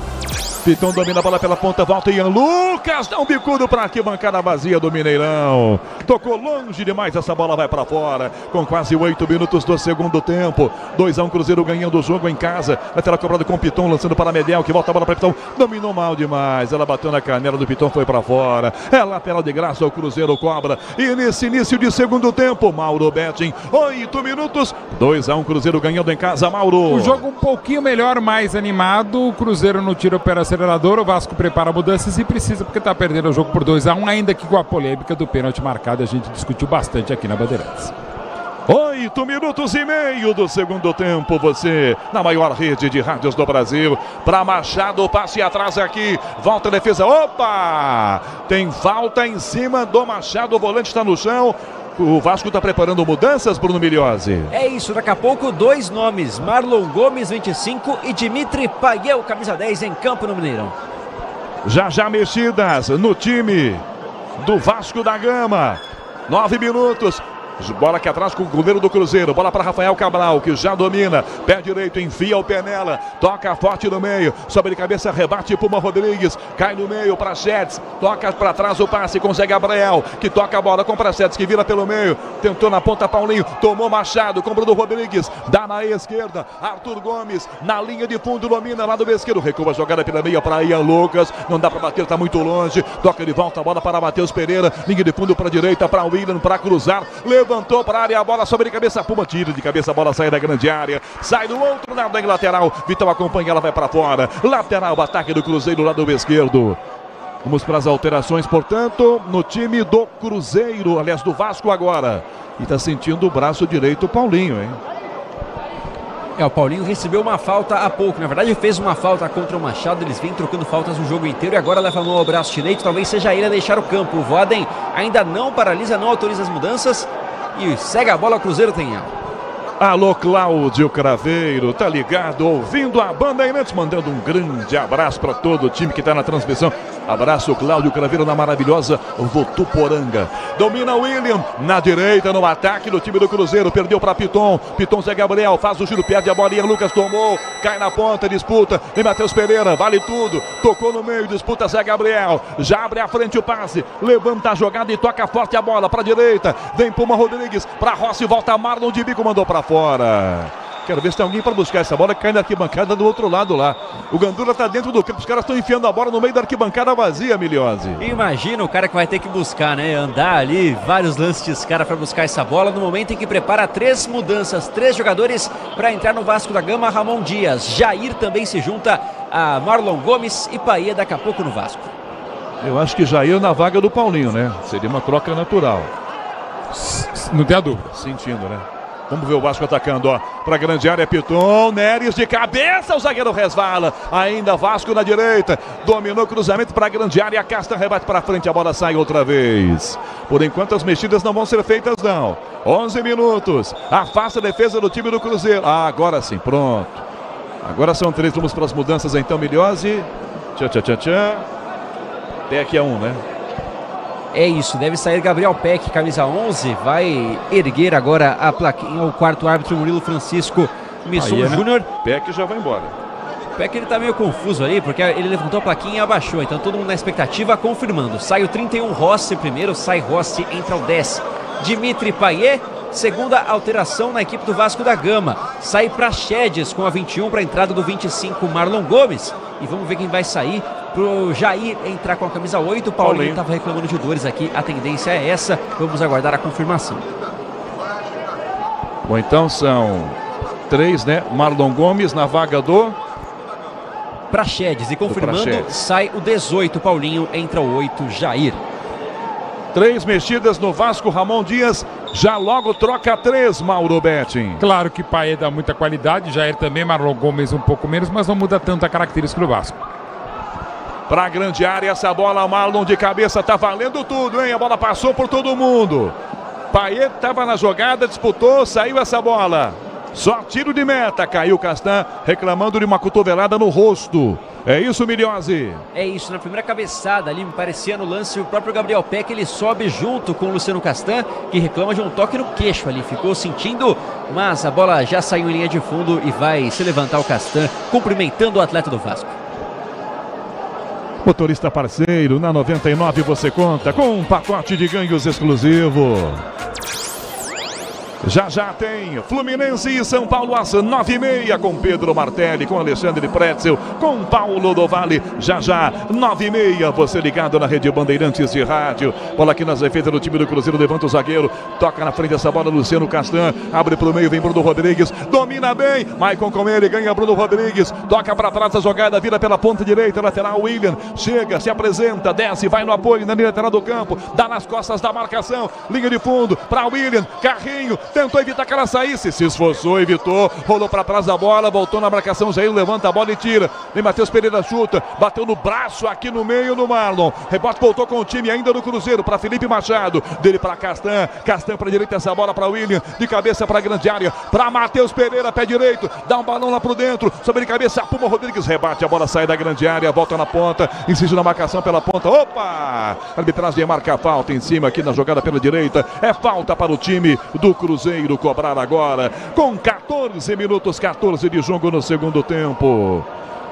Piton domina a bola pela ponta, volta Ian Lucas, dá um bicudo para arquibancada vazia do Mineirão. Tocou longe demais, essa bola vai para fora, com quase 8 minutos do segundo tempo. 2-1 Cruzeiro ganhando o jogo em casa. Lateral cobrado com o Piton, lançando para Medel, que volta a bola para Piton. Dominou mal demais, ela bateu na canela do Piton, foi para fora. É lateral de graça, o Cruzeiro cobra. E nesse início de segundo tempo, Mauro Betting, 8 minutos, 2-1 Cruzeiro ganhando em casa, Mauro. O jogo um pouquinho melhor, mais animado. O Cruzeiro no tiro pelo acelerador, o Vasco prepara mudanças e precisa, porque está perdendo o jogo por 2-1, ainda que com a polêmica do pênalti marcado, a gente discutiu bastante aqui na Bandeirantes. 8 minutos e meio do segundo tempo, você na maior rede de rádios do Brasil. Para Machado, passe atrás aqui, volta a defesa, opa! Tem falta em cima do Machado, o volante está no chão. O Vasco está preparando mudanças, Bruno Miliose. É isso, daqui a pouco 2 nomes, Marlon Gomes, 25, e Dimitri Payet, camisa 10, em campo no Mineirão. Já mexidas no time do Vasco da Gama. 9 minutos. Bola aqui atrás com o goleiro do Cruzeiro. Bola para Rafael Cabral, que já domina. Pé direito, enfia o pé nela. Toca forte no meio. Sobe de cabeça, rebate Puma Rodrigues. Cai no meio, Prachetes. Toca para trás o passe com Zé Gabriel, que toca a bola com Prachetes, que vira pelo meio. Tentou na ponta Paulinho. Tomou Machado com Bruno Rodrigues. Dá na esquerda. Arthur Gomes na linha de fundo. Domina lá do esquerdo. Recua a jogada pela meia para Ian Lucas. Não dá para bater, tá muito longe. Toca de volta a bola para Matheus Pereira. Linha de fundo para a direita para William, para cruzar. Levantou para a área, a bola sobre cabeça, Puma tira de cabeça, a bola sai da grande área, sai do outro lado da lateral, Vitão acompanha, ela vai para fora, lateral, ataque do Cruzeiro, lado esquerdo. Vamos para as alterações, portanto, no time do Cruzeiro, aliás, do Vasco agora. E está sentindo o braço direito o Paulinho, hein? O Paulinho recebeu uma falta há pouco. Na verdade, ele fez uma falta contra o Machado. Eles vêm trocando faltas o jogo inteiro e agora leva a mão ao braço direito. Talvez seja ele a deixar o campo. O Voaden ainda não paralisa, não autoriza as mudanças. E segue a bola, o Cruzeiro tem ela. Alô, Cláudio Craveiro, tá ligado, ouvindo a Bandeirantes, mandando um grande abraço para todo o time que tá na transmissão. Abraço, Cláudio Craveiro, na maravilhosa Votuporanga. Domina o William, na direita, no ataque do time do Cruzeiro, perdeu para Piton. Piton Zé Gabriel, faz o giro, perde a bolinha, Lucas tomou, cai na ponta, disputa, vem Matheus Pereira, vale tudo, tocou no meio, disputa Zé Gabriel, já abre à frente o passe, levanta a jogada e toca forte a bola para a direita, vem Puma Rodrigues, para Rossi, volta Marlon de bico, mandou para fora. Quero ver se tem alguém para buscar essa bola que cai na arquibancada do outro lado lá. O Gandula tá dentro do campo, os caras estão enfiando a bola no meio da arquibancada vazia, Miliose. Imagina o cara que vai ter que buscar, né? Andar ali, vários lances de cara para buscar essa bola. No momento em que prepara 3 mudanças, 3 jogadores para entrar no Vasco da Gama. Ramon Dias, Jair também se junta a Marlon Gomes e Paê daqui a pouco no Vasco. Eu acho que Jair na vaga do Paulinho, né? Seria uma troca natural. Não tem a dúvida. Sentindo, né? Vamos ver o Vasco atacando, ó. Pra grande área, Piton, Neres de cabeça, o zagueiro resvala. Ainda Vasco na direita. Dominou o cruzamento pra grande área. Casta rebate pra frente, a bola sai outra vez. Por enquanto as mexidas não vão ser feitas, não. 11 minutos. Afasta a defesa do time do Cruzeiro. Ah, agora sim, pronto. Agora são 3. Vamos para as mudanças então, Miliose. Tchã. Até aqui é 1, né? É isso, deve sair Gabriel Peck, camisa 11, vai erguer agora a plaquinha, o quarto árbitro Murilo Francisco Misson Júnior. Peck já vai embora. Peck ele tá meio confuso ali, porque ele levantou a plaquinha e abaixou, então todo mundo na expectativa confirmando. Sai o 31 Rossi primeiro, sai Rossi, entra o 10 Dimitri Payet. Segunda alteração na equipe do Vasco da Gama. Sai Praxedes com a 21 para a entrada do 25 Marlon Gomes. E vamos ver quem vai sair pro Jair entrar com a camisa 8. O Paulinho estava reclamando de dores aqui. A tendência é essa. Vamos aguardar a confirmação. Bom, então são 3, né? Marlon Gomes na vaga do Praxedes. E confirmando, sai o 18 Paulinho, entra o 8 Jair. 3 mexidas no Vasco, Ramon Dias já logo troca 3, Mauro Betting. Claro que Paê dá muita qualidade, Jair também, Marlon Gomes um pouco menos, mas não muda tanto a característica do Vasco. Para a grande área, essa bola, Marlon de cabeça, tá valendo tudo, hein? A bola passou por todo mundo. Paê estava na jogada, disputou, saiu essa bola. Só tiro de meta, caiu Castan, reclamando de uma cotovelada no rosto. É isso, Miliose? É isso, na primeira cabeçada ali, me parecia no lance, o próprio Gabriel Peck, ele sobe junto com o Luciano Castan, que reclama de um toque no queixo ali, ficou sentindo, mas a bola já saiu em linha de fundo e vai se levantar o Castan, cumprimentando o atleta do Vasco. Motorista parceiro, na 99 você conta com um pacote de ganhos exclusivo. Já tem Fluminense e São Paulo às 9h30 com Pedro Martelli, com Alexandre Pretzel, com Paulo do Vale. Já 9h30, você ligado na rede Bandeirantes de rádio. Bola aqui nas defesas do time do Cruzeiro, levanta o zagueiro, toca na frente essa bola, Luciano Castan, abre pro meio, vem Bruno Rodrigues, domina bem, Maicon com ele, ganha Bruno Rodrigues, toca para trás a jogada, vira pela ponta direita, lateral William, chega, se apresenta, desce, vai no apoio na linha lateral do campo, dá nas costas da marcação, linha de fundo para William, carrinho, tentou evitar que ela saísse, se esforçou, evitou, rolou para trás da bola, voltou na marcação, Jair levanta a bola e tira. Vem Matheus Pereira, chuta, bateu no braço aqui no meio do Marlon. Rebote voltou com o time ainda do Cruzeiro para Felipe Machado, dele para Castan, Castan para direita, essa bola para William, de cabeça para a grande área, para Matheus Pereira, pé direito, dá um balão lá pro dentro, sobre de cabeça, Puma Rodrigues rebate, a bola sai da grande área, volta na ponta, insiste na marcação pela ponta, opa! A arbitragem marca a falta em cima aqui na jogada pela direita, é falta para o time do Cruzeiro cobrar agora, com 14 minutos, 14 de jogo no segundo tempo.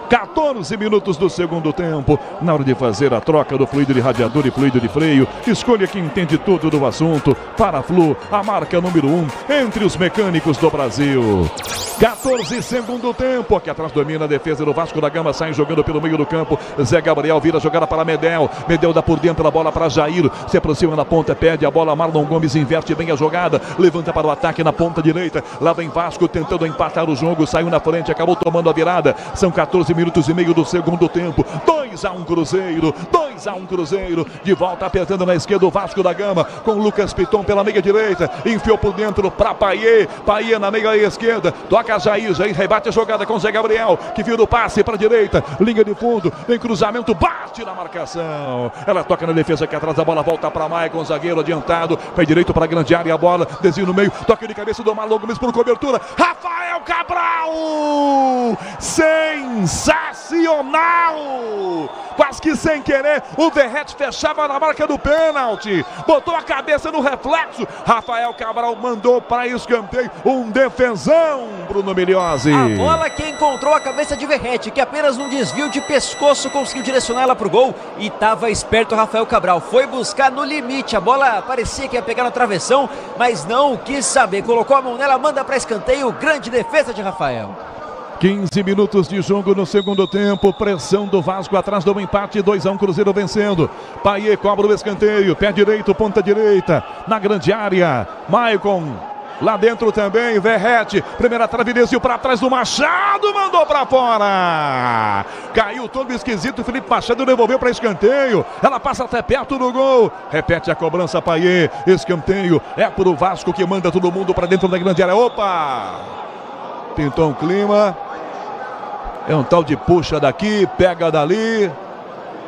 14 minutos do segundo tempo, na hora de fazer a troca do fluido de radiador e fluido de freio, escolha quem entende tudo do assunto. Paraflu, a marca número 1 entre os mecânicos do Brasil. 14 segundo tempo, aqui atrás domina a defesa do Vasco da Gama, sai jogando pelo meio do campo, Zé Gabriel vira a jogada para Medel, Medel dá por dentro a bola para Jair, se aproxima na ponta, pede a bola, Marlon Gomes inverte bem a jogada, levanta para o ataque na ponta direita, lá vem Vasco tentando empatar o jogo, saiu na frente, acabou tomando a virada, são 14 minutos e meio do segundo tempo, 2-1 Cruzeiro, 2-1 Cruzeiro, de volta apertando na esquerda o Vasco da Gama, com Lucas Piton pela meia direita, enfiou por dentro para Paiê, Paiê na meia esquerda, toca Jair, Jair rebate a jogada com Zé Gabriel, que vira o passe para a direita, linha de fundo, vem cruzamento, bate na marcação, ela toca na defesa aqui atrás, a bola volta para Maicon, zagueiro adiantado, pé direito para a grande área, a bola, desvio no meio, toque de cabeça do Marlon Gomes por cobertura, Rafael Cabral, sensacional, quase que sem querer, o Verrete fechava na marca do pênalti, botou a cabeça no reflexo, Rafael Cabral mandou para escanteio, um defensão, Bruno Miliozzi. A bola que encontrou a cabeça de Verrete, que apenas num desvio de pescoço conseguiu direcionar ela pro gol, e estava esperto o Rafael Cabral, foi buscar no limite, a bola parecia que ia pegar na travessão, mas não quis saber, colocou a mão nela, manda para escanteio, grande defesa de Rafael. 15 minutos de jogo no segundo tempo, pressão do Vasco atrás do empate, 2-1 Cruzeiro vencendo, Paiê cobra o escanteio, pé direito, ponta direita, na grande área, Maicon, lá dentro também, Verrete, primeira trave, desceu para trás do Machado, mandou para fora, caiu todo esquisito, Felipe Machado devolveu para escanteio, ela passa até perto do gol, repete a cobrança, Paiê, escanteio, é pro Vasco que manda todo mundo para dentro da grande área, opa, pintou um clima, é um tal de puxa daqui, pega dali,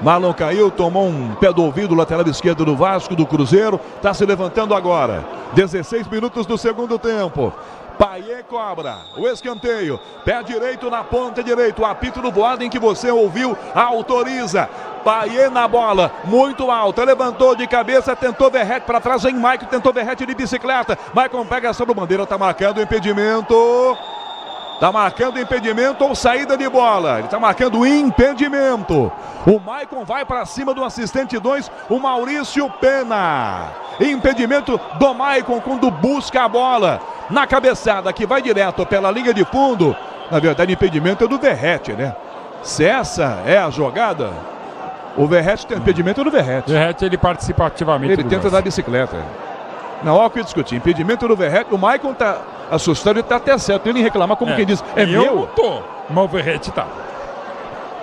Marlon caiu, tomou um pé do ouvido, lateral esquerdo do Vasco, do Cruzeiro, está se levantando agora, 16 minutos do segundo tempo, Paiê cobra o escanteio, pé direito na ponta direita, o apito do Voaden que você ouviu, autoriza, Paiê na bola, muito alta, levantou de cabeça, tentou Verrete para trás, em Maicon, tentou Verrete de bicicleta, Maicon pega sobre o bandeira, está marcando o impedimento, está marcando impedimento ou saída de bola, ele está marcando impedimento, o Maicon vai para cima do assistente 2, o Maurício Pena, impedimento do Maicon quando busca a bola, na cabeçada que vai direto pela linha de fundo, na verdade impedimento é do Verrete, né? Se essa é a jogada, o Verrete tem impedimento do Verrete. Verrete ele participa ativamente. Ele tenta dar bicicleta. Não, olha o que eu discuti, impedimento do Verrete, o Maicon tá assustado e tá até certo, ele reclamar como quem diz, é meu? Eu não tô, mas o Verrete tá.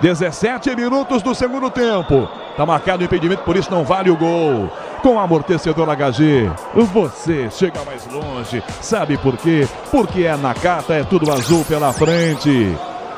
17 minutos do segundo tempo, tá marcado o impedimento, por isso não vale o gol. Com amortecedor HG, você chega mais longe. Sabe por quê? Porque é Nakata, é tudo azul pela frente.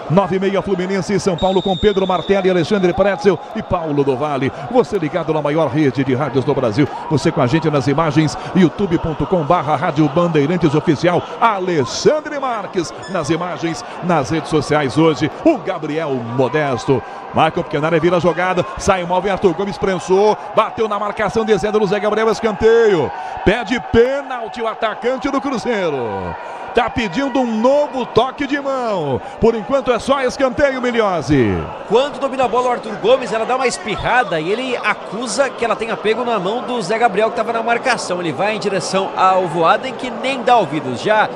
9:30 Fluminense e São Paulo com Pedro Martelli, Alexandre Pretzel e Paulo do Vale. Você ligado na maior rede de rádios do Brasil. Você com a gente nas imagens, youtube.com/Rádio Bandeirantes Oficial. Alexandre Marques nas imagens, nas redes sociais hoje. O Gabriel Modesto. Michael Pequenária vira a jogada, sai mal, vem Arthur Gomes, prensou, bateu na marcação, descendo no Zé Gabriel, escanteio. Pede pênalti o atacante do Cruzeiro. Tá pedindo um novo toque de mão. Por enquanto é só escanteio, Miliozzi. Quando domina a bola o Arthur Gomes, ela dá uma espirrada e ele acusa que ela tenha pego na mão do Zé Gabriel, que estava na marcação. Ele vai em direção ao Voaden, que nem dá ouvidos. Já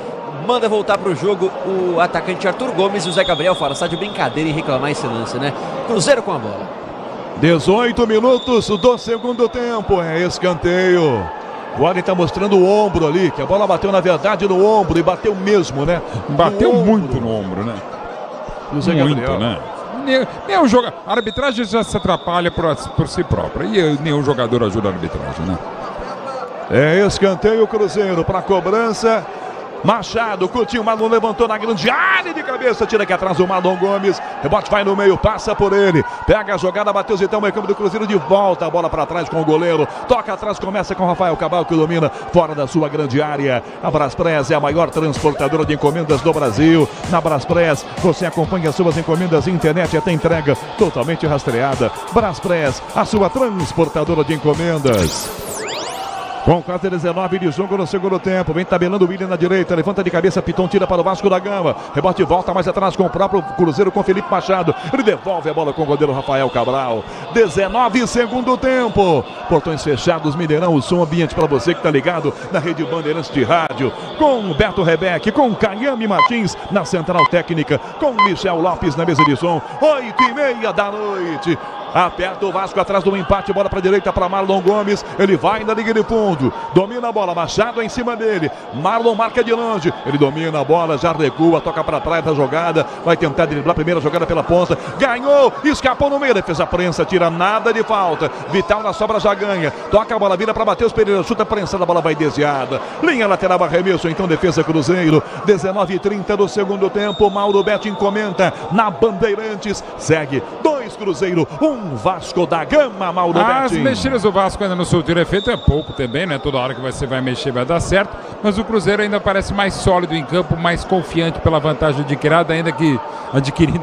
manda voltar para o jogo o atacante Arthur Gomes, e o Zé Gabriel fala, está de brincadeira em reclamar esse lance, né? Cruzeiro com a bola. 18 minutos do segundo tempo, é escanteio. O Voaden está mostrando o ombro ali, que a bola bateu na verdade no ombro e bateu mesmo, né? Bateu muito no ombro, né? O Zé Gabriel, né? Nem jogo, a arbitragem já se atrapalha por si própria e nenhum jogador ajuda a arbitragem, né? É escanteio Cruzeiro para cobrança. Machado, Coutinho, Marlon levantou na grande área de cabeça, tira aqui atrás o Marlon Gomes, rebote vai no meio, passa por ele, pega a jogada, bateu então o meio campo do Cruzeiro, de volta a bola para trás com o goleiro, toca atrás, começa com o Rafael Cabral que domina fora da sua grande área. A Braspress é a maior transportadora de encomendas do Brasil. Na Braspress você acompanha as suas encomendas internet até entrega totalmente rastreada. Braspress, a sua transportadora de encomendas. Com 4:19 de jogo no segundo tempo. Vem tabelando o William na direita. Levanta de cabeça, Piton tira para o Vasco da Gama. Rebote volta mais atrás com o próprio Cruzeiro com Felipe Machado. Ele devolve a bola com o goleiro Rafael Cabral. 19 segundo tempo. Portões fechados, Mineirão. O som ambiente para você que está ligado na Rede Bandeirantes de Rádio. Com Beto Rebeck, com Caiame Martins na central técnica. Com Michel Lopes na mesa de som. 8:30 da noite. Aperta o Vasco atrás do empate, bola para a direita para Marlon Gomes, ele vai na linha de fundo, domina a bola, Machado em cima dele, Marlon marca de longe, ele domina a bola, já recua, toca para trás da jogada, vai tentar driblar a primeira jogada pela ponta, ganhou, escapou no meio, defesa prensa, tira nada de falta, Vital na sobra já ganha, toca a bola, vira para Matheus Pereira, chuta prensada, a bola vai desviada, linha lateral, arremesso, então defesa Cruzeiro, 19:30 do segundo tempo, Mauro Betting comenta na Bandeirantes, segue 2 Cruzeiro, 1 Vasco da Gama, Mauro As Betting. mexidas do Vasco ainda não surtiram efeito, é pouco também, né? Toda hora que você vai mexer vai dar certo, mas o Cruzeiro ainda parece mais sólido em campo, mais confiante pela vantagem adquirida,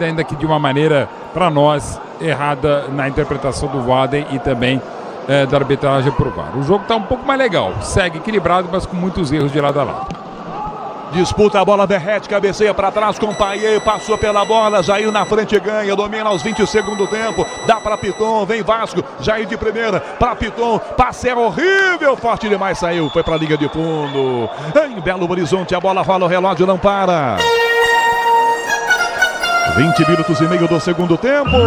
ainda que de uma maneira, para nós, errada na interpretação do Waden e também da arbitragem por VAR. O jogo está um pouco mais legal, segue equilibrado, mas com muitos erros de lado a lado. Disputa a bola, derrete, cabeceia para trás com o Paier, passou pela bola, Jair na frente ganha, domina aos 20 segundos tempo, dá para Piton, vem Vasco, Jair de primeira, para Piton, passe é horrível, forte demais, saiu, foi para a linha de fundo, em Belo Horizonte a bola rola, o relógio não para. 20 minutos e meio do segundo tempo.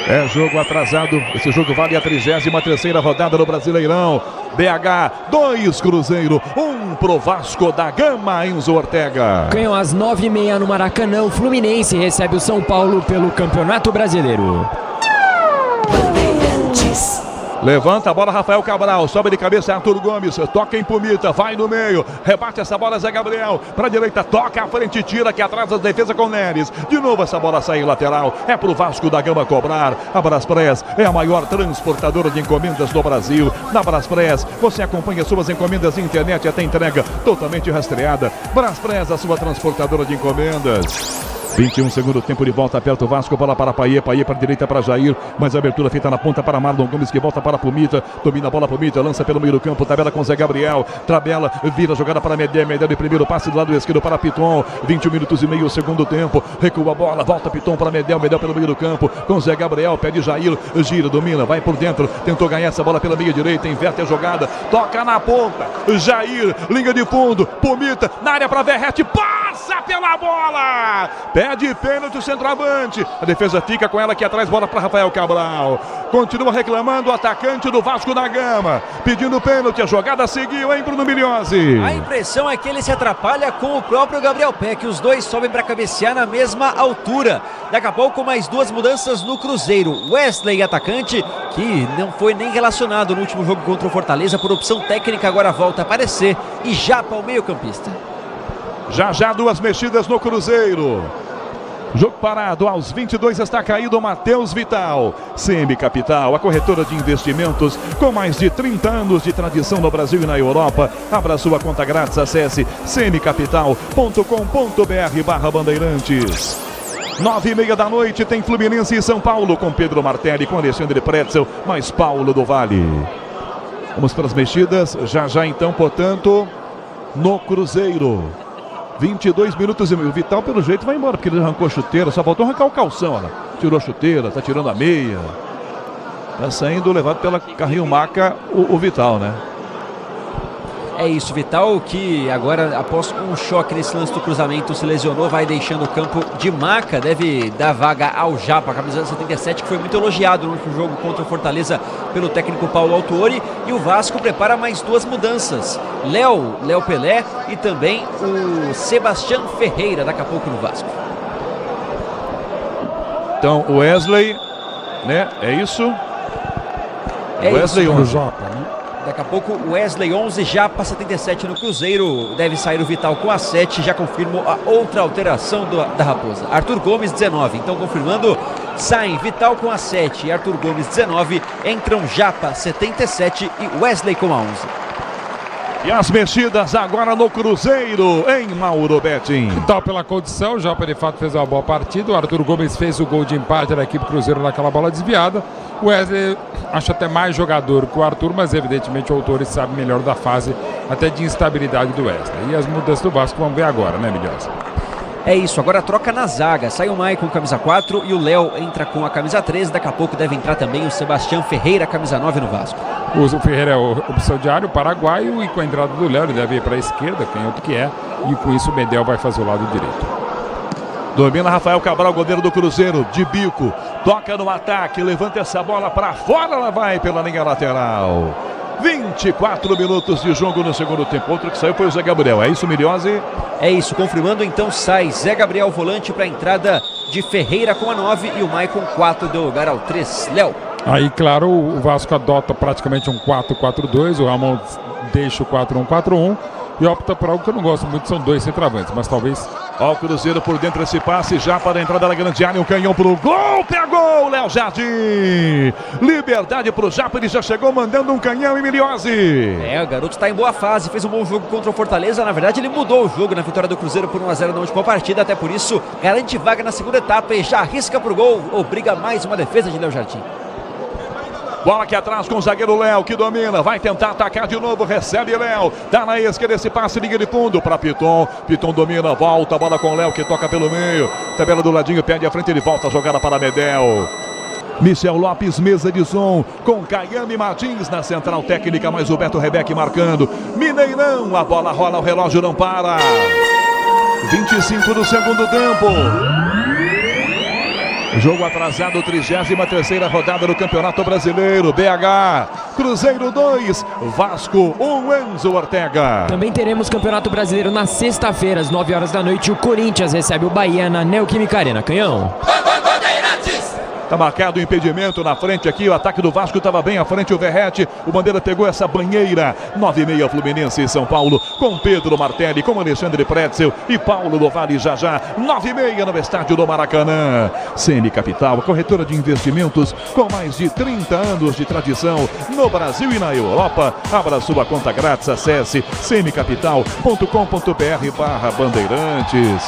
É jogo atrasado, esse jogo vale a 33ª rodada do Brasileirão. BH, 2 Cruzeiro, 1 pro Vasco da Gama, Enzo Ortega. Ganham às 9:30 no Maracanã, o Fluminense recebe o São Paulo pelo Campeonato Brasileiro. Levanta a bola Rafael Cabral, sobe de cabeça Arthur Gomes, toca em Pumita, vai no meio, rebate essa bola Zé Gabriel, para a direita, toca à frente, tira aqui atrás da defesa com Neres, de novo essa bola sai lateral, é pro Vasco da Gama cobrar. A Braspress é a maior transportadora de encomendas do Brasil. Na Braspress você acompanha suas encomendas internet até entrega totalmente rastreada. Braspress, a sua transportadora de encomendas. 21 segundo tempo de volta, aperta o Vasco, bola para Paier para a direita para Jair, mais abertura feita na ponta para Marlon Gomes que volta para Pumita, domina a bola Pumita, lança pelo meio do campo, tabela com Zé Gabriel, tabela, vira a jogada para Medel de primeiro passe do lado esquerdo para Piton, 21 minutos e meio segundo tempo, recua a bola, volta Piton para Medel pelo meio do campo, com Zé Gabriel, pede Jair, gira, domina, vai por dentro, tentou ganhar essa bola pela meia direita, inverte a jogada, toca na ponta, Jair, linha de fundo, Pumita, na área para Verrete, passa pela bola! Pede pênalti o centroavante. A defesa fica com ela aqui atrás, bola para Rafael Cabral. Continua reclamando o atacante do Vasco da Gama. Pedindo pênalti, a jogada seguiu, hein, Bruno Migliozzi? A impressão é que ele se atrapalha com o próprio Gabriel Peck. Os dois sobem para cabecear na mesma altura. Daqui a pouco mais 2 mudanças no Cruzeiro. Wesley, atacante, que não foi nem relacionado no último jogo contra o Fortaleza por opção técnica, agora volta a aparecer. E Japa, o meio-campista. Já 2 mexidas no Cruzeiro. Jogo parado, aos 22 está caído Matheus Vital. CM Capital, a corretora de investimentos com mais de 30 anos de tradição no Brasil e na Europa. Abra sua conta grátis, acesse cmcapital.com.br/bandeirantes. 9:30 da noite tem Fluminense e São Paulo com Pedro Martelli, com Alexandre Pretzel, mais Paulo do Vale. Vamos para as mexidas, já então, portanto, no Cruzeiro. 22 minutos e meio. O Vital, pelo jeito, vai embora, porque ele arrancou a chuteira. Só faltou arrancar o calção, olha. Tirou a chuteira, tá tirando a meia. Tá saindo levado pela Carrinho Maca o Vital, né? É isso, Vital, que agora, após um choque nesse lance do cruzamento, se lesionou, vai deixando o campo de maca, deve dar vaga ao Japa, a camisa 77, que foi muito elogiado no último jogo contra o Fortaleza pelo técnico Paulo Autuori, e o Vasco prepara mais 2 mudanças, Léo Pelé e também o Sebastião Ferreira, daqui a pouco no Vasco. Então, o Wesley, né, é isso? É Wesley isso, o Japa, né? Daqui a pouco Wesley 11, Japa 77 no Cruzeiro. Deve sair o Vital com a 7. Já confirmo a outra alteração da Raposa. Arthur Gomes 19. Então confirmando, saem Vital com a 7 e Arthur Gomes 19. Entram Japa 77 e Wesley com a 11. E as mexidas agora no Cruzeiro, em Mauro Betting. Então, pela condição, o Japa de fato fez uma boa partida. O Arthur Gomes fez o gol de empate da equipe Cruzeiro naquela bola desviada. O Wesley acho até mais jogador que o Arthur, mas evidentemente o autor sabe melhor da fase até de instabilidade do Wesley. E as mudanças do Vasco vamos ver agora, né, Milhosa? É isso, agora troca na zaga. Sai o Maicon, camisa 4, e o Léo entra com a camisa 13. Daqui a pouco deve entrar também o Sebastião Ferreira, camisa 9 no Vasco. O Ferreira é o opção de área, o paraguaio, e com a entrada do Léo ele deve ir para a esquerda, canhoto que é, e com isso o Medel vai fazer o lado direito. Domina Rafael Cabral, goleiro do Cruzeiro, de bico, toca no ataque, levanta essa bola para fora, ela vai pela linha lateral. 24 minutos de jogo no segundo tempo. Outro que saiu foi o Zé Gabriel. É isso, Milhose? É isso, confirmando então sai Zé Gabriel volante para a entrada de Ferreira com a 9 e o Maicon 4 deu lugar ao 3, Léo. Aí, claro, o Vasco adota praticamente um 4-4-2, o Ramon deixa o 4-1-4-1 e opta por algo que eu não gosto muito, são dois centroavantes, mas talvez... Ó o Cruzeiro por dentro, esse passe já para a entrada da grande área, um canhão pro gol, pegou o Léo Jardim, liberdade pro Japa, ele já chegou mandando um canhão em Milhose. É, o garoto está em boa fase, fez um bom jogo contra o Fortaleza, na verdade ele mudou o jogo na vitória do Cruzeiro por 1-0 na última partida, até por isso garante vaga na segunda etapa e já arrisca pro gol, obriga mais uma defesa de Léo Jardim. Bola aqui atrás com o zagueiro Léo, que domina, vai tentar atacar de novo, recebe Léo, dá na esquerda esse passe, liga de fundo para Piton, Piton domina, volta, bola com o Léo que toca pelo meio, tabela do ladinho, perde a frente, ele volta a jogada para Medel. Michel Lopes, mesa de som, com Caiame Martins na central técnica, mais o Beto Rebeck marcando, Mineirão, a bola rola, o relógio não para, 25 do segundo tempo. Jogo atrasado, 33ª rodada do Campeonato Brasileiro. BH, Cruzeiro 2, Vasco 1, Enzo Ortega. Também teremos Campeonato Brasileiro na sexta-feira, às 9 horas da noite. O Corinthians recebe o Bahia na Neoquímica Arena. Canhão. Tá marcado o impedimento na frente aqui, o ataque do Vasco estava bem à frente, o Verrete, o Bandeira pegou essa banheira, 9h30 Fluminense e São Paulo, com Pedro Martelli, com Alexandre Pretzel e Paulo do Vale já, 9h30 no estádio do Maracanã. CM Capital, corretora de investimentos com mais de 30 anos de tradição no Brasil e na Europa. Abra sua conta grátis, acesse cmcapital.com.br/Bandeirantes.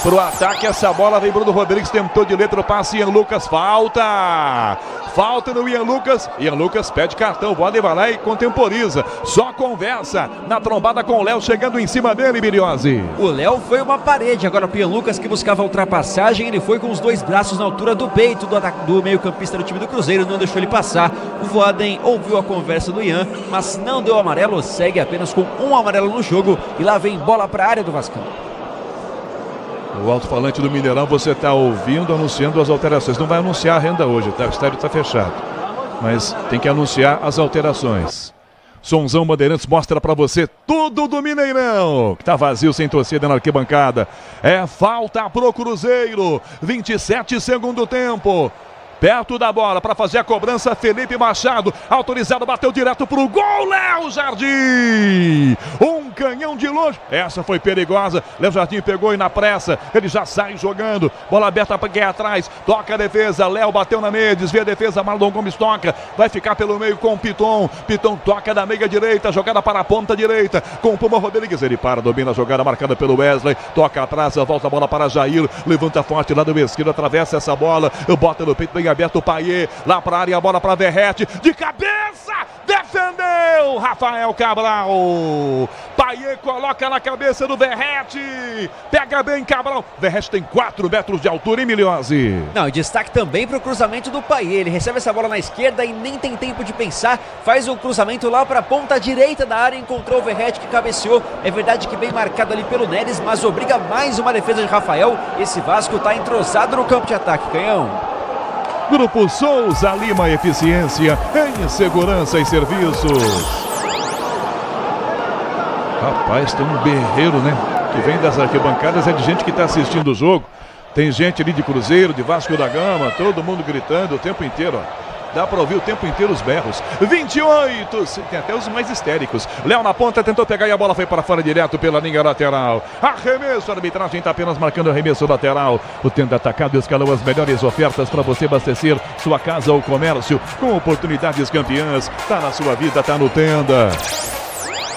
Pro ataque, essa bola vem Bruno Rodrigues, tentou de letra o passe, Ian Lucas, falta no Ian Lucas pede cartão, o Boden vai lá e contemporiza, só conversa na trombada com o Léo, chegando em cima dele, Milhose. O Léo foi uma parede, agora o Ian Lucas que buscava a ultrapassagem, ele foi com os dois braços na altura do peito do meio campista do time do Cruzeiro, não deixou ele passar, o Boden ouviu a conversa do Ian, mas não deu amarelo, segue apenas com um amarelo no jogo, e lá vem bola para a área do Vascão. O alto-falante do Mineirão, você está ouvindo, anunciando as alterações. Não vai anunciar a renda hoje, tá? O estádio está fechado. Mas tem que anunciar as alterações. Sonzão Bandeirantes mostra para você tudo do Mineirão, que tá vazio, sem torcida na arquibancada. É falta pro Cruzeiro. 27 segundo tempo. Perto da bola para fazer a cobrança, Felipe Machado, autorizado, bateu direto pro gol, Léo Jardim, um canhão de longe, essa foi perigosa, Léo Jardim pegou e na pressa, ele já sai jogando, bola aberta para quem é atrás, toca a defesa, Léo bateu na meia, desvia a defesa, Marlon Gomes toca, vai ficar pelo meio com o Piton toca da meia direita, jogada para a ponta direita, com o Puma Rodrigues, ele para, domina a jogada marcada pelo Wesley, toca atrás, volta a bola para Jair, levanta forte lá do esquerdo, atravessa essa bola, bota no peito, bem aberto o Paier, lá para a área, a bola para Verrete, de cabeça, defendeu Rafael Cabral, Paier coloca na cabeça do Verrete, pega bem Cabral, Verrete tem 4 metros de altura, hein, Milhose? Não, destaque também para o cruzamento do Paier, ele recebe essa bola na esquerda e nem tem tempo de pensar, faz o cruzamento lá para a ponta direita da área, encontrou o Verrete que cabeceou, é verdade que bem marcado ali pelo Neres, mas obriga mais uma defesa de Rafael, esse Vasco está entrosado no campo de ataque, Canhão. Grupo Souza Lima, eficiência em segurança e serviços. Rapaz, tem um berreiro, né? Que vem das arquibancadas, é de gente que está assistindo o jogo. Tem gente ali de Cruzeiro, de Vasco da Gama, todo mundo gritando o tempo inteiro, ó. Dá pra ouvir o tempo inteiro os berros. 28, tem até os mais histéricos. Léo na ponta, tentou pegar e a bola foi para fora direto pela linha lateral. Arremesso, a arbitragem está apenas marcando arremesso lateral. O Tenda Atacado escalou as melhores ofertas para você abastecer sua casa ou comércio com oportunidades campeãs. Tá na sua vida, tá no Tenda.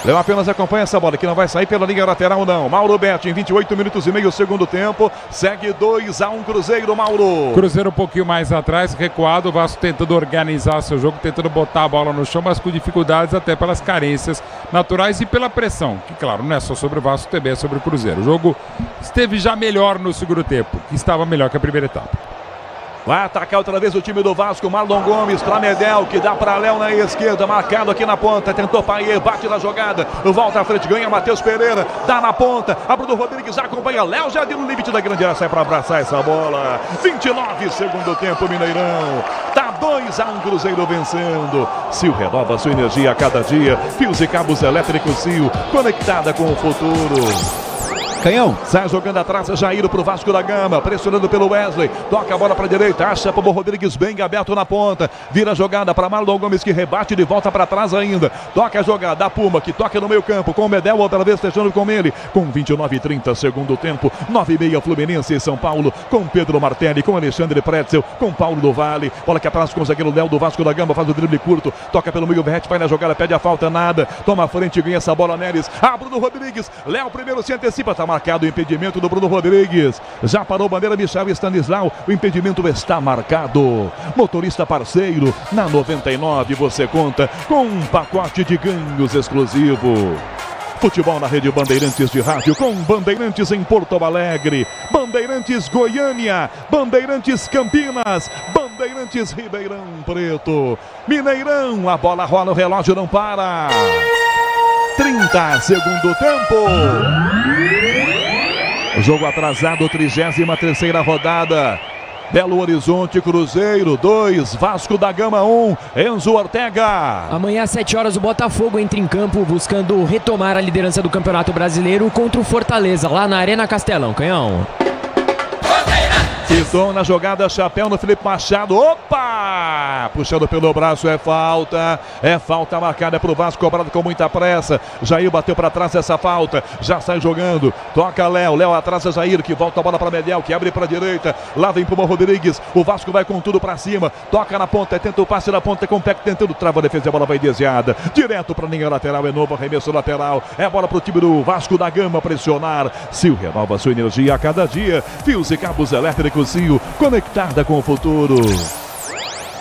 Léo apenas acompanha essa bola que não vai sair pela linha lateral não. Mauro Betti em 28 minutos e meio segundo tempo. Segue 2-1 Cruzeiro, Mauro. Cruzeiro um pouquinho mais atrás, recuado. O Vasco tentando organizar seu jogo, tentando botar a bola no chão, mas com dificuldades até pelas carências naturais e pela pressão. Que claro, não é só sobre o Vasco, também é sobre o Cruzeiro. O jogo esteve já melhor no segundo tempo, que estava melhor que a primeira etapa. Vai atacar outra vez o time do Vasco. Marlon Gomes para Medel, que dá para Léo na esquerda, marcado aqui na ponta. Tentou Paier, bate na jogada, volta à frente, ganha Matheus Pereira, dá na ponta. A Bruno Rodrigues acompanha Léo, já deu no limite da grande área, sai para abraçar essa bola. 29 segundo tempo, Mineirão. Tá 2-1 Cruzeiro vencendo. Sil renova sua energia a cada dia. Fios e cabos elétricos Sil, conectada com o futuro. Canhão, sai jogando atrás, Jair pro Vasco da Gama, pressionando pelo Wesley, toca a bola para a direita, acha para o Rodrigues bem aberto na ponta, vira a jogada para Marlon Gomes que rebate de volta para trás ainda, toca a jogada, a Puma que toca no meio campo, com o Medel outra vez fechando com ele, com 29:30 segundo tempo, 9:30 Fluminense e São Paulo, com Pedro Martelli, com Alexandre Pretzel, com Paulo do Vale, bola que atrás com o zagueiro Léo do Vasco da Gama, faz o drible curto, toca pelo meio, Verrete vai na jogada, pede a falta, nada, toma a frente, ganha essa bola Neres, Bruno Rodrigues, Léo primeiro se antecipa, tá marcado o impedimento do Bruno Rodrigues. Já parou bandeira Michel Stanislau. O impedimento está marcado. Motorista parceiro, na 99 você conta com um pacote de ganhos exclusivo. Futebol na rede Bandeirantes de rádio, com Bandeirantes em Porto Alegre, Bandeirantes Goiânia, Bandeirantes Campinas, Bandeirantes Ribeirão Preto, Mineirão, a bola rola, o relógio não para. 30 segundo tempo. Jogo atrasado, 33ª rodada. Belo Horizonte, Cruzeiro 2, Vasco da Gama 1, Enzo Ortega. Amanhã às 7 horas o Botafogo entra em campo buscando retomar a liderança do Campeonato Brasileiro contra o Fortaleza, lá na Arena Castelão. Canhão. Piton na jogada, chapéu no Felipe Machado, opa! Puxando pelo braço, é falta marcada para o Vasco, cobrado com muita pressa. Jair bateu para trás essa falta, já sai jogando, toca Léo atrás é Jair, que volta a bola para Medel, que abre para a direita, lá vem para o Rodrigues, o Vasco vai com tudo para cima, toca na ponta, tenta o passe na ponta, com o Peck tentando, trava a defesa, a bola vai desviada, direto para a linha lateral, é novo arremesso lateral, é bola para o time do Vasco da Gama pressionar. Sil renova sua energia a cada dia, fios e cabos elétricos Sil, conectada com o futuro.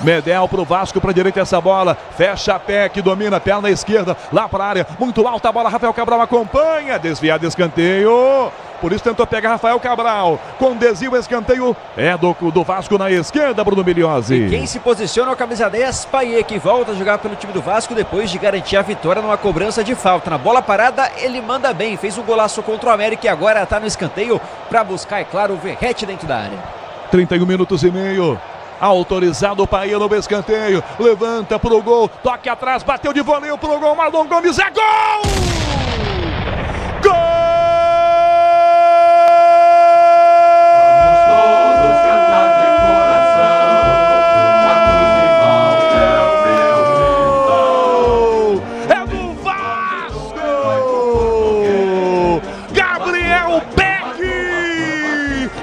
Medel pro Vasco, pra direita essa bola, fecha a Peck, domina, perna esquerda, lá pra área, muito alta a bola, Rafael Cabral acompanha, desviado, escanteio, por isso tentou pegar Rafael Cabral, com desvio, escanteio, é do Vasco na esquerda, Bruno Miliozzi. E quem se posiciona é o camisa 10, Paier, que volta a jogar pelo time do Vasco depois de garantir a vitória numa cobrança de falta. Na bola parada, ele manda bem, fez um golaço contra o América e agora tá no escanteio pra buscar, é claro, o Verrete dentro da área. 31 minutos e meio. Autorizado o Paier no escanteio. Levanta pro gol. Toque atrás. Bateu de voleio pro gol. Marlon Gomes. É gol! Gol! É do Vasco! Gabriel Peck!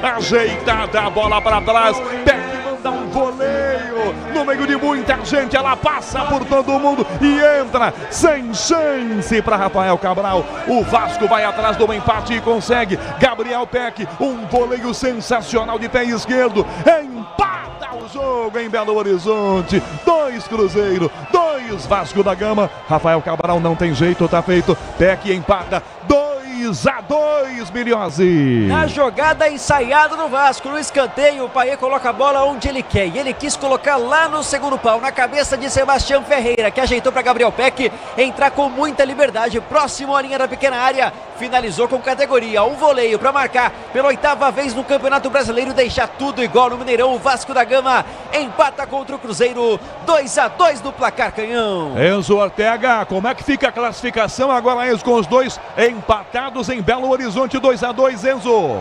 Ajeitada a bola para trás. Peck manda um voleio no meio de muita gente. Ela passa por todo mundo e entra sem chance para Rafael Cabral. O Vasco vai atrás do empate e consegue. Gabriel Peck, um voleio sensacional de pé esquerdo. Empata o jogo em Belo Horizonte. 2 Cruzeiro, 2 Vasco da Gama. Rafael Cabral não tem jeito, tá feito. Peck empata. 2-2, Miliozzi. Na jogada ensaiada do Vasco, no escanteio, o Paier coloca a bola onde ele quer. E ele quis colocar lá no segundo pau, na cabeça de Sebastião Ferreira, que ajeitou para Gabriel Peck entrar com muita liberdade, próximo à linha da pequena área. Finalizou com categoria, um voleio para marcar pela 8ª vez no Campeonato Brasileiro e deixar tudo igual no Mineirão. O Vasco da Gama empata contra o Cruzeiro, 2-2 no placar, Canhão. Enzo Ortega, como é que fica a classificação agora, Enzo, com os dois empatados em Belo Horizonte? 2-2, Enzo.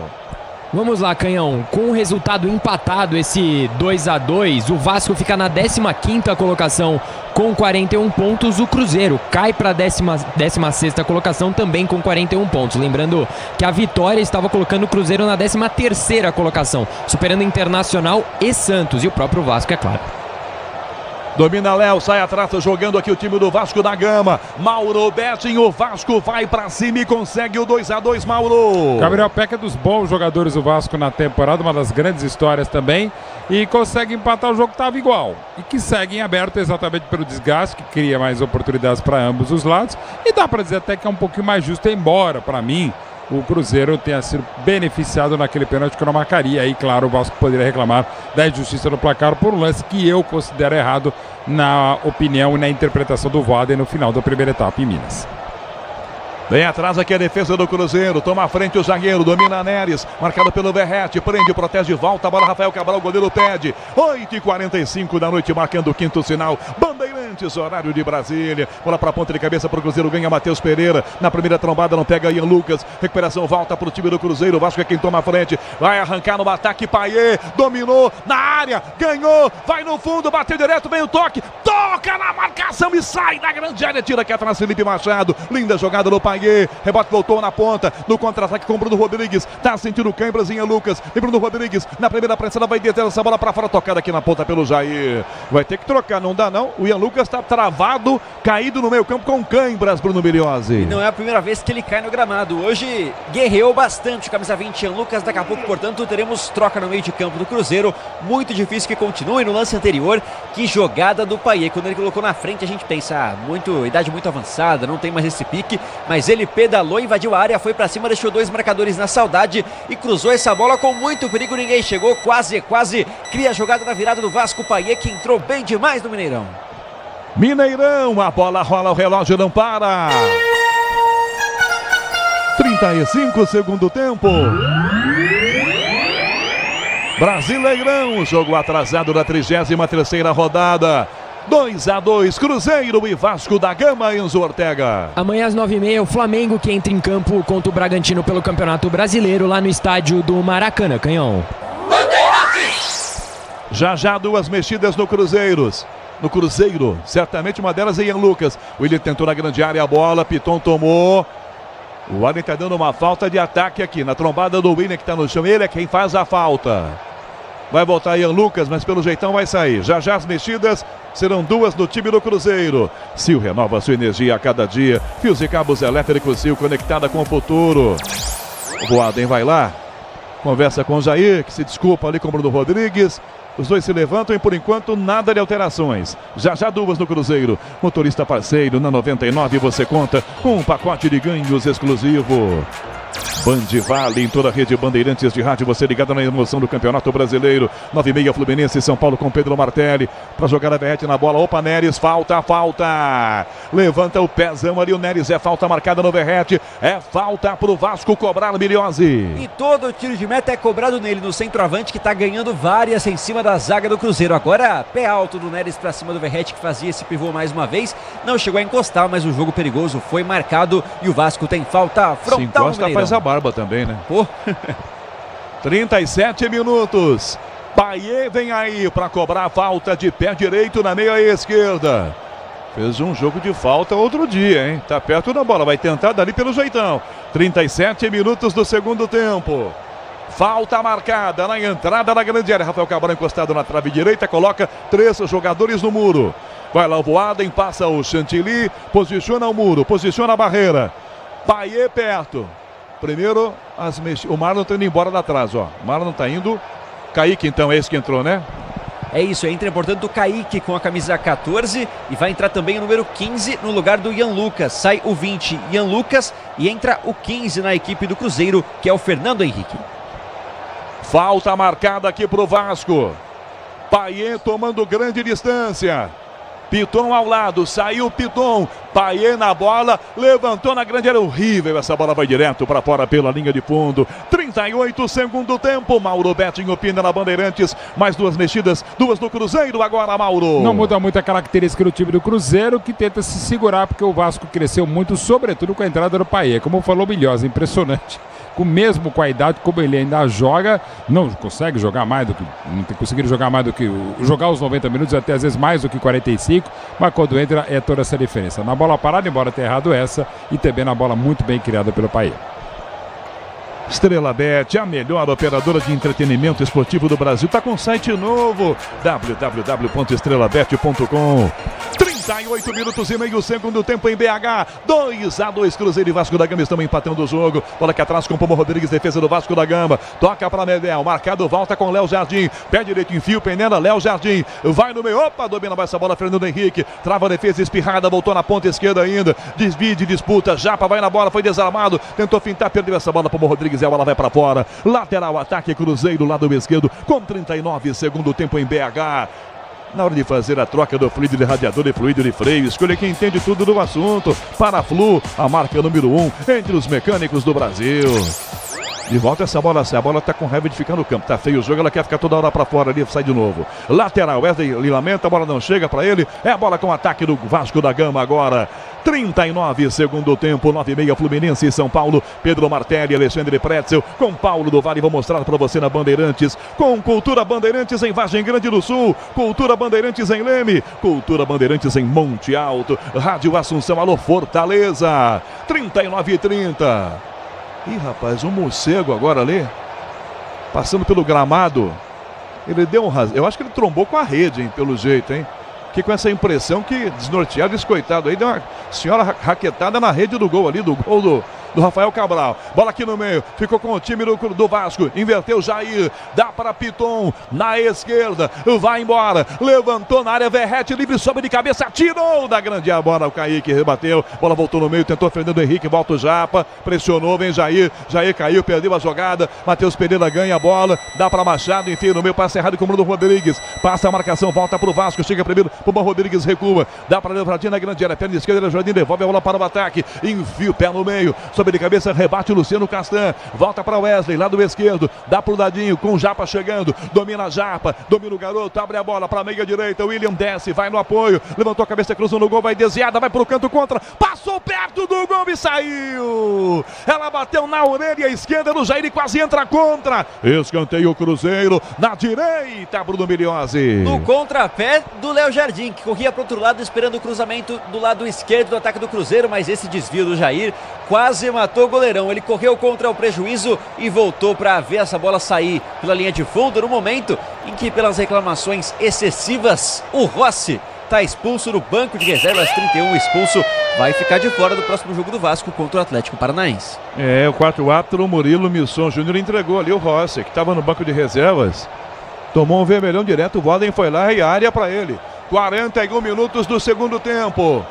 Vamos lá, Canhão. Com o resultado empatado, esse 2-2, o Vasco fica na 15ª colocação com 41 pontos. O Cruzeiro cai para a 16ª colocação também com 41 pontos. Lembrando que a vitória estava colocando o Cruzeiro na 13ª colocação, superando Internacional e Santos. E o próprio Vasco, é claro. Domina Léo, sai atrás, jogando aqui o time do Vasco da Gama. Mauro Betting, o Vasco vai pra cima e consegue o 2-2, Mauro. Gabriel Peck é dos bons jogadores do Vasco na temporada, uma das grandes histórias também. E consegue empatar o jogo que estava igual. E que segue em aberto exatamente pelo desgaste, que cria mais oportunidades para ambos os lados. E dá para dizer até que é um pouquinho mais justo, embora, para mim, o Cruzeiro tenha sido beneficiado naquele pênalti que não marcaria. Aí, claro, o Vasco poderia reclamar da injustiça do placar por um lance que eu considero errado na opinião e na interpretação do Voaden no final da primeira etapa em Minas. Vem atrás aqui a defesa do Cruzeiro, toma à frente o zagueiro, domina Neres, marcado pelo Verrete, prende, protege, volta a bola, Rafael Cabral, o goleiro pede. 8h45 da noite, marcando o quinto sinal. Bandeirantes, horário de Brasília. Bola para a ponta de cabeça para o Cruzeiro, ganha Matheus Pereira. Na primeira trombada não pega Ian Lucas. Recuperação, volta para o time do Cruzeiro. O Vasco é quem toma a frente. Vai arrancar no ataque, Payet, dominou na área, ganhou, vai no fundo, bateu direto, vem o toque, toca na marcação e sai da grande área. Tira aqui atrás Felipe Machado. Linda jogada no Payet. Rebote voltou na ponta, no contra-ataque com o Bruno Rodrigues, tá sentindo cãibras em Lucas, e Bruno Rodrigues na primeira pressão vai deter essa bola para fora, tocada aqui na ponta pelo Jair, vai ter que trocar, não dá não, o Ian Lucas tá travado, caído no meio campo com cãibras, Bruno Miliose. E não é a primeira vez que ele cai no gramado, hoje guerreou bastante, camisa 20 Ian Lucas, daqui a pouco, portanto, teremos troca no meio de campo do Cruzeiro, muito difícil que continue no lance anterior, que jogada do Payet, quando ele colocou na frente a gente pensa, idade muito avançada, não tem mais esse pique, mas ele pedalou, invadiu a área, foi pra cima, deixou dois marcadores na saudade e cruzou essa bola com muito perigo, ninguém chegou, quase, cria a jogada na virada do Vasco, Payet que entrou bem demais no Mineirão. Mineirão, a bola rola, o relógio não para. 35 segundo tempo. Brasileirão, jogo atrasado da 33ª rodada. 2-2, Cruzeiro e Vasco da Gama, Enzo Ortega. Amanhã às 9h30, o Flamengo que entra em campo contra o Bragantino pelo Campeonato Brasileiro lá no estádio do Maracanã, Canhão. Já duas mexidas no Cruzeiro, certamente uma delas é Ian Lucas. O Willian tentou na grande área a bola, Piton tomou. O Allen está dando uma falta de ataque aqui na trombada do Willian que está no chão, ele é quem faz a falta. Vai voltar Ian Lucas, mas pelo jeitão vai sair. Já as mexidas serão duas no time do Cruzeiro. Sil renova sua energia a cada dia. Fios e cabos elétricos Sil, conectada com o futuro. O Voaden vai lá, conversa com o Jair, que se desculpa ali com o Bruno Rodrigues. Os dois se levantam e por enquanto nada de alterações. Já duas no Cruzeiro. Motorista parceiro, na 99 você conta com um pacote de ganhos exclusivo. Band Vale, em toda a rede Bandeirantes de rádio, você ligado na emoção do Campeonato Brasileiro. 9h30 Fluminense, São Paulo com Pedro Martelli, para jogar a Verrete na bola. Opa, Neres, falta. Levanta o pezão ali, o Neres, é falta marcada no Verrete, é falta pro Vasco cobrar, Miliose. E todo o tiro de meta é cobrado nele, no centroavante, que tá ganhando várias em cima da zaga do Cruzeiro. Agora, pé alto do Neres pra cima do Verrete, que fazia esse pivô mais uma vez. Não chegou a encostar, mas o jogo perigoso foi marcado e o Vasco tem falta frontal. Se encosta, faz a barba também, né? Pô. 37 minutos. Payet vem aí para cobrar a falta de pé direito na meia esquerda. Fez um jogo de falta outro dia, hein? Tá perto da bola, vai tentar dali pelo jeitão. 37 minutos do segundo tempo. Falta marcada na entrada da grande área. Rafael Cabral encostado na trave direita, coloca 3 jogadores no muro. Vai lá o Voaden, passa o Chantilly, posiciona o muro, posiciona a barreira. Payet perto. Primeiro, o Marlon tá indo embora da trás, ó. O Marlon tá indo. Kaique, então, é esse que entrou, né? É isso, entra, portanto, o Kaique com a camisa 14 e vai entrar também o número 15 no lugar do Ian Lucas. Sai o 20, Ian Lucas, e entra o 15 na equipe do Cruzeiro, que é o Fernando Henrique. Falta marcada aqui pro Vasco. Payet tomando grande distância. Piton ao lado, saiu Piton, Payet na bola, levantou na grande área, horrível, essa bola vai direto para fora pela linha de fundo. 38 segundo tempo, Mauro Betting opina na Bandeirantes, mais duas mexidas, duas do Cruzeiro agora, Mauro. Não muda muito a característica do time do Cruzeiro, que tenta se segurar, porque o Vasco cresceu muito, sobretudo com a entrada do Payet, como falou Milhosa, impressionante. mesmo com a idade, como ele ainda joga, não consegue jogar mais do que, não tem conseguido jogar mais do que, jogar os 90 minutos, até às vezes mais do que 45, mas quando entra é toda essa diferença. Na bola parada, embora tenha errado essa, e também na bola muito bem criada pelo Payet. Estrela Bet, a melhor operadora de entretenimento esportivo do Brasil, está com site novo, www.estrelabet.com. 38 minutos e meio, segundo tempo em BH, 2-2, Cruzeiro e Vasco da Gama estão empatando o jogo. Bola aqui atrás com o Pombo Rodrigues, defesa do Vasco da Gama, toca para Medel, marcado, volta com Léo Jardim, pé direito, enfia o Penena, Léo Jardim, vai no meio, opa, domina essa bola, Fernando Henrique, trava a defesa, espirrada, voltou na ponta esquerda ainda, desvia de disputa, Japa vai na bola, foi desarmado, tentou fintar, perdeu essa bola, Pombo Rodrigues, e a bola vai para fora, lateral, ataque, Cruzeiro, lado esquerdo, com 39, segundo tempo em BH. Na hora de fazer a troca do fluido de radiador e fluido de freio, escolha quem entende tudo do assunto. Paraflu, a marca número 1 entre os mecânicos do Brasil. De volta essa bola tá com raiva de ficar no campo, tá feio o jogo, ela quer ficar toda hora pra fora ali, sai de novo. Lateral, Wesley lamenta, a bola não chega pra ele, é a bola com ataque do Vasco da Gama agora. 39, segundo tempo, 9:30, Fluminense e São Paulo. Pedro Martelli, Alexandre Pretzel, com Paulo do Vale, vou mostrar pra você na Bandeirantes, com Cultura Bandeirantes em Vargem Grande do Sul, Cultura Bandeirantes em Leme, Cultura Bandeirantes em Monte Alto, Rádio Assunção, alô Fortaleza, 39:30. Ih, rapaz, um morcego agora ali, passando pelo gramado, ele deu um rasgo, eu acho que ele trombou com a rede, hein, pelo jeito, hein. Que com essa impressão que desnorteado, esse coitado aí, deu uma senhora raquetada na rede do gol ali, do gol do Rafael Cabral. Bola aqui no meio, ficou com o time do Vasco, inverteu Jair, dá para Piton, na esquerda, vai embora, levantou na área, Verrete livre, sobe de cabeça, tirou da grande a bola, o Kaique rebateu, bola voltou no meio, tentou Fernando Henrique, volta o Japa, pressionou, vem Jair caiu, perdeu a jogada, Matheus Pereira ganha a bola, dá para Machado, enfim, no meio, passa errado com o Bruno Rodrigues, passa a marcação, volta pro Vasco, chega primeiro, Puma Rodrigues recua, dá para Levradinho na grande área, perna esquerda, Jardim devolve a bola para o ataque, enfia o pé no meio, sobe de cabeça, rebate o Luciano Castan, volta para Wesley, lado esquerdo, dá pro Dadinho, com o Japa chegando, domina a Japa, domina o garoto, abre a bola para a meia direita, William desce, vai no apoio, levantou a cabeça, cruzou no gol, vai desviada, vai pro canto contra, passou perto do gol e saiu, ela bateu na orelha esquerda do Jair e quase entra contra, escanteio o Cruzeiro, na direita, Bruno Miliose. No contrapé do Léo Jardim, que corria para o outro lado esperando o cruzamento do lado esquerdo do ataque do Cruzeiro, mas esse desvio do Jair quase matou o goleirão. Ele correu contra o prejuízo e voltou para ver essa bola sair pela linha de fundo no momento em que, pelas reclamações excessivas, o Rossi está expulso no banco de reservas, 31 expulso, vai ficar de fora do próximo jogo do Vasco contra o Atlético Paranaense. O quarto árbitro, Murilo Misson Júnior, entregou ali o Rossi, que estava no banco de reservas, tomou um vermelhão direto, o Walden foi lá e área para ele. 41 minutos do segundo tempo.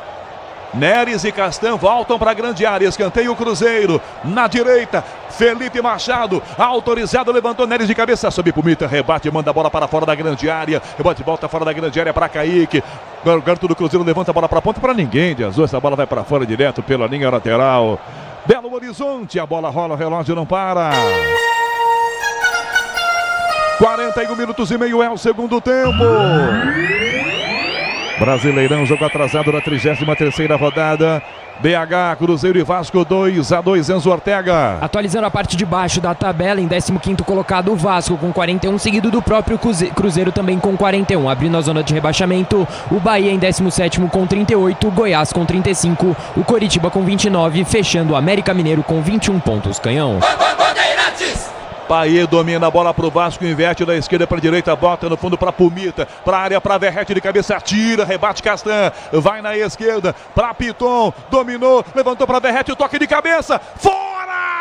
Neres e Castan voltam para a grande área, escanteio o Cruzeiro, na direita, Felipe Machado, autorizado, levantou Neres de cabeça, sobe pro Mita, rebate, manda a bola para fora da grande área, rebate, volta fora da grande área para Kaique, o garoto do Cruzeiro levanta a bola para a ponta, para ninguém de azul, essa bola vai para fora direto pela linha lateral, Belo Horizonte, a bola rola, o relógio não para. 41 minutos e meio é o segundo tempo. Brasileirão, jogo atrasado da 33ª rodada. BH, Cruzeiro e Vasco, 2-2, Enzo Ortega. Atualizando a parte de baixo da tabela, em 15º colocado o Vasco com 41, seguido do próprio Cruzeiro também com 41. Abrindo a zona de rebaixamento, o Bahia em 17º com 38, Goiás com 35, o Coritiba com 29, fechando o América Mineiro com 21 pontos. Canhão. Payet domina a bola pro Vasco, inverte da esquerda para a direita, bota no fundo para Pumita, para a área, para Verrete de cabeça, tira, rebate Castan, vai na esquerda, para Piton, dominou, levantou para Verrete, toque de cabeça, fora!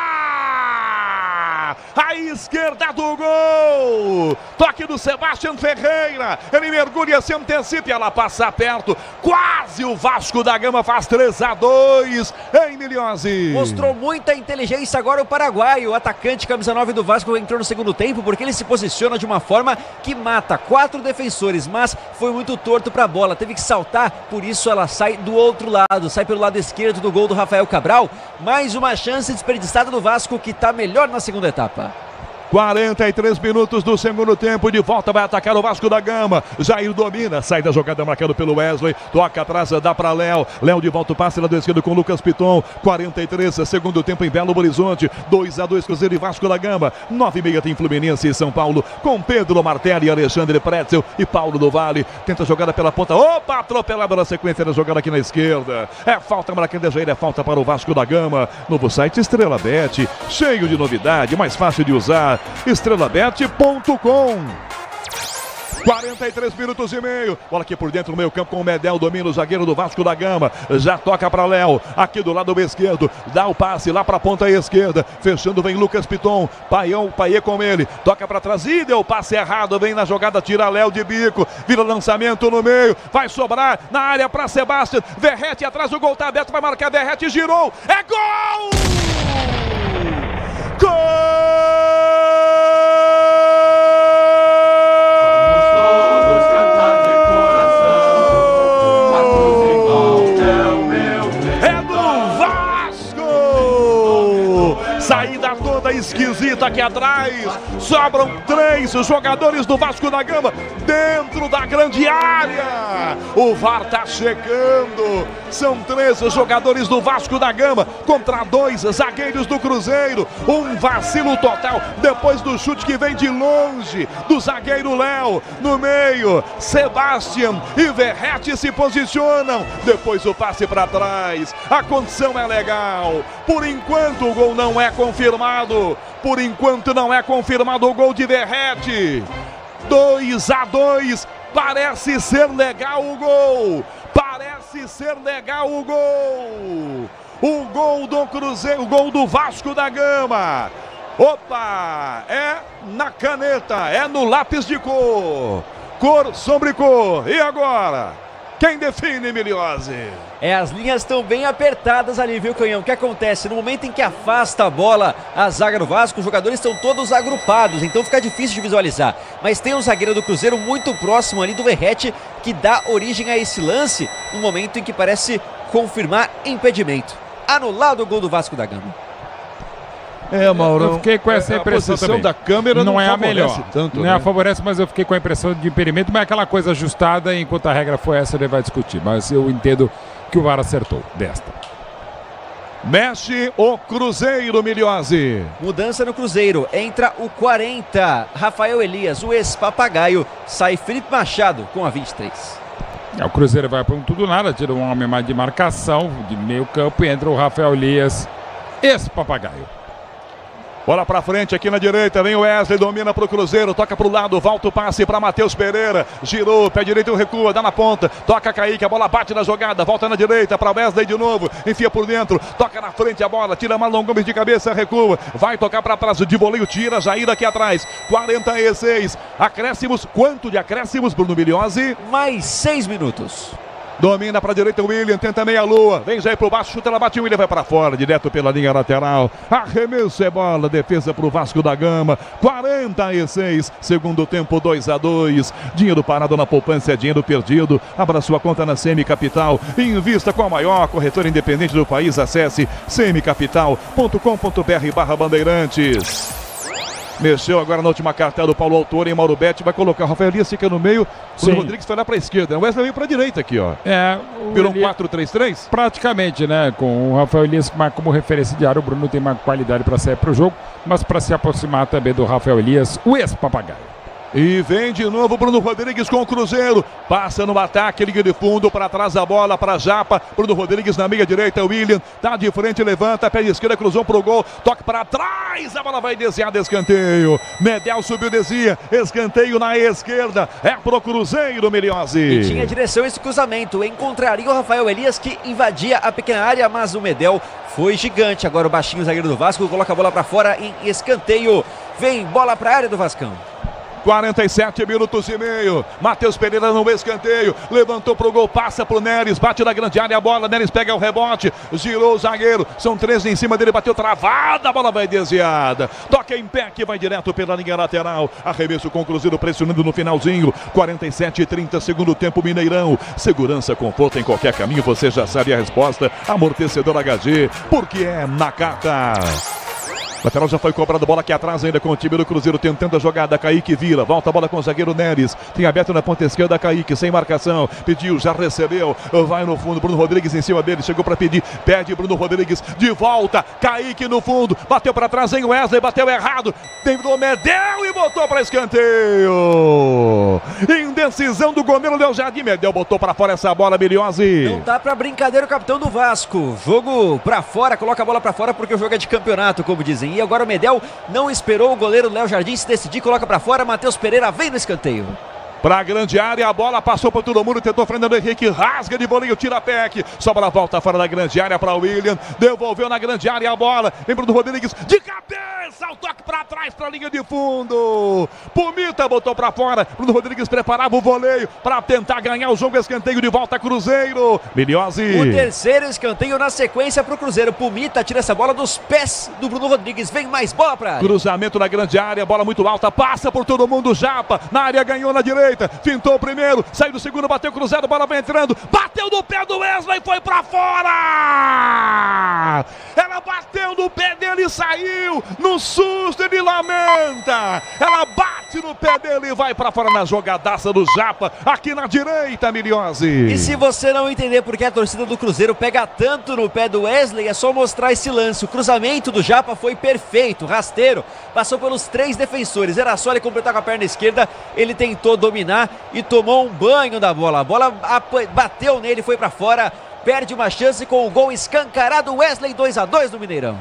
À esquerda do gol, toque do Sebastião Ferreira, ele mergulha, se antecipa, ela passa perto, quase o Vasco da Gama faz 3-2 em Miliose. Mostrou muita inteligência agora o paraguaio, o atacante camisa 9 do Vasco entrou no segundo tempo, porque ele se posiciona de uma forma que mata 4 defensores, mas foi muito torto para a bola, teve que saltar, por isso ela sai do outro lado, sai pelo lado esquerdo do gol do Rafael Cabral, mais uma chance desperdiçada do Vasco que está melhor na segunda etapa. 43 minutos do segundo tempo, de volta vai atacar o Vasco da Gama. Jair domina, sai da jogada marcado pelo Wesley, toca atrás, dá para Léo. Léo de volta o passe lado esquerdo com Lucas Piton. 43, segundo tempo em Belo Horizonte. 2-2 Cruzeiro e Vasco da Gama. 9h30 tem Fluminense e São Paulo com Pedro Martelli, Alexandre Pretzel e Paulo do Vale. Tenta a jogada pela ponta. Opa, atropelada na sequência da jogada aqui na esquerda. É falta para quem Jair, é falta para o Vasco da Gama. Novo site Estrela Bet, cheio de novidade, mais fácil de usar. estrelabet.com. 43 minutos e meio. Bola aqui por dentro do meio campo com o Medel. Domina o zagueiro do Vasco da Gama. Já toca para Léo. Aqui do lado esquerdo. Dá o passe lá para a ponta esquerda. Fechando vem Lucas Piton. Paiê com ele. Toca para trás e deu o passe errado. Vem na jogada, tira Léo de bico. Vira lançamento no meio. Vai sobrar na área para Sebastião. Verrete atrás, o gol tá aberto. Vai marcar Verrete. Girou. É gol! Gol! Saída toda esquisita aqui atrás. Sobram 3 jogadores do Vasco da Gama dentro da grande área. O VAR tá checando. São 3 jogadores do Vasco da Gama contra 2 zagueiros do Cruzeiro. Um vacilo total depois do chute que vem de longe do zagueiro Léo. No meio, Sebastião e Verrete se posicionam. Depois o passe para trás. A condição é legal. Por enquanto o gol não é confirmado. Por enquanto não é confirmado o gol de Verrete. 2-2. Parece ser legal o gol. Parece ser legal o gol. O gol do Cruzeiro, o gol do Vasco da Gama. Opa, é na caneta, é no lápis de cor. Cor sobre cor. E agora? Quem define, Miliose? As linhas estão bem apertadas ali, viu, Canhão? O que acontece? No momento em que afasta a bola a zaga do Vasco, os jogadores estão todos agrupados, então fica difícil de visualizar. Mas tem um zagueiro do Cruzeiro muito próximo ali do Verrete, que dá origem a esse lance, no momento em que parece confirmar impedimento. Anulado o gol do Vasco da Gama. Mauro, eu fiquei com essa impressão também. Da câmera não é a melhor. Tanto, não é a favorece, mas eu fiquei com a impressão de impedimento, mas é aquela coisa ajustada, enquanto a regra foi essa, ele vai discutir. Mas eu entendo que o VAR acertou desta. Mexe o Cruzeiro, Miliose. Mudança no Cruzeiro. Entra o 40, Rafael Elias, o ex-papagaio. Sai Felipe Machado com a 23. O Cruzeiro vai para um tudo nada, tira um homem mais de marcação, de meio campo, e entra o Rafael Elias, ex-papagaio. Bola pra frente aqui na direita, vem o Wesley, domina pro Cruzeiro, toca pro lado, volta o passe pra Matheus Pereira, girou, pé direito, recua, dá na ponta, toca Kaique, a bola bate na jogada, volta na direita pra Wesley de novo, enfia por dentro, toca na frente a bola, tira Marlon Gomes de cabeça, recua, vai tocar pra trás, de voleio, tira, Jair aqui atrás, 46, acréscimos, quanto de acréscimos, Bruno Miliose? Mais 6 minutos. Domina para a direita o William, tenta meia-lua, vem Jair para o baixo, chuta, ela bate, o William vai para fora, direto pela linha lateral, arremesso é bola, defesa para o Vasco da Gama, 46, segundo tempo 2-2, dinheiro parado na poupança é dinheiro perdido, abra sua conta na CM Capital, invista com a maior corretora independente do país, acesse cmcapital.com.br/bandeirantes. Mexeu agora na última cartela do Paulo Autor em Mauro Betti, vai colocar o Rafael Elias, fica no meio, o Rodrigues vai lá para a esquerda, o Wesley veio para a direita aqui, ó. Virou um 4-3-3? Praticamente, né, com o Rafael Elias como referência diária, o Bruno tem uma qualidade para sair para o jogo, mas para se aproximar também do Rafael Elias, o ex-papagaio. E vem de novo Bruno Rodrigues com o Cruzeiro. Passa no ataque, liga de fundo, para trás a bola, para Japa. Bruno Rodrigues na meia direita, William. Tá de frente, levanta, pé de esquerda, cruzou pro gol. Toque para trás, a bola vai desviar de escanteio. Medel subiu, desvia. Escanteio na esquerda. É pro Cruzeiro, Miliose. E tinha direção esse cruzamento. Encontraria o Rafael Elias, que invadia a pequena área, mas o Medel foi gigante. Agora o baixinho zagueiro do Vasco coloca a bola para fora em escanteio. Vem bola para a área do Vascão. 47 minutos e meio. Matheus Pereira no escanteio. Levantou pro gol, passa pro Neres. Bate na grande área a bola. Neres pega o rebote. Girou o zagueiro. São 13 em cima dele. Bateu travada. A bola vai desviada. Toca em pé que vai direto pela linha lateral. Arremesso com o Cruzeiro pressionando no finalzinho. 47-30, segundo tempo, Mineirão. Segurança, conforto em qualquer caminho. Você já sabe a resposta. Amortecedor HG. Porque é Nakata. Lateral já foi cobrado, bola aqui atrás ainda com o time do Cruzeiro tentando a jogada. Kaique vira, volta a bola com o zagueiro Neres. Tem aberto na ponta esquerda Kaique, sem marcação. Pediu, já recebeu. Vai no fundo, Bruno Rodrigues em cima dele. Chegou para pedir, pede Bruno Rodrigues de volta. Kaique no fundo, bateu para trás em Wesley, bateu errado. Tentou Medel e botou para escanteio. Indecisão do goleiro Léo Jardim. Medel botou para fora essa bola, Miliose. Não dá para brincadeira o capitão do Vasco. Jogo para fora, coloca a bola para fora porque o jogo é de campeonato, como dizem. E agora o Medel não esperou o goleiro Léo Jardim se decidir, coloca para fora. Matheus Pereira vem no escanteio. Para a grande área, a bola passou por todo mundo, tentou Fernando Henrique, rasga de bolinho, tira a PEC, sobra a volta fora da grande área para o William, devolveu na grande área a bola, lembra do Rodrigues, de cabeça, o toque para trás, para a linha de fundo, Pumita botou para fora, Bruno Rodrigues preparava o voleio para tentar ganhar o jogo, escanteio de volta Cruzeiro, Miliose. O terceiro escanteio na sequência para o Cruzeiro, Pumita tira essa bola dos pés do Bruno Rodrigues, vem mais bola para área. Cruzamento na grande área, bola muito alta, passa por todo mundo, Japa, na área ganhou na direita. Fintou o primeiro, saiu do segundo, bateu cruzado, bola vai entrando, bateu no pé do Wesley, foi pra fora! Ela bateu no pé dele e saiu, no susto ele lamenta, ela bate no pé dele e vai pra fora na jogadaça do Japa, aqui na direita, Miliose. E se você não entender porque a torcida do Cruzeiro pega tanto no pé do Wesley, é só mostrar esse lance, o cruzamento do Japa foi perfeito, rasteiro, passou pelos 3 defensores, era só ele completar com a perna esquerda, ele tentou dominar e tomou um banho da bola. A bola bateu nele, foi para fora, perde uma chance com o gol escancarado. Wesley 2-2 no Mineirão.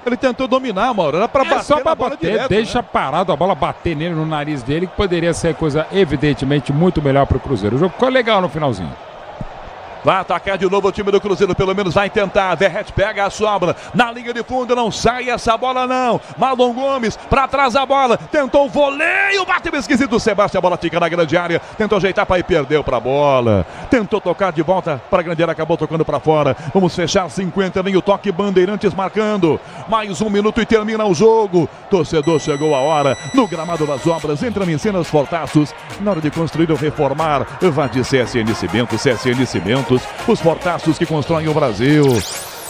Ele tentou dominar, Mauro, era para bater, só para bater, direto, deixa parado a bola bater nele, no nariz dele, que poderia ser coisa evidentemente muito melhor para o Cruzeiro. O jogo ficou legal no finalzinho. Vai atacar de novo o time do Cruzeiro, pelo menos vai tentar. Verrete pega a sobra na linha de fundo, não sai essa bola não. Marlon Gomes para trás a bola, tentou o voleio, bateu esquisito. Sebastião, a bola fica na grande área, tentou ajeitar para ir, perdeu para a bola. Tentou tocar de volta para a grande área, acabou tocando para fora. Vamos fechar 50, vem o toque, Bandeirantes marcando. Mais 1 minuto e termina o jogo. Torcedor, chegou a hora. No gramado das obras, entram em cena os Fortaços. Na hora de construir ou reformar, vá de CSN Cimentos, CSN Cimentos. Os Fortaços que constroem o Brasil.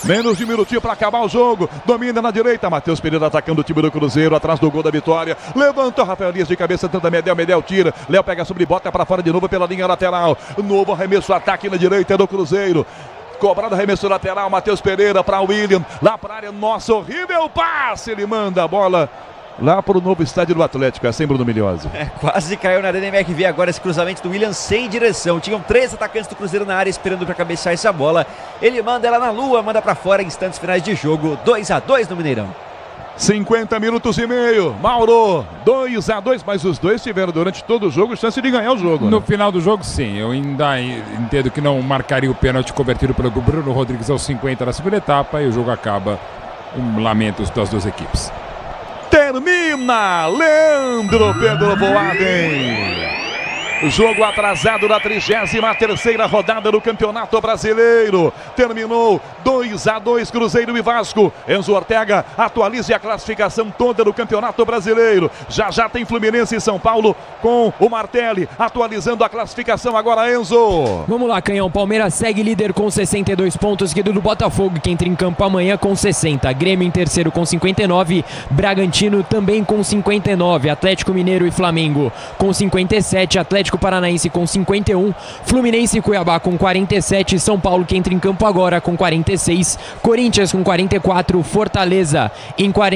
Menos de um minutinho para acabar o jogo. Domina na direita. Matheus Pereira atacando o time do Cruzeiro. Atrás do gol da vitória. Levantou Rafael Elias de cabeça. Tenta Medel. Medel tira. Léo pega sobre, bota para fora de novo pela linha lateral. Novo arremesso. Ataque na direita do Cruzeiro. Cobrado arremesso lateral. Matheus Pereira para William. Lá para a área. Nossa, horrível passe. Ele manda a bola lá para o novo estádio do Atlético, é sem Bruno Miliose. Quase caiu na Arena MRV agora esse cruzamento do William sem direção. Tinham 3 atacantes do Cruzeiro na área esperando para cabecear essa bola. Ele manda ela na lua, manda para fora em instantes finais de jogo. 2-2 no Mineirão. 50 minutos e meio. Mauro, 2-2, mas os dois tiveram durante todo o jogo chance de ganhar o jogo. No final do jogo, sim. Eu ainda entendo que não marcaria o pênalti convertido pelo Bruno Rodrigues aos 50 na segunda etapa e o jogo acaba. Lamentos das duas equipes. Termina Leandro Pedro Voaden. Jogo atrasado na 33ª rodada do Campeonato Brasileiro. Terminou 2-2 Cruzeiro e Vasco. Enzo Ortega, atualize a classificação toda do Campeonato Brasileiro. Já tem Fluminense e São Paulo com o Martelli atualizando a classificação agora, Enzo. Vamos lá, Canhão. Palmeiras segue líder com 62 pontos, seguido do Botafogo, que entra em campo amanhã com 60. Grêmio em terceiro com 59. Bragantino também com 59. Atlético Mineiro e Flamengo com 57. Atlético Paranaense com 51, Fluminense e Cuiabá com 47, São Paulo que entra em campo agora com 46, Corinthians com 44, Fortaleza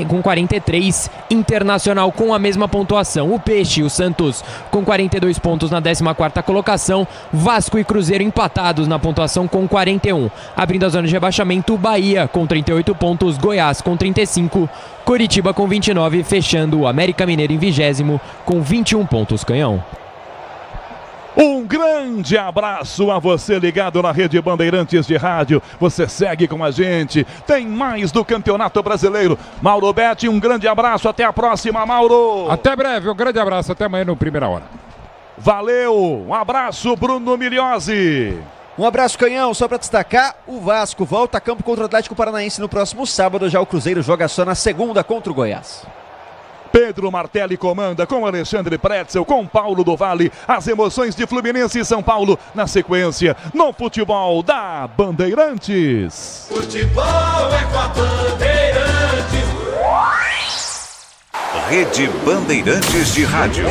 com 43, Internacional com a mesma pontuação, o Peixe e o Santos com 42 pontos na 14ª colocação, Vasco e Cruzeiro empatados na pontuação com 41, abrindo a zona de rebaixamento, Bahia com 38 pontos, Goiás com 35, Coritiba com 29, fechando o América Mineiro em 20º com 21 pontos, Canhão. Um grande abraço a você ligado na Rede Bandeirantes de Rádio. Você segue com a gente. Tem mais do Campeonato Brasileiro. Mauro Betti, um grande abraço. Até a próxima, Mauro. Até breve. Um grande abraço. Até amanhã no Primeira Hora. Valeu. Um abraço, Bruno Miliose. Um abraço, Canhão. Só para destacar, o Vasco volta a campo contra o Atlético Paranaense no próximo sábado. Já o Cruzeiro joga só na segunda contra o Goiás. Pedro Martelli comanda com Alexandre Pretzel, com Paulo do Vale. As emoções de Fluminense e São Paulo na sequência no futebol da Bandeirantes. Futebol é com a Bandeirantes. Rede Bandeirantes de Rádio.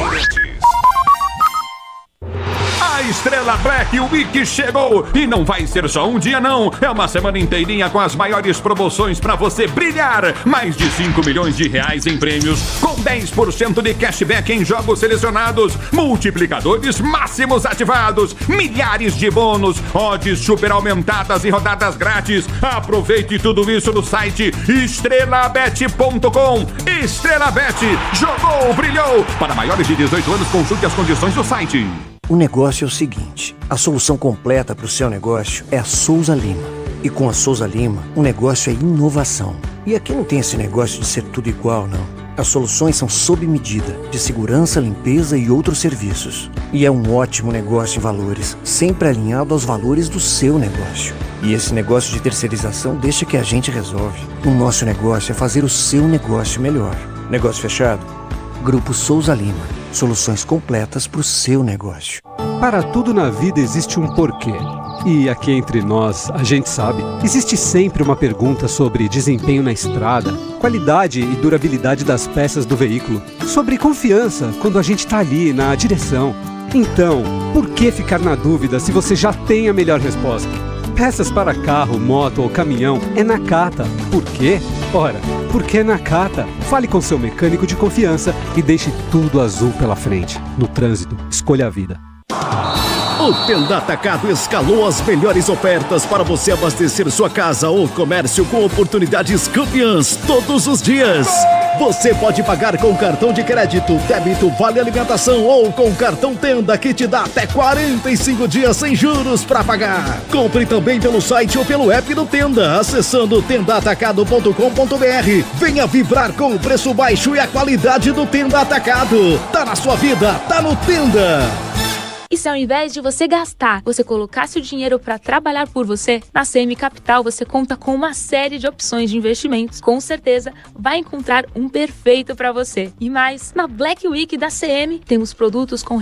A Estrela Black Week chegou e não vai ser só um dia não, é uma semana inteirinha com as maiores promoções para você brilhar. Mais de 5 milhões de reais em prêmios, com 10% de cashback em jogos selecionados, multiplicadores máximos ativados, milhares de bônus, odds super aumentadas e rodadas grátis. Aproveite tudo isso no site estrelabet.com. Estrela Bet, jogou, brilhou. Para maiores de 18 anos, consulte as condições do site. O negócio é o seguinte, a solução completa para o seu negócio é a Souza Lima. E com a Souza Lima, o negócio é inovação. E aqui não tem esse negócio de ser tudo igual, não. As soluções são sob medida, de segurança, limpeza e outros serviços. E é um ótimo negócio em valores, sempre alinhado aos valores do seu negócio. E esse negócio de terceirização deixa que a gente resolve. O nosso negócio é fazer o seu negócio melhor. Negócio fechado? Grupo Souza Lima. Soluções completas para o seu negócio. Para tudo na vida existe um porquê. E aqui entre nós, a gente sabe, existe sempre uma pergunta sobre desempenho na estrada, qualidade e durabilidade das peças do veículo, sobre confiança quando a gente está ali na direção. Então, por que ficar na dúvida se você já tem a melhor resposta? Peças para carro, moto ou caminhão é Nakata. Por quê? Ora, porque é Nakata. Fale com seu mecânico de confiança e deixe tudo azul pela frente. No trânsito, escolha a vida. O Tenda Atacado escalou as melhores ofertas para você abastecer sua casa ou comércio com oportunidades campeãs todos os dias. Você pode pagar com cartão de crédito, débito, vale alimentação ou com cartão Tenda que te dá até 45 dias sem juros para pagar. Compre também pelo site ou pelo app do Tenda, acessando tendaatacado.com.br. Venha vibrar com o preço baixo e a qualidade do Tenda Atacado. Tá na sua vida, tá no Tenda. E se ao invés de você gastar, você colocasse o dinheiro para trabalhar por você, na CM Capital você conta com uma série de opções de investimentos. Com certeza vai encontrar um perfeito para você. E mais, na Black Week da CM temos produtos com